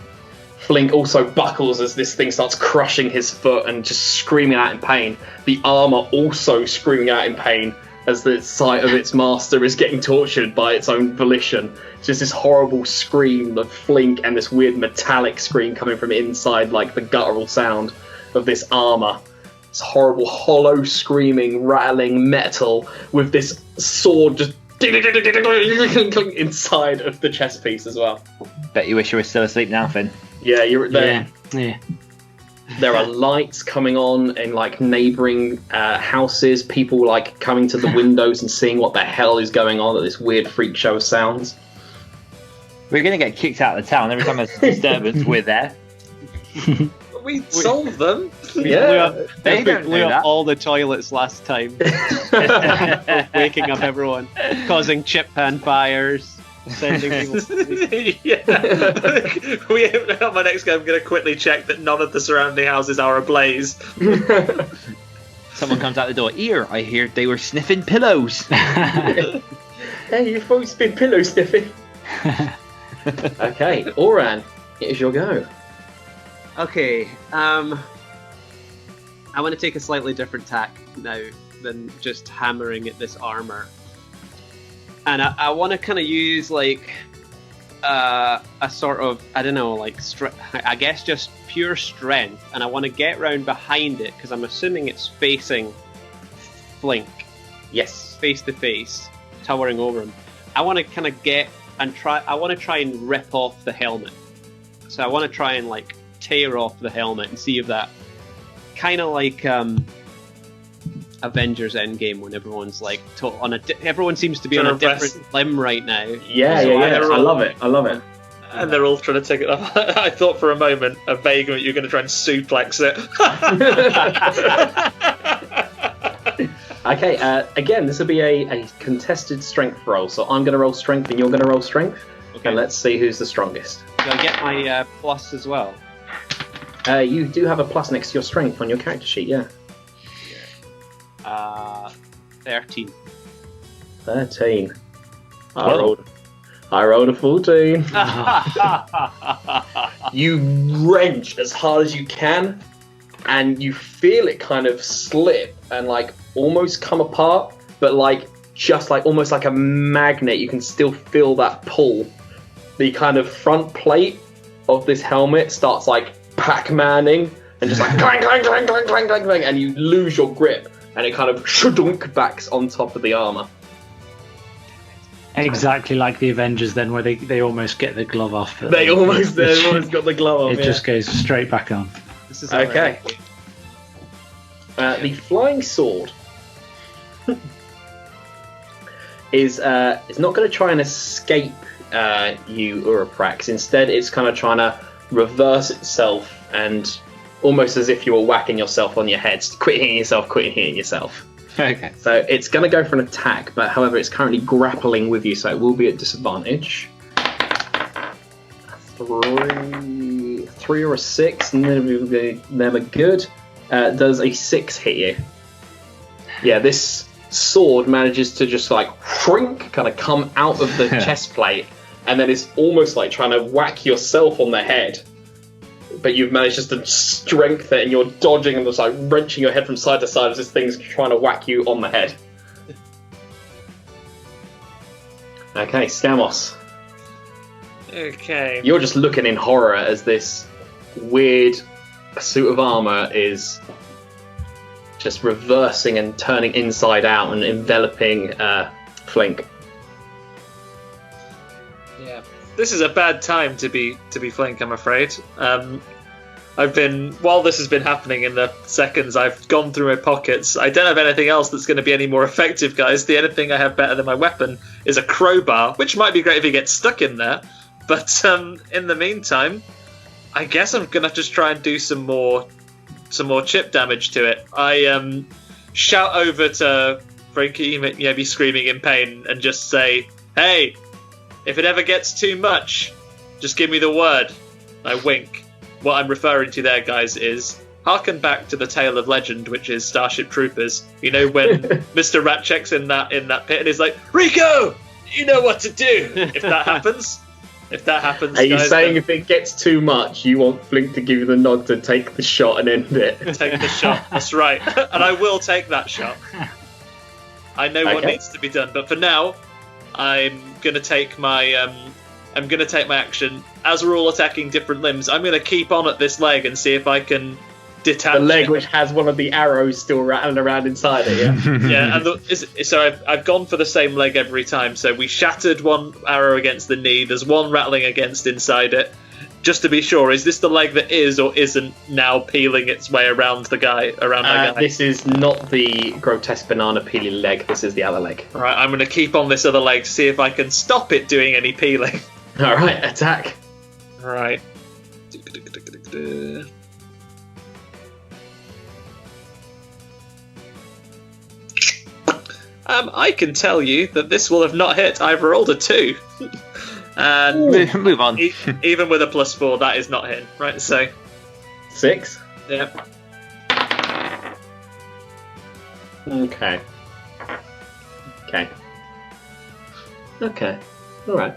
Flink also buckles as this thing starts crushing his foot and just screaming out in pain. The armor also screaming out in pain as the sight of its master is getting tortured by its own volition. It's just this horrible scream of Flink and this weird metallic scream coming from inside, like the guttural sound of this armor. This horrible, hollow, screaming, rattling metal with this sword just inside of the chest piece as well. Bet you wish you were still asleep now, Finn. Yeah, you're there. Yeah. There are lights coming on in neighbouring houses. People coming to the windows and seeing what the hell is going on at this weird freak show of sounds. We're going to get kicked out of the town every time there's a disturbance. We're there. We solved them. Yeah, they don't blew know up that. all the toilets last time, waking up everyone, causing chip pan fires, sending people. On my next go, I'm going to quickly check that none of the surrounding houses are ablaze. Someone comes out the door. Here, I hear they were sniffing pillows. Hey, you've always been pillow sniffing. Okay, Oran, it is your go. Okay, I want to take a slightly different tack now than just hammering at this armor, and I want to kind of use a sort of, I don't know, I guess just pure strength, and I want to get round behind it because I'm assuming it's facing Flink. Yes. Face to face, towering over him. I want to kind of I want to try and rip off the helmet. So I want to try and tear off the helmet and see if that, kind of like Avengers Endgame, when everyone's everyone seems to be on a different limb right now. Yeah. I love it. And they're all trying to take it off. I thought for a moment, a vaguely, you're going to try and suplex it. Okay, again, this will be a contested strength roll. So I'm going to roll strength and you're going to roll strength. Okay. And let's see who's the strongest. Do I get my plus as well? You do have a plus next to your strength on your character sheet, yeah. 13. 13. Whoa. I rolled a 14. You wrench as hard as you can, and you feel it kind of slip and like almost come apart, but like just like almost like a magnet, you can still feel that pull. The kind of front plate of this helmet starts like Pac-Manning and just like clang, clang, clang, clang, clang, clang, clang, and you lose your grip, and it kind of shudunk backs on top of the armor. Exactly like the Avengers then, where they almost get the glove off. They almost got the glove off. It just goes straight back on. This is Okay. The flying sword is not going to try and escape you, Uraprax. Instead, it's kind of trying to reverse itself, and almost as if you were whacking yourself on your head. Quit hitting yourself. Okay. So it's going to go for an attack, but however, it's currently grappling with you, so it will be at disadvantage. 3 or a 6, never good. Does a 6 hit you? Yeah, this sword manages to just like shrink, kind of come out of the chest plate, and then it's almost like trying to whack yourself on the head. But you've managed just to strengthen it, and you're dodging and just like wrenching your head from side to side as this thing's trying to whack you on the head. Okay, Scamos. Okay. You're just looking in horror as this weird suit of armor is just reversing and turning inside out and enveloping Flink. Yeah. This is a bad time to be Flink, I'm afraid. While this has been happening in the seconds, I've gone through my pockets. I don't have anything else that's going to be any more effective, guys. The only thing I have better than my weapon is a crowbar, which might be great if you get stuck in there. But in the meantime, I guess I'm going to just try and do some more chip damage to it. I shout over to Frankie, maybe screaming in pain, and just say, "Hey, if it ever gets too much, just give me the word." I wink. What I'm referring to there, guys, is harken back to the tale of legend, which is Starship Troopers. You know when Mr. Ratchek's in that pit and he's like, "Rico, you know what to do." If that happens, Are you guys, saying if it gets too much, you want Flink to give you the nod to take the shot and end it? take the shot. That's right, and I will take that shot. I know what Okay. needs to be done, but for now, I'm gonna take my action. As we're all attacking different limbs, I'm gonna keep on at this leg and see if I can detach The leg it. which has one of the arrows still rattling around inside it, yeah? Yeah, and so I've gone for the same leg every time. So we shattered one arrow against the knee. There's one rattling against inside it. Just to be sure, is this the leg that is or isn't now peeling its way around my guy? This is not the grotesque banana peeling leg, this is the other leg. Right, I'm going to keep on this other leg to see if I can stop it doing any peeling. Alright, attack. Right. I can tell you that this will have not hit. I've rolled a 2. And Move on. even with a +4, that is not hitting. Right, so... 6. Yep. Okay. Alright.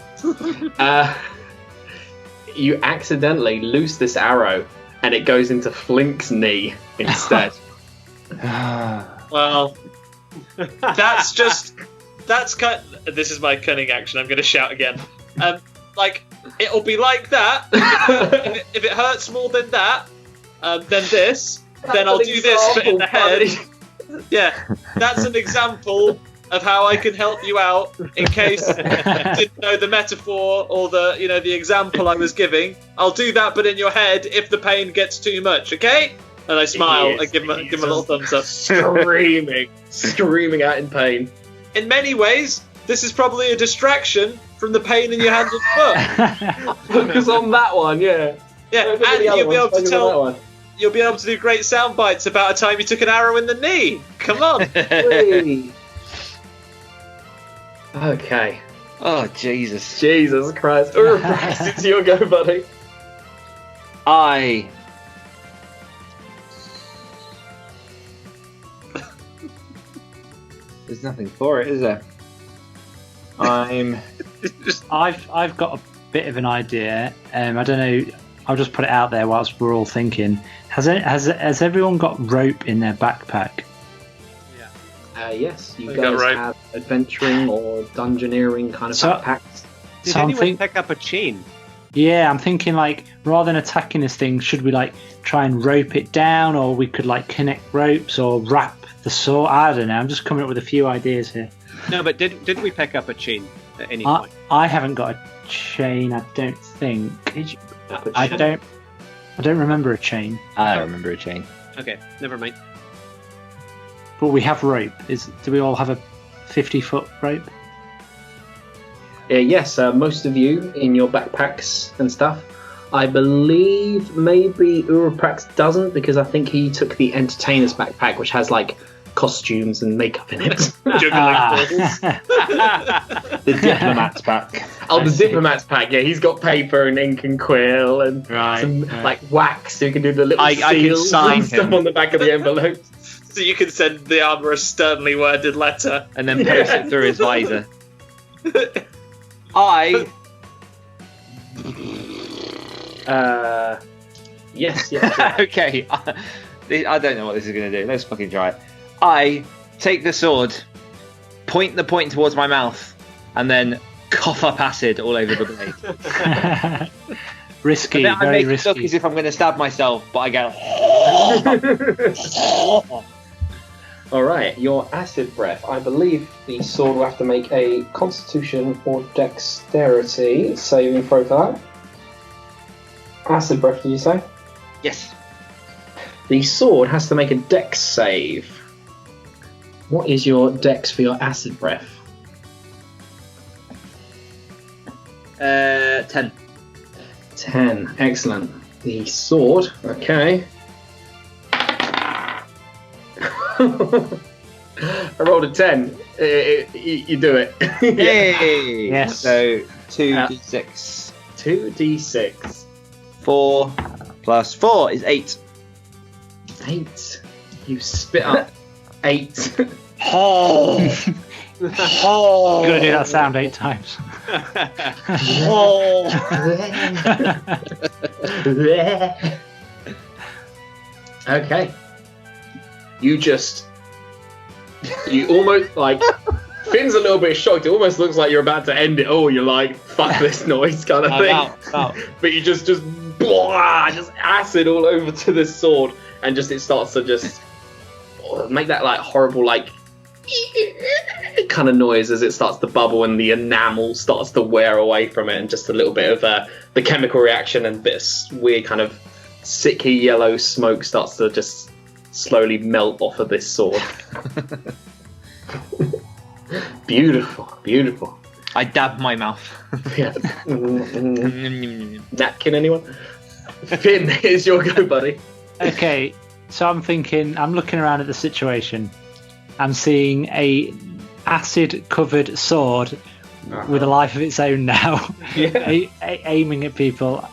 You accidentally loose this arrow and it goes into Flink's knee instead. Well, that's kind. This is my cunning action. I'm going to shout again. It'll be like that. If it hurts more than that, then this. Then I'll do this, but in the head. Yeah, that's an example of how I can help you out. In case you didn't know the metaphor or the example I was giving, I'll do that, but in your head if the pain gets too much. Okay? And I smile and give him a little thumbs up. Screaming out in pain. In many ways, this is probably a distraction from the pain in your hand and foot. Focus on that one, yeah. Yeah, and you'll be able to tell. You'll be able to do great sound bites about a time you took an arrow in the knee. Come on. Okay. Oh, Jesus. Jesus Christ. It's your go, buddy. I There's nothing for it, is there? I've got a bit of an idea. I don't know. I'll just put it out there whilst we're all thinking. Has everyone got rope in their backpack? Yes, you guys have adventuring or dungeoneering kind of backpacks. Did anyone pick up a chain? Yeah, I'm thinking like rather than attacking this thing, should we like try and rope it down, or we could like connect ropes or wrap the sword? I don't know. I'm just coming up with a few ideas here. No, but did we pick up a chain at any point? I haven't got a chain. I don't think. Did you? I don't remember a chain. I don't remember a chain. Okay, never mind. But we have rope. Do we all have a 50-foot rope? Yes, most of you in your backpacks and stuff. I believe maybe Uruprax doesn't, because I think he took the entertainer's backpack, which has like costumes and makeup in it. The diplomat's pack. Oh, the diplomat's pack. Yeah, he's got paper and ink and quill and some like wax, so you can do the little seals and stuff on the back of the envelope. So you can send the armor a sternly worded letter. And then post it through his visor. Yes. Okay. I don't know what this is going to do. Let's fucking try it. I take the sword, point the point towards my mouth, and then cough up acid all over the blade. Risky, I very make risky. it look as if I'm going to stab myself, but I go... Alright, your acid breath. I believe the sword will have to make a constitution or dexterity saving throw for that. Acid breath, did you say? Yes. The sword has to make a dex save. What is your dex for your acid breath? 10. 10. Excellent. The sword. Okay. I rolled a 10. You do it. Yay! Yes. So 2d6. 2d6. 4 plus 4 is 8. 8. You spit up 8. Oh! You've got to do that sound 8 times. Okay. You almost like Finn's a little bit shocked. It almost looks like you're about to end it all. You're like, fuck this noise kind of thing. Out. But you just acid all over to this sword, and it starts to just make that like horrible like kind of noise as it starts to bubble and the enamel starts to wear away from it, and just a little bit of the chemical reaction and a bit of weird kind of sicky yellow smoke starts to just slowly melt off of this sword. Beautiful. I dab my mouth. Yeah. Napkin, anyone? Finn, here's your go, buddy. Okay, so I'm looking around at the situation. I'm seeing a acid-covered sword with a life of its own now, aiming at people.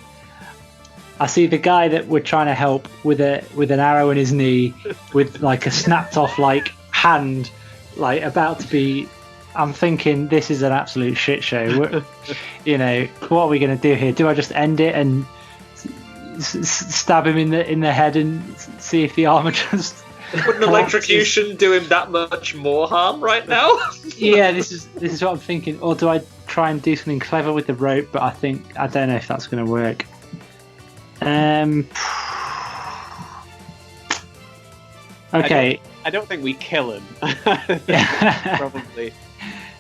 I see the guy that we're trying to help with an arrow in his knee, with like a snapped off like hand, like about to be. I'm thinking this is an absolute shit show. You know, what are we going to do here? Do I just end it and stab him in the head and see if the armor just? Wouldn't electrocution do him that much more harm right now? Yeah, this is what I'm thinking. Or do I try and do something clever with the rope? But I don't know if that's going to work. Okay. I don't think we kill him. Probably.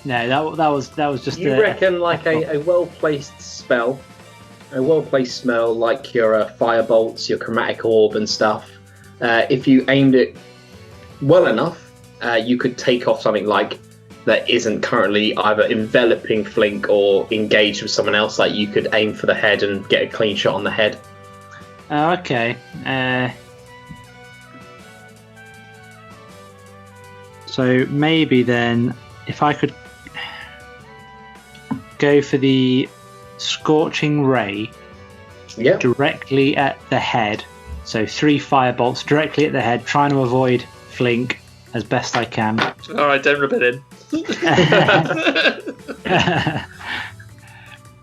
No, that was just. You reckon like a well placed spell, a well placed spell like your fire bolts, your chromatic orb and stuff. If you aimed it well enough, you could take off something like that isn't currently either enveloping Flink or engaged with someone else. Like you could aim for the head and get a clean shot on the head. Okay. So maybe then, if I could go for the scorching ray directly at the head. So 3 fire bolts directly at the head, trying to avoid Flink, as best I can. All right, don't rub it in.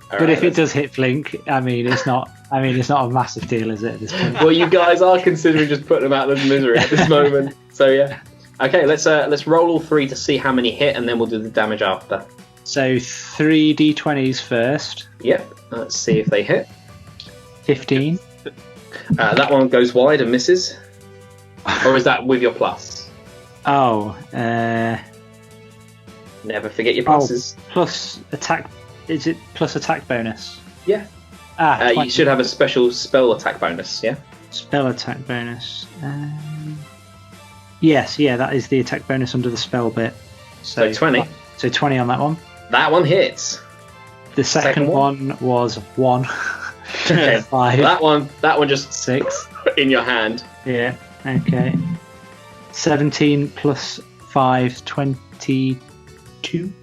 But if it does hit Flink, I mean, it's not a massive deal, is it? At this point? Well, you guys are considering just putting them out of misery at this moment. So yeah. Okay, let's roll all three to see how many hit, and then we'll do the damage after. So 3 d20s first. Yep. Let's see if they hit. 15. That one goes wide and misses. Or is that with your plus? Oh. Never forget your pluses. Plus attack. Is it plus attack bonus? Yeah. You should have a special spell attack bonus, yeah? Spell attack bonus. Yes, yeah, that is the attack bonus under the spell bit. So 20. So 20 on that one. That one hits. The second one was 1. Okay. 5. That one just 6. in your hand. Yeah, okay. 17 plus 5, 22.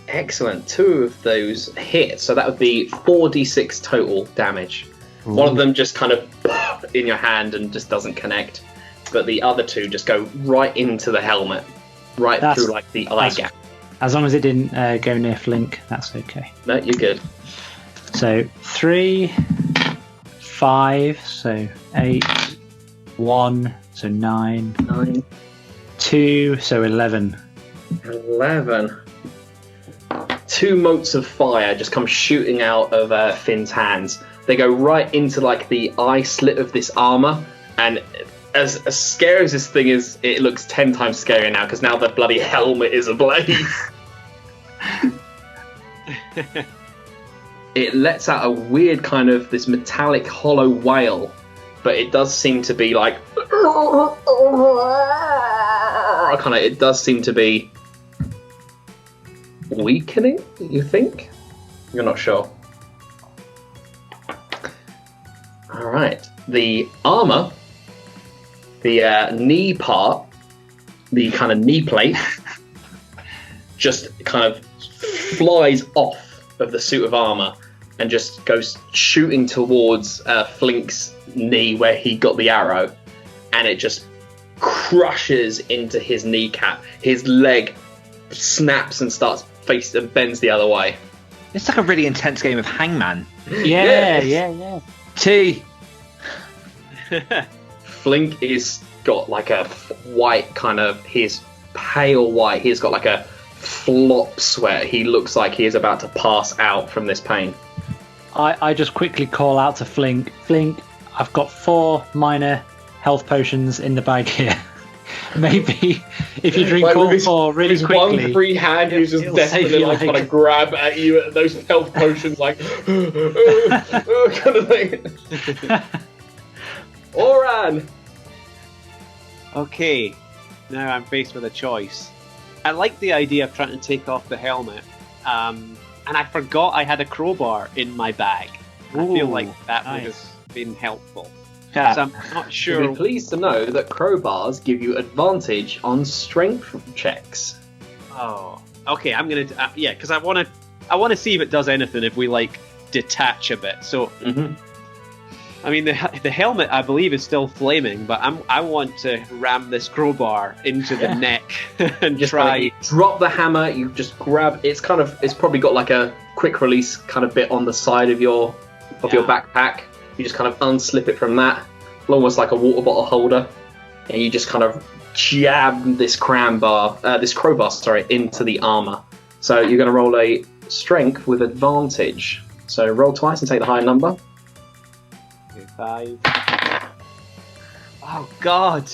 Excellent. 2 of those hit, so that would be 4d6 total damage. Ooh. One of them just kind of in your hand and just doesn't connect, but the other 2 just go right into the helmet, through like the eye gap. As long as it didn't go near Flink, that's okay. No, you're good. So 3, 5, so 8, 1, so 9, 2, so 11. 11. 2 motes of fire just come shooting out of Finn's hands. They go right into like the eye slit of this armor, and as scary as this thing is, it looks 10 times scarier now because now the bloody helmet is ablaze. It lets out a weird kind of this metallic hollow wail, but it does seem to be like it does seem to be weakening, you think? You're not sure. Alright. The armor, the knee part, the kind of knee plate, just kind of flies off of the suit of armor and just goes shooting towards Flink's knee where he got the arrow, and it just crushes into his kneecap. His leg snaps and bends the other way. It's like a really intense game of Hangman. Yeah. T. Flink is got like a white kind of, he's pale white. He's got like a flop sweat. He looks like he is about to pass out from this pain. I just quickly call out to Flink. Flink, I've got 4 minor health potions in the bag here. Maybe if you drink all 4 really quickly. One free hand who's just desperately like trying to grab at you at those health potions, like kind of thing. Oran! Okay, now I'm faced with a choice. I like the idea of trying to take off the helmet, and I forgot I had a crowbar in my bag. I feel like that would have been helpful. Yeah. So I'm not sure. You'll be pleased to know that crowbars give you advantage on strength checks. Oh, okay. I'm gonna because I want to see if it does anything if we like detach a bit. So. Mm-hmm. I mean, the helmet, I believe, is still flaming, but I want to ram this crowbar into the neck and just try. You drop the hammer. You just grab. It's probably got like a quick release kind of bit on the side of your backpack. You just kind of unslip it from that, almost like a water bottle holder, and you just kind of jab this crowbar, into the armor. So you're going to roll a strength with advantage. So roll twice and take the higher number. 5. Oh God.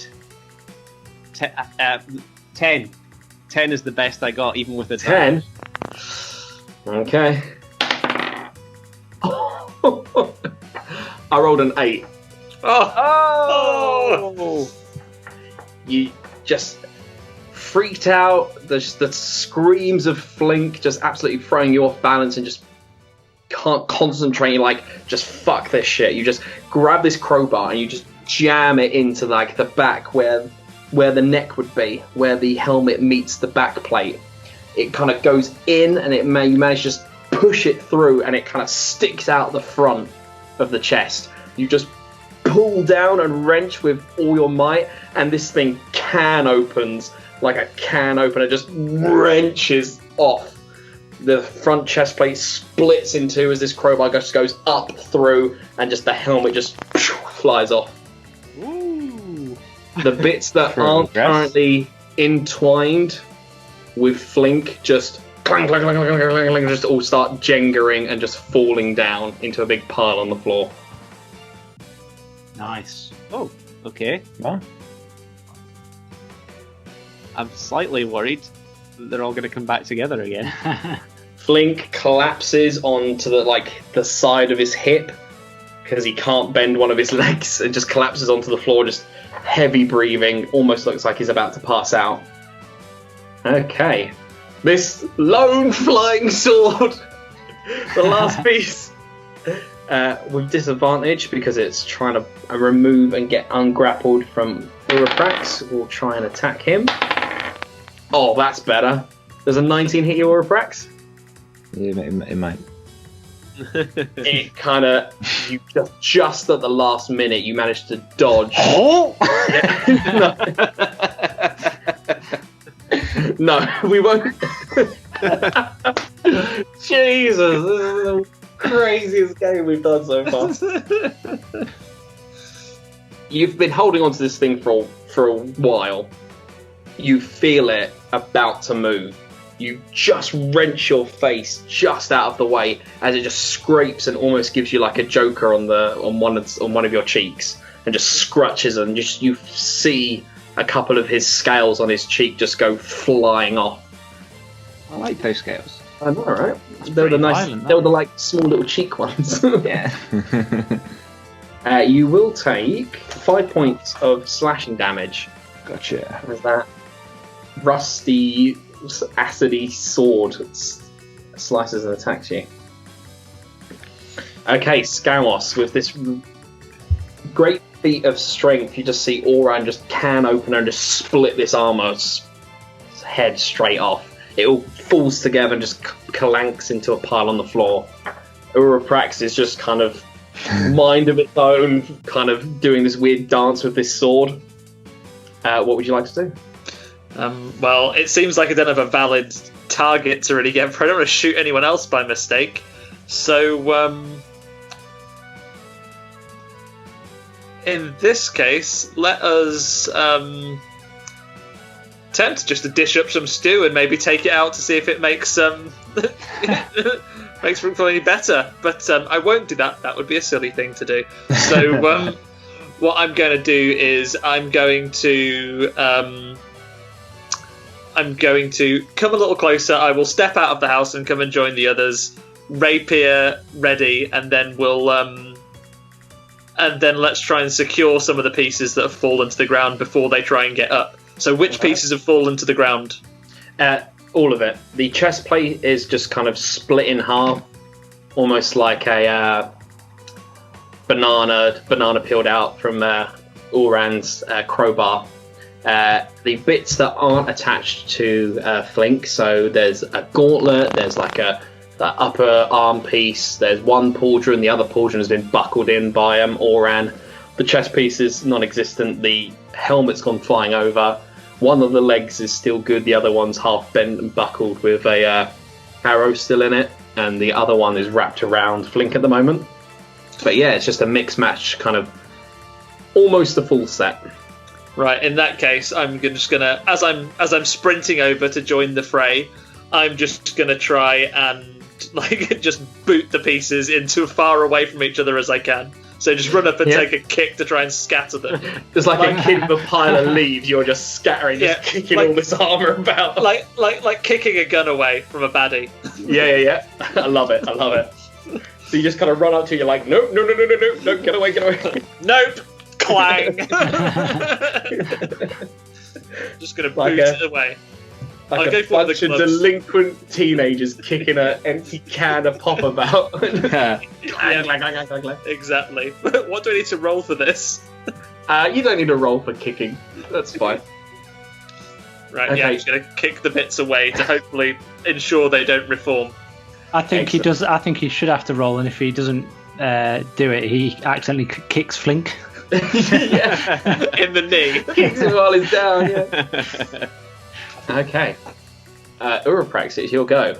10. 10 is the best I got, even with a 10. Okay. I rolled an 8. Oh! You just freaked out. The screams of Flink just absolutely throwing you off balance and just can't concentrate. You're like, just fuck this shit. You just grab this crowbar and you just jam it into like the back where the neck would be, where the helmet meets the back plate. It kind of goes in and you manage to just push it through and it kind of sticks out the front of the chest. You just pull down and wrench with all your might and this thing opens like a can opener, just wrenches off. The front chest plate splits in two as this crowbar just goes up through, and just the helmet just flies off. Ooh. The bits that aren't currently entwined with Flink just clang, clang, clang, clang, clang, clang, clang, just all start Jengering and just falling down into a big pile on the floor. Nice. Oh, okay. Wow. I'm slightly worried that they're all going to come back together again. Flink collapses onto the side of his hip because he can't bend one of his legs, and just collapses onto the floor, just heavy breathing, almost looks like he's about to pass out. Okay. This lone flying sword, the last piece, with disadvantage because it's trying to remove and get ungrappled from Uraprax, will try and attack him. Oh, that's better. Does a 19 hit you, Uraprax? It might. It kind of, you just at the last minute, you managed to dodge. No, we won't. Jesus, this is the craziest game we've done so far. You've been holding onto this thing for a while. You feel it about to move. You just wrench your face just out of the way as it just scrapes and almost gives you like a Joker on one of your cheeks, and just scratches, and just you see a couple of his scales on his cheek just go flying off. I like those scales. I know, right? They were the nice. They were the like small little cheek ones. Yeah. You will take 5 points of slashing damage. Gotcha. As that rusty, acidy sword slices and attacks you. Okay, Skawos, with this great feat of strength, you just see Oran just can opener and just split this armor's head straight off. It all falls together and just calanks into a pile on the floor. Uraprax is just kind of mind of its own, kind of doing this weird dance with this sword. What would you like to do? Well, it seems like I don't have a valid target to really get for. I don't want to shoot anyone else by mistake. So, in this case, let us attempt just to dish up some stew and maybe take it out to see if it makes makes it feel any better. But I won't do that. That would be a silly thing to do. So, what I'm going to do is I'm going to come a little closer. I will step out of the house and come and join the others. Rapier ready, and then let's try and secure some of the pieces that have fallen to the ground before they try and get up. So, which pieces have fallen to the ground? All of it. The chest plate is just kind of split in half, almost like a banana peeled out from Oran's crowbar. The bits that aren't attached to Flink, so there's a gauntlet, there's like the upper arm piece, there's one pauldron, the other pauldron has been buckled in by Oran. The chest piece is non-existent, the helmet's gone flying over, one of the legs is still good, the other one's half bent and buckled with a arrow still in it, and the other one is wrapped around Flink at the moment. But yeah, it's just a mix-match, kind of almost a full set. Right, in that case, I'm just gonna, as I'm sprinting over to join the fray, I'm just gonna try and just boot the pieces into as far away from each other as I can. So just run up and take a kick to try and scatter them. It's like a kid with a pile of leaves. You're just scattering, just kicking all this armor about, like kicking a gun away from a baddie. Yeah. I love it. So you just kind of run up to it, you're like, no, get away. Nope. Clang. Just gonna boot it away. Like a bunch of delinquent teenagers kicking an empty can of pop about. Exactly. What do I need to roll for this? You don't need to roll for kicking. That's fine. Right, okay. Yeah, I'm just gonna kick the bits away to hopefully ensure they don't reform. I think he does. I think he should have to roll, and if he doesn't do it, he accidentally kicks Flink. Yeah. In the knee. Kicks him while he's down, yeah. Okay. Uraprax, it's your go.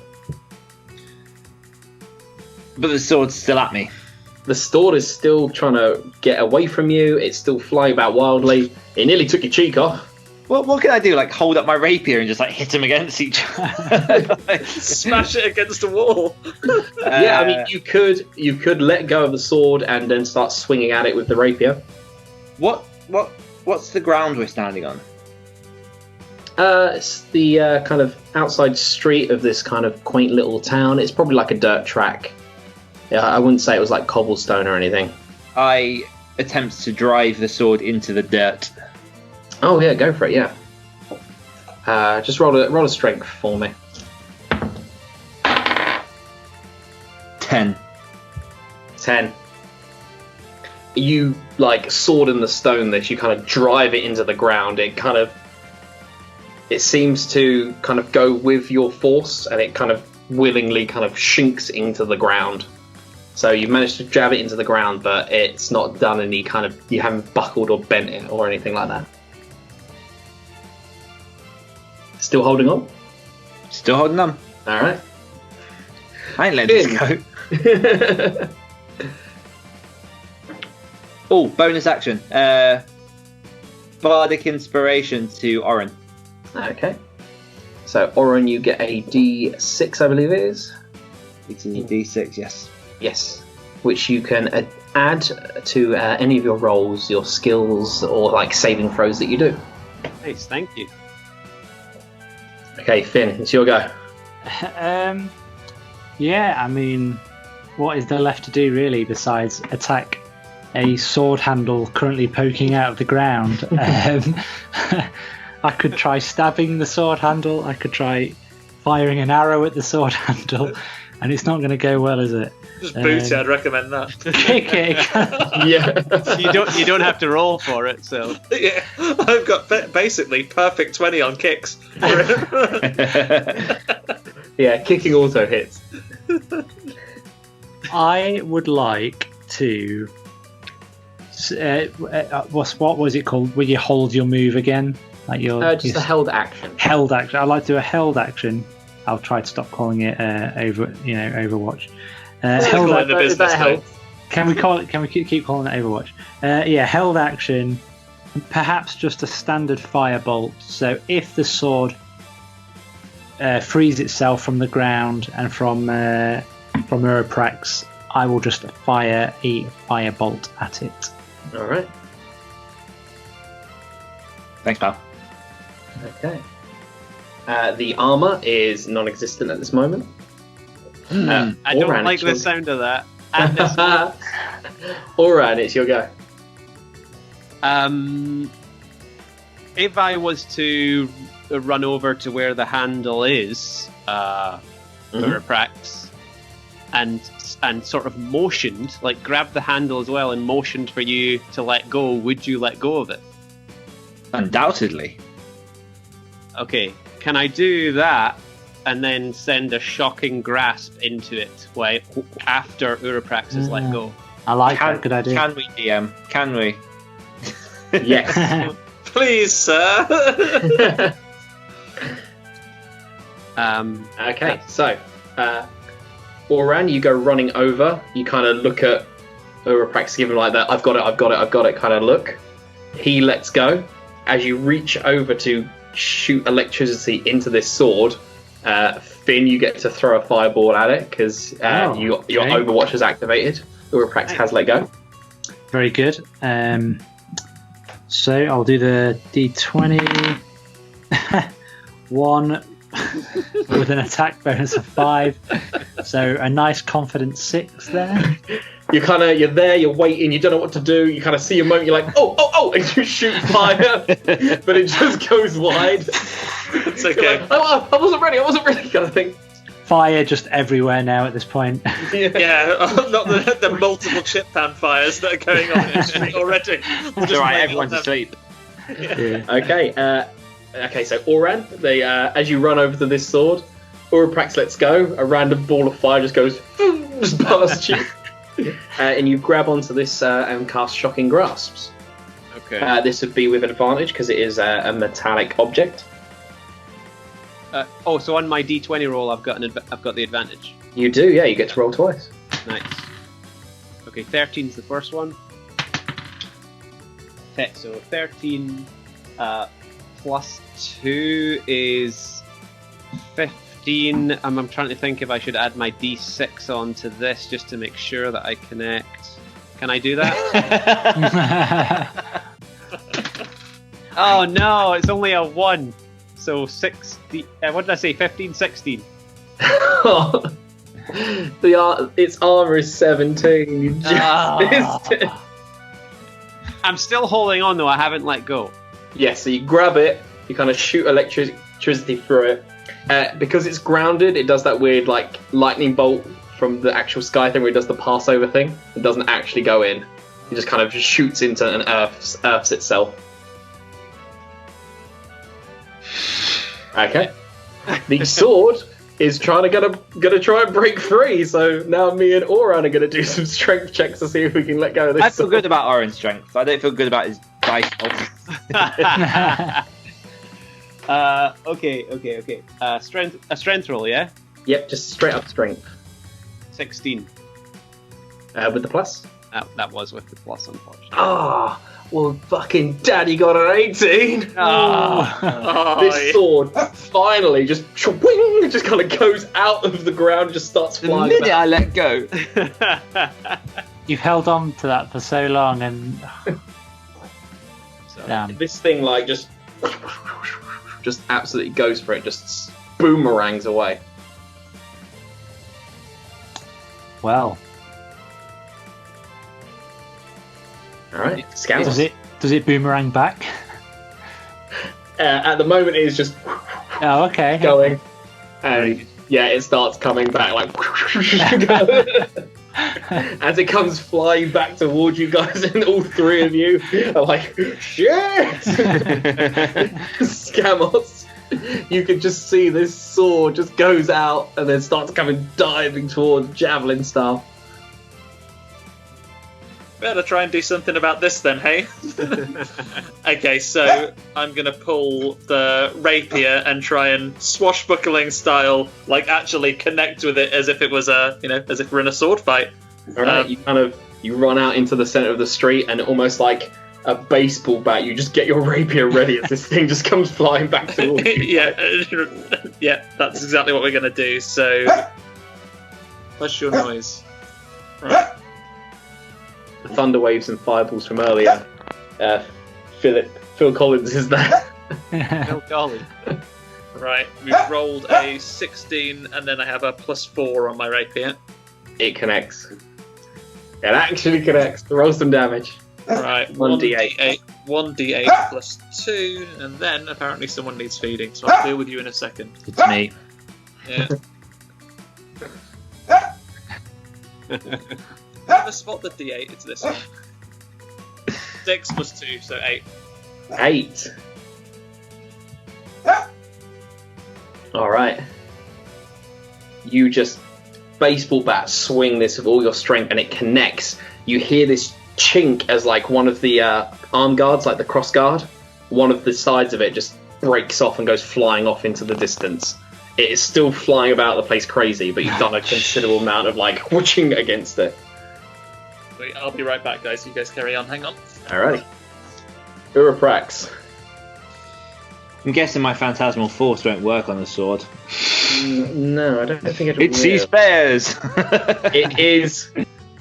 But the sword's still at me. The sword is still trying to get away from you. It's still flying about wildly. It nearly took your cheek off. What can I do? Like hold up my rapier and just like hit him against each other? Smash it against the wall. Yeah, I mean, you could let go of the sword and then start swinging at it with the rapier. What's the ground we're standing on? It's the kind of outside street of this kind of quaint little town. It's probably like a dirt track. Yeah, I wouldn't say it was like cobblestone or anything. I attempt to drive the sword into the dirt. Oh yeah, go for it. Yeah. Just roll a strength for me. 10. 10. You like sword in the stone. This you kind of drive it into the ground. It seems to kind of go with your force, and it kind of willingly kind of sinks into the ground. So you've managed to jab it into the ground, but it's not done any kind of... You haven't buckled or bent it or anything like that. Still holding on? Still holding on. All right. I ain't letting this go. Oh, bonus action. Bardic Inspiration to Oren. Okay. So, Oren, you get a D6, I believe it is. It's a D6, yes. Yes. Which you can add to any of your rolls, your skills, or like saving throws that you do. Nice, thank you. Okay, Finn, it's your go. Yeah, I mean, what is there left to do really besides attack a sword handle currently poking out of the ground? I could try stabbing the sword handle. I could try firing an arrow at the sword handle, and it's not going to go well, is it? Just boot it, I'd recommend that. Kick it. Yeah. You don't have to roll for it, so. Yeah, I've got basically perfect 20 on kicks. Yeah, kicking also hits. I would like to. What was it called? Will you hold your move again? Like Just a held action. Held action. I'd like to do a held action. I'll try to stop calling it Overwatch. Held Call it the business name. Can we call it? Can we keep calling it Overwatch? Yeah, held action. Perhaps just a standard firebolt. So if the sword frees itself from the ground and from Uraprax, I will just fire a firebolt at it. All right. Thanks, pal. Okay. The armor is non-existent at this moment. I don't like the sound of that. And this one. Oran, it's your go. If I was to run over to where the handle is, Uraprax, and sort of motioned, like grabbed the handle as well and motioned for you to let go, would you let go of it? Undoubtedly. Okay, can I do that and then send a shocking grasp into it after Uraprax is let go? I like that. Good idea. Can we, DM? Can we? Yes. Please, sir. Okay, so Oran, you go running over. You kind of look at Uraprax, give him like that. I've got it kind of look. He lets go. As you reach over to shoot electricity into this sword, Finn, you get to throw a fireball at it because your Overwatch is activated. Uraprax has let go. Very good. So I'll do the D20. 1 with an attack bonus of 5. So a nice confident 6 there. You're there, you're waiting, you don't know what to do, you kind of see a moment, you're like, oh, and you shoot fire, but it just goes wide. It's okay. Like, I wasn't ready, kind of thing. Fire just everywhere now at this point. Yeah, not the multiple chip pan fires that are going on in the street already. It's alright, everyone's asleep. Yeah. Okay, so Oran, as you run over to this sword, Uraprax lets go, a random ball of fire just goes just past you. And you grab onto this and cast Shocking Grasps. Okay. This would be with advantage because it is a metallic object. So on my D20 roll, I've got the advantage. You do, yeah. You get to roll twice. Nice. Okay, 13's the first one. Okay, so 13 plus 2 is 15. I'm trying to think if I should add my D6 onto this just to make sure that I connect. Can I do that? Oh no, it's only a 1. So 60. What did I say? 15, 16. Its armor is 17. You just missed it. I'm still holding on though. I haven't let go. Yeah, so you grab it, you kind of shoot electricity through it. Because it's grounded, it does that weird like lightning bolt from the actual Sky thing where it does the Passover thing. It doesn't actually go in. It just kind of just shoots into an earths itself. Okay. The sword is gonna try and break free, so now me and Oran are gonna do some strength checks to see if we can let go of this. I feel good about Oran's strength. I don't feel good about his dice. Okay. A strength roll, yeah? Yep, just straight up strength. 16. With the plus? That was with the plus, unfortunately. Ah, well, fucking daddy got an 18. This sword finally just kind of goes out of the ground, just starts The flying. minute I let go, You've held on to that for so long, and damn. This thing like just absolutely goes for it, just boomerangs away. Well, All right, scout. does it boomerang back? At the moment, it is just Oh, okay. going, and yeah, it starts coming back like as it comes flying back towards you guys, and all three of you are like, shit! Scamos. You can just see this sword just goes out and then starts coming diving towards javelin style. Better try and do something about this then, hey? Okay, so I'm gonna pull the rapier and try and swashbuckling style, like actually connect with it as if it was as if we're in a sword fight. All right, you run out into the center of the street, and almost like a baseball bat, you just get your rapier ready as this thing just comes flying back towards you. Yeah, that's exactly what we're gonna do. So, what's your noise? Right. The thunder waves and fireballs from earlier. Phil Collins is there. Oh golly. Right, we've rolled a 16, and then I have a +4 on my rapier. It connects. It actually connects. Roll some damage. Right, 1d8. 1d8 plus 2, and then apparently someone needs feeding, so I'll deal with you in a second. it's me. Yeah. Never spot the d8, it's this one. 6 plus 2, so 8. 8. Alright. You just baseball bat swing this with all your strength, and it connects. You hear this chink as like one of the arm guards, like the cross guard, one of the sides of it just breaks off and goes flying off into the distance. It is still flying about the place crazy, but you've done a considerable amount of like whooshing against it. Wait, I'll be right back, guys. You guys carry on. Hang on. Alright. Uraprax. I'm guessing my phantasmal force won't work on the sword. No, I don't think it It sees bears. It is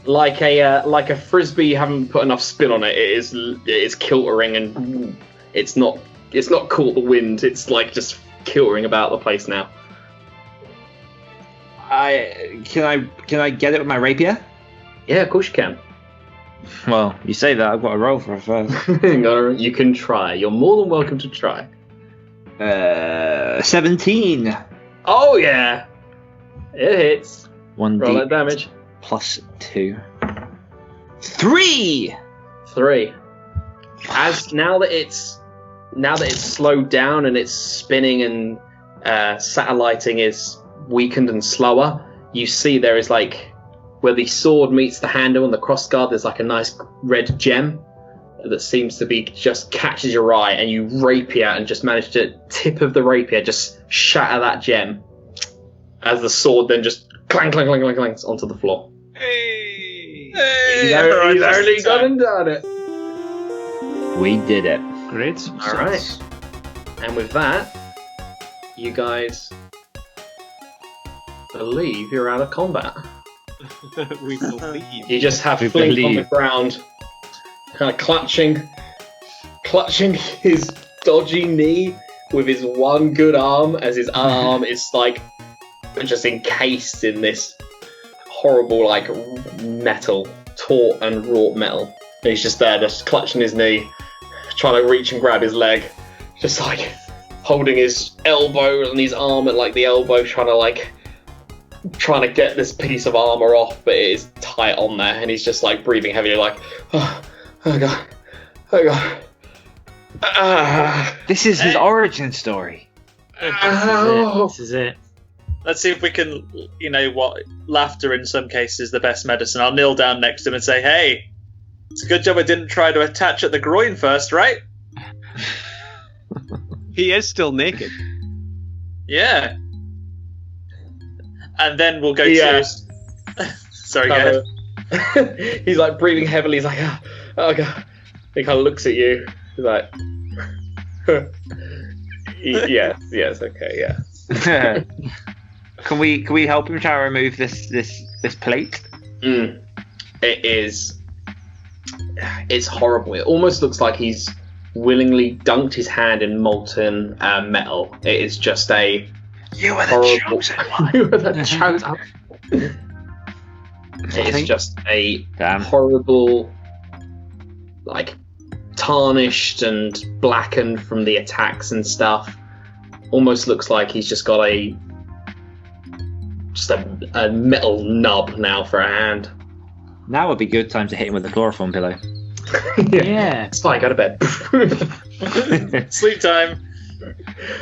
like a frisbee. You haven't put enough spin on it. It is kiltering, and it's not caught the wind. It's like just kiltering about the place now. Can I get it with my rapier? Yeah, of course you can. Well, you say that. I've got to roll for it first. You can try. You're more than welcome to try. 17. Oh yeah, it hits. 1d Roll that damage. plus 2. 3. 3. As now that it's slowed down and it's spinning and satelliting is weakened and slower, you see there is like where the sword meets the handle and the crossguard. There's like a nice red gem. that seems to be just catches your eye, and you rapier and just manage to tip of the rapier just shatter that gem as the sword then just clang clangs onto the floor. Hey! He's only gone and done it. We did it. Great. All right. And with that, you guys believe you're out of combat. We believe. You just have We Flink on the believe. ground, kind of clutching his dodgy knee with his one good arm, as his arm is like just encased in this horrible like metal, taut and wrought metal. And he's just there, just clutching his knee, trying to reach and grab his leg, just like holding his elbow and his arm at like the elbow, trying to get this piece of armor off, but it is tight on there, and he's just like breathing heavily, like, oh god. This is his origin story. This is it. Let's see if we can, laughter in some cases is the best medicine. I'll kneel down next to him and say, hey, it's a good job I didn't try to attach at the groin first, right? He is still naked. Yeah. And then we'll go Yeah. to... Sorry, go ahead. He's like breathing heavily. He's like, oh god. He kind of looks at you. He's like, yes, okay, yeah. Can we help him try to remove this plate? It is. It's horrible. It almost looks like he's willingly dunked his hand in molten metal. It is just a. You are horrible. You are the chosen one. It's just a horrible, like, tarnished and blackened from the attacks and stuff. Almost looks like he's just got a metal nub now for a hand. Now would be a good time to hit him with a chloroform pillow. Yeah. It's fine, go to bed. Sleep time.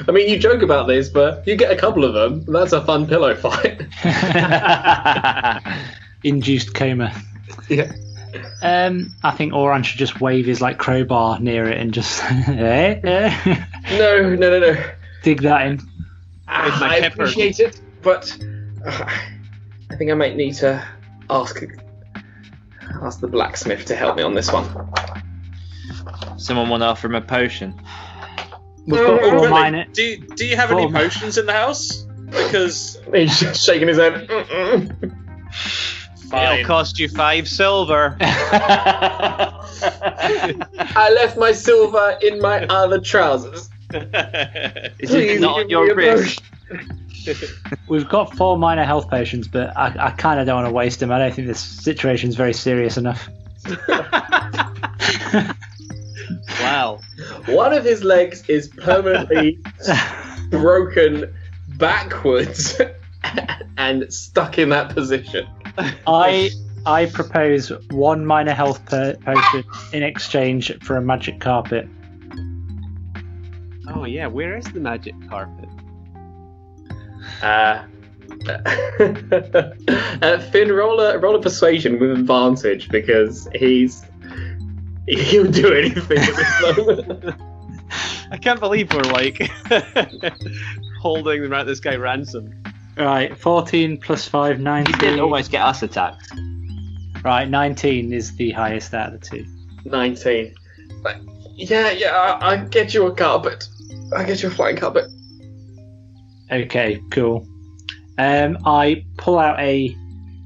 I mean, you joke about this, but you get a couple of them. That's a fun pillow fight. Induced coma. Yeah. I think Oran should just wave his like crowbar near it and just No. dig that in. I appreciate it, but I think I might need to ask the blacksmith to help me on this one. Someone want to offer him a potion? We've got Quickly, four minor. do you have any Four- potions in the house? Because He's just shaking his head. fine. It'll cost you 5 silver. I left my silver in my other trousers. Is it not on your wrist? We've got 4 minor health potions, but I kind of don't want to waste them. I don't think this situation's very serious enough. Wow. One of his legs is permanently broken backwards and stuck in that position. I propose 1 minor health potion in exchange for a magic carpet. Oh yeah, where is the magic carpet? Finn, roll a persuasion with advantage because he'll do anything at this moment. I can't believe we're like holding this guy ransom. Right, 14 plus 5, He 19. did almost get us attacked. Right, 19 is the highest out of the 2. 19. Yeah, I get you a carpet. I get you a flying carpet. Okay, cool. I pull out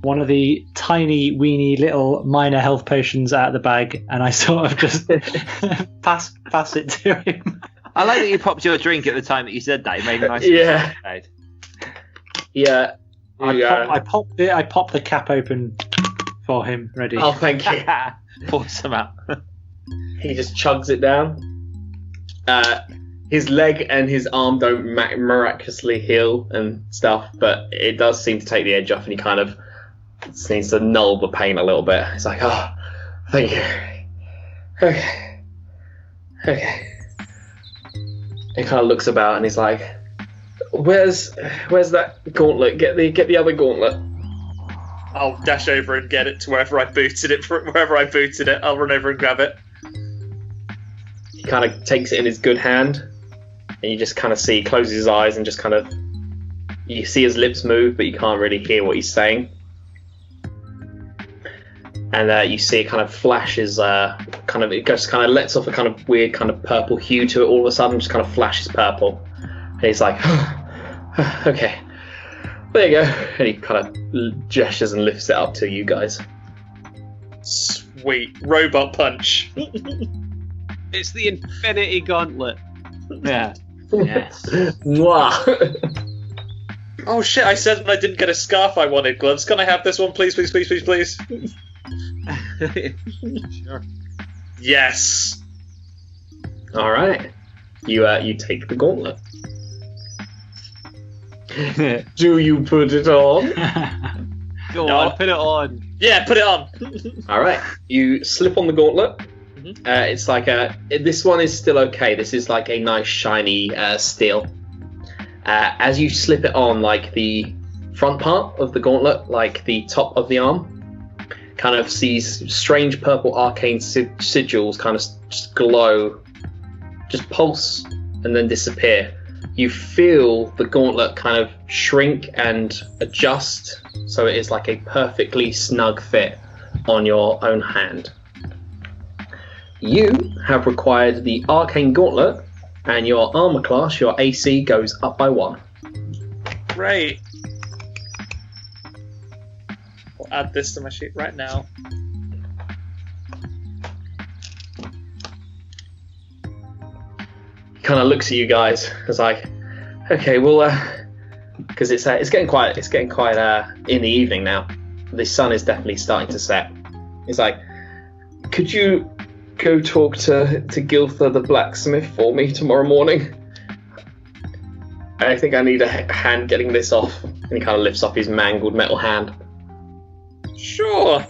one of the tiny, weeny little minor health potions out of the bag, and I sort of just pass it to him. I like that you popped your drink at the time that you said that. It made a nice Yeah. sound. Yeah. I popped the cap open for him. Ready? Oh, thank you. Pour some out. He just chugs it down. His leg and his arm don't miraculously heal and stuff, but it does seem to take the edge off, and he kind of seems to null the pain a little bit. It's like, oh, thank you. Okay. He kind of looks about and he's like, "Where's that gauntlet? Get the other gauntlet." I'll dash over and get it to wherever I booted it. I'll run over and grab it. He kind of takes it in his good hand, and you just kind of see he closes his eyes and just kind of you see his lips move, but you can't really hear what he's saying. And you see it kind of flashes, it lets off a kind of weird kind of purple hue to it all of a sudden, just kind of flashes purple. And he's like, okay, there you go. And he kind of gestures and lifts it up to you guys. Sweet. Robot punch. It's the Infinity Gauntlet. Yeah. Yes. Mwah. Oh shit, I said when I didn't get a scarf I wanted gloves. Can I have this one, please, please, please, please, please? Sure. Yes. All right. You take the gauntlet. Do you put it on? Go No. on, put it on. Yeah, put it on. All right. You slip on the gauntlet. Mhm. It's like this one is still okay. This is like a nice shiny steel. As you slip it on, like the front part of the gauntlet, like the top of the arm, kind of sees strange purple arcane sigils kind of just glow, just pulse, and then disappear. You feel the gauntlet kind of shrink and adjust, so it is like a perfectly snug fit on your own hand. You have required the arcane gauntlet, and your armor class, your AC, goes up by 1. Great. I'll add this to my sheet right now. He kind of looks at you guys. It's like, okay, well, because it's getting quite in the evening now. The sun is definitely starting to set. He's like, could you go talk to Gilther the blacksmith for me tomorrow morning? I think I need a hand getting this off. And he kind of lifts up his mangled metal hand. Sure.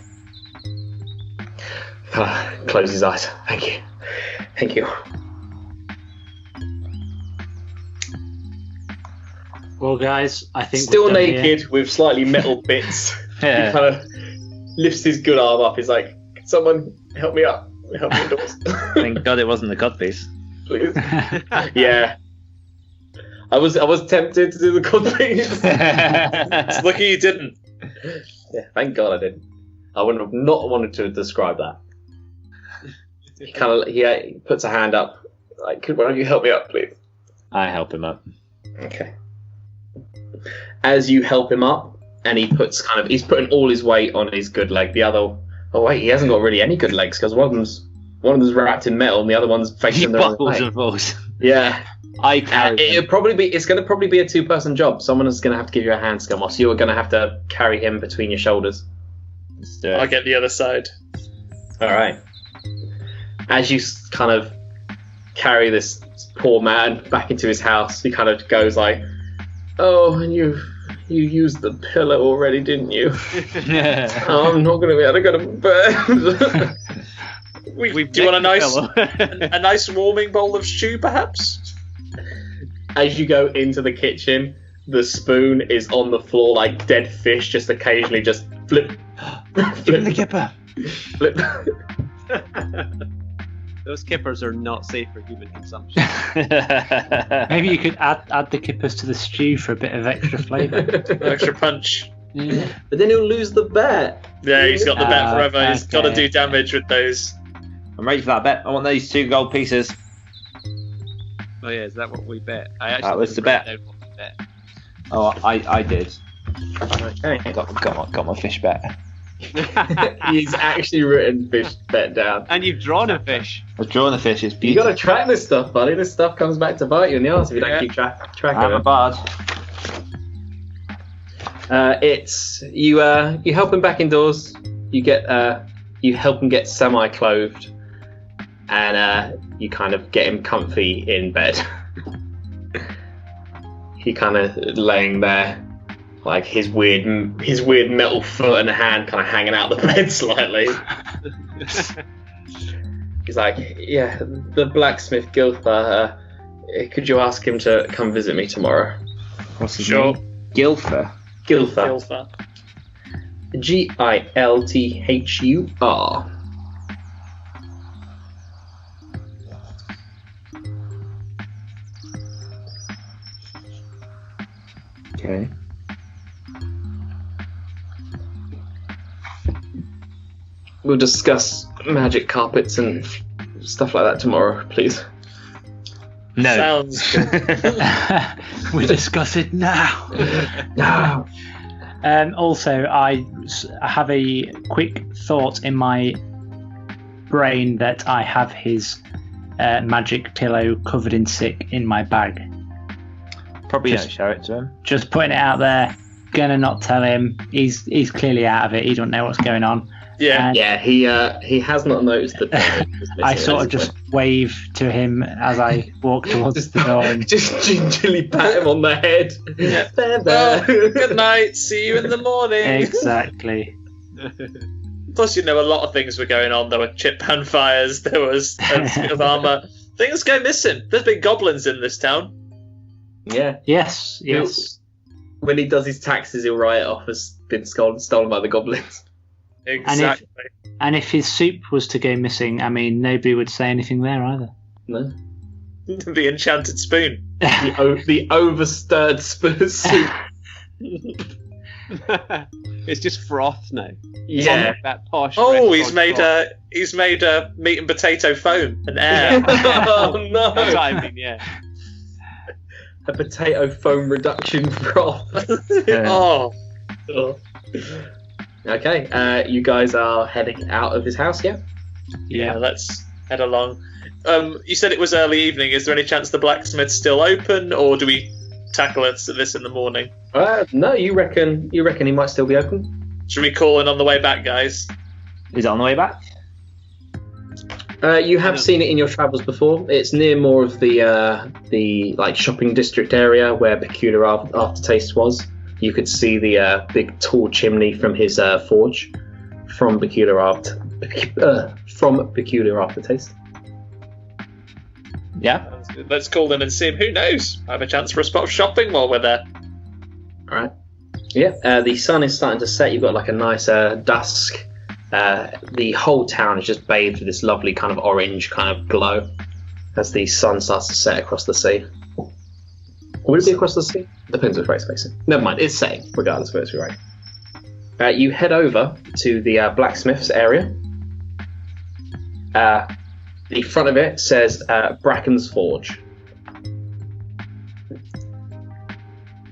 Close his eyes. Thank you. Thank you. Well, guys, I think Still we're done here. naked with slightly metal bits. Yeah. He kind of lifts his good arm up. He's like, can someone help me up? Help me indoors. Thank God it wasn't the codpiece. Please. Yeah. I was tempted to do the codpiece. It's lucky you didn't. Yeah, thank God I didn't. I would have not wanted to describe that. He puts a hand up. Like, could one of you help me up, please? I help him up. Okay. As you help him up, and he's putting all his weight on his good leg. The other, oh wait, he hasn't got really any good legs because one of them's wrapped in metal and the other one's facing the wrong way. and falls. Yeah. I carry him. It's going to probably be a 2-person job. Someone is going to have to give you a hand, Scummoss. You are going to have to carry him between your shoulders. Let's do it. I'll get the other side. All right. As you kind of carry this poor man back into his house, he kind of goes like, "Oh, and you used the pillow already, didn't you? Oh, I'm not going to be able to go to bed." Do you want a nice warming bowl of stew, perhaps? As you go into the kitchen, the spoon is on the floor like dead fish, just occasionally just flip. Give him the kipper. Flip. Those kippers are not safe for human consumption. Maybe you could add the kippers to the stew for a bit of extra flavour. Extra punch. But then he'll lose the bet. Yeah, he's got the bet forever. He's got to okay. do damage with those. I'm ready for that bet. I want those 2 gold pieces. Oh yeah, is that what we bet? That was the bet. Down what we bet. Oh, I did. Okay. Got my fish bet. He's actually written fish bet down. And you've drawn a fish. I've drawn the fish. It's You beautiful. got to track this stuff, buddy. This stuff comes back to bite you in the arse if you don't Yeah. keep track I'm a of bard. it. It's you. You help him back indoors. You get. You help him get semi-clothed, and you kind of get him comfy in bed. He kind of laying there, like his weird metal foot and hand kind of hanging out the bed slightly. He's like, "Yeah, the blacksmith Gilther. Could you ask him to come visit me tomorrow?" What's his Sure. name? Gilther. Gilther. Gilther. Gilthur. we'll discuss magic carpets and stuff like that tomorrow, please. No. Sounds good. We discuss it now. No. Also, I have a quick thought in my brain that I have his magic pillow covered in sick in my bag. Probably don't show it to him. Just putting it out there. Gonna not tell him. He's clearly out of it. He don't know what's going on. Yeah. And He has not noticed that. I sort of just wave to him as I walk towards the door. And just gingerly pat him on the head. Yeah. There. Well, good night. See you in the morning. exactly. Plus, a lot of things were going on. There were chip pan fires. There was a bit of armor. Things go missing. There's been goblins in this town. Yeah. Yes. When he does his taxes, he'll write it off as been stolen by the goblins. Exactly. And if his soup was to go missing, I mean, nobody would say anything there either. No. The enchanted spoon. The overstirred soup. It's just froth now. It's Yeah. on that posh. Oh, restaurant he's made froth. a meat and potato foam and air. Oh That's what no! I mean, yeah. A potato foam reduction froth. Oh. Okay, you guys are heading out of his house, yeah? Yeah, let's head along. You said it was early evening. Is there any chance the blacksmith's still open, or do we tackle this in the morning? No, you reckon he might still be open? Should we call in on the way back, guys? Is it on the way back? You have seen it in your travels before. It's near more of the like shopping district area where Peculiar Aftertaste was. You could see the big tall chimney from his forge from Peculiar Aftertaste. Yeah. Let's call in and see him. Who knows? Have a chance for a spot of shopping while we're there. All right. Yeah. The sun is starting to set. You've got like a nice dusk. The whole town is just bathed with this lovely kind of orange kind of glow as the sun starts to set across the sea. Would it be across the sea? Depends which way it's facing. Never mind, it's setting, regardless of which way. You head over to the blacksmith's area. The front of it says Bracken's Forge.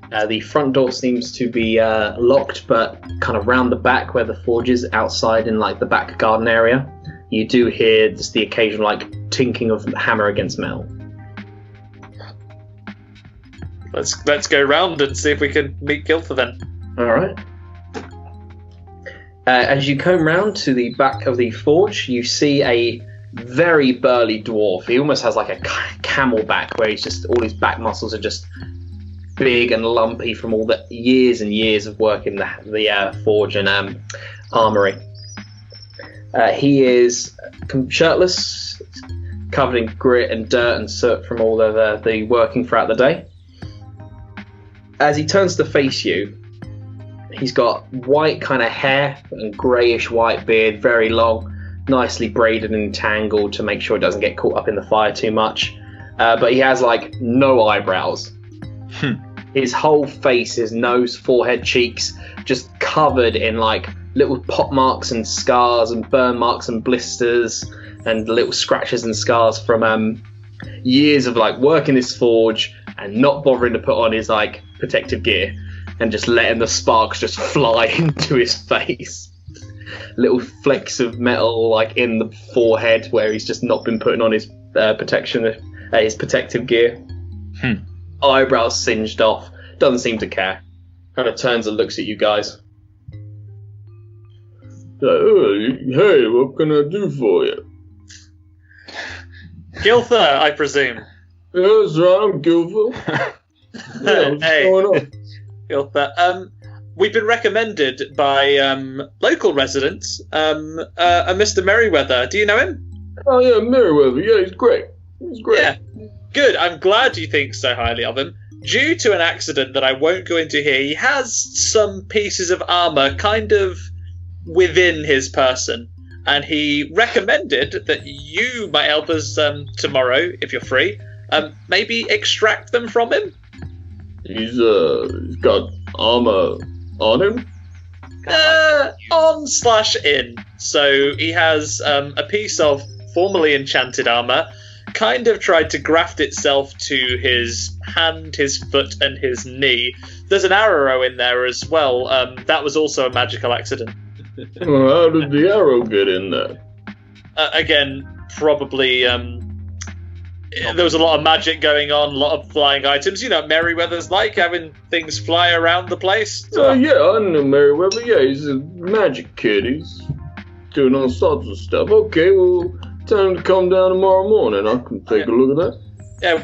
The front door seems to be locked, but kind of round the back where the forge is, outside in like the back garden area, you do hear just the occasional like tinking of hammer against metal. Let's go round and see if we can meet Gilther then. All right. As you come round to the back of the forge, you see a very burly dwarf. He almost has like a camel back, where he's just all his back muscles are just big and lumpy from all the years and years of work in the forge and armory. He is shirtless, covered in grit and dirt and soot from all of the working throughout the day. As he turns to face you, he's got white kind of hair and greyish white beard, very long, nicely braided and tangled to make sure it doesn't get caught up in the fire too much. But he has like no eyebrows. His whole face, his nose, forehead, cheeks, just covered in like little pot marks and scars and burn marks and blisters and little scratches and scars from years of like work in this forge and not bothering to put on his like protective gear and just letting the sparks just fly into his face. Little flecks of metal like in the forehead where he's just not been putting on his his protective gear. Eyebrows singed off. Doesn't seem to care. Kind of turns and looks at you guys. Hey, what can I do for you? Gilther, I presume. Yes, I'm Gilfer. What's going on? Gilther. We've been recommended by local residents, a Mr. Merriweather. Do you know him? Oh yeah, Merriweather. Yeah, he's great. He's great. Yeah. Good. I'm glad you think so highly of him. Due to an accident that I won't go into here, he has some pieces of armor kind of within his person, and he recommended that you might help us tomorrow, if you're free, maybe extract them from him. He's got armor on him? On/in. So he has a piece of formerly enchanted armor, kind of tried to graft itself to his hand, his foot, and his knee. There's an arrow in there as well. That was also a magical accident. Well, how did the arrow get in there? Again, probably there was a lot of magic going on, a lot of flying items. You know, Merryweather's like having things fly around the place. Yeah, I know Merryweather. Yeah, he's a magic kid. He's doing all sorts of stuff. Okay, well, tell him to come down tomorrow morning. I can take a look at that. Yeah,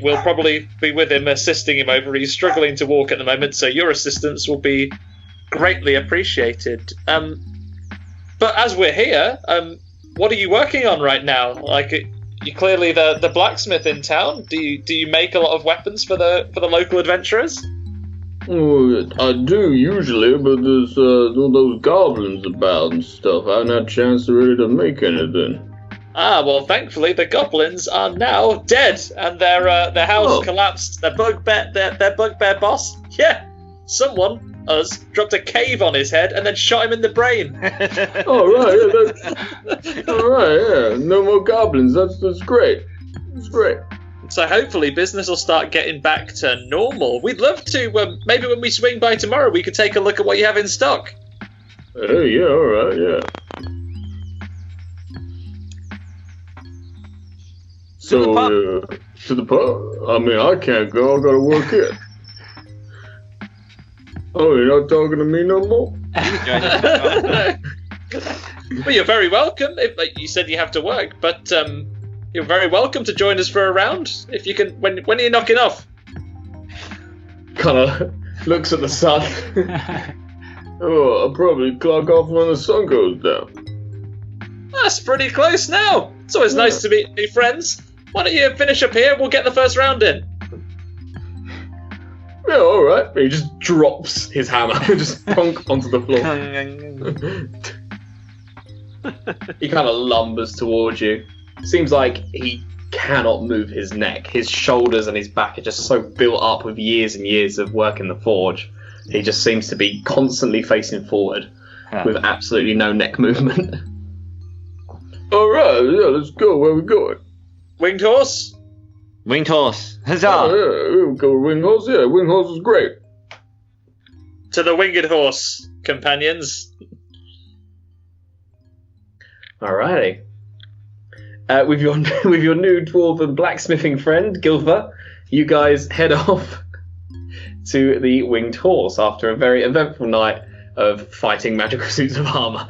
we'll probably be with him, assisting him over. He's struggling to walk at the moment, so your assistance will be greatly appreciated. But as we're here, what are you working on right now? Like, you're clearly the blacksmith in town. Do you make a lot of weapons for the local adventurers? Well, I do usually, but there's all those goblins about and stuff. I haven't had a chance really to make anything. Ah, well, thankfully the goblins are now dead, and their house collapsed. Their bugbear boss, someone dropped a cave on his head and then shot him in the brain. All right, yeah. No more goblins. That's great. That's great. So hopefully business will start getting back to normal. We'd love to. Maybe when we swing by tomorrow, we could take a look at what you have in stock. Hey, yeah, all right, yeah. So, to the pub? I mean, I can't go. I gotta work here. Oh, you're not talking to me no more? Well, you're very welcome. You said you have to work, but you're very welcome to join us for a round. If you can, when are you knocking off? Kind of looks at the sun. Oh, I'll probably clock off when the sun goes down. That's pretty close now. It's always nice to meet new friends. Why don't you finish up here? We'll get the first round in. Yeah, all right. He just drops his hammer and just plonk onto the floor. He kind of lumbers towards you. Seems like he cannot move his neck. His shoulders and his back are just so built up with years and years of work in the forge. He just seems to be constantly facing forward with absolutely no neck movement. All right, yeah, let's go. Where we going? Winged horse? Winged horse. Huzzah! Oh, yeah, we'll go with winged horse. Yeah, winged horse is great. To the winged horse, companions. Alrighty. With your new dwarven blacksmithing friend, Gilfer, you guys head off to the winged horse after a very eventful night of fighting magical suits of armor.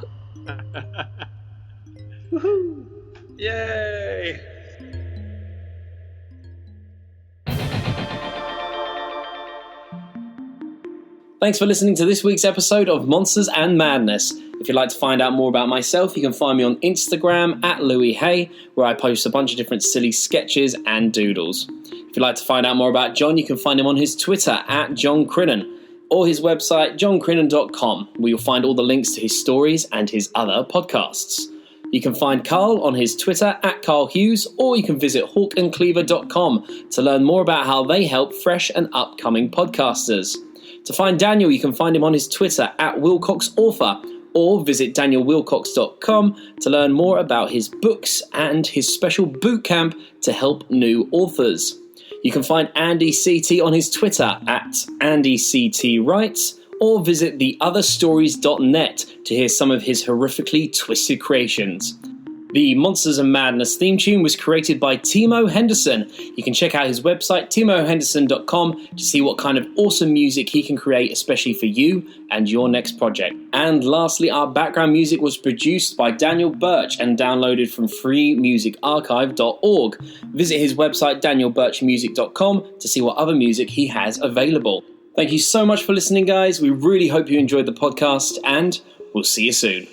Woohoo! Yay! Thanks for listening to this week's episode of Monsters and Madness. If you'd like to find out more about myself, you can find me on Instagram @LouisHay, where I post a bunch of different silly sketches and doodles. If you'd like to find out more about John, you can find him on his Twitter @JohnCrinnan, or his website johncrinnan.com, where you'll find all the links to his stories and his other podcasts. You can find Carl on his Twitter @CarlHughes, or you can visit hawkandcleaver.com to learn more about how they help fresh and upcoming podcasters. To find Daniel, you can find him on his Twitter @WilcoxAuthor, or visit danielwilcox.com to learn more about his books and his special bootcamp to help new authors. You can find Andy CT on his Twitter @AndyCTWrites, or visit theotherstories.net to hear some of his horrifically twisted creations. The Monsters and Madness theme tune was created by Timo Henderson. You can check out his website, timohenderson.com, to see what kind of awesome music he can create, especially for you and your next project. And lastly, our background music was produced by Daniel Birch and downloaded from freemusicarchive.org. Visit his website, danielbirchmusic.com, to see what other music he has available. Thank you so much for listening, guys. We really hope you enjoyed the podcast, and we'll see you soon.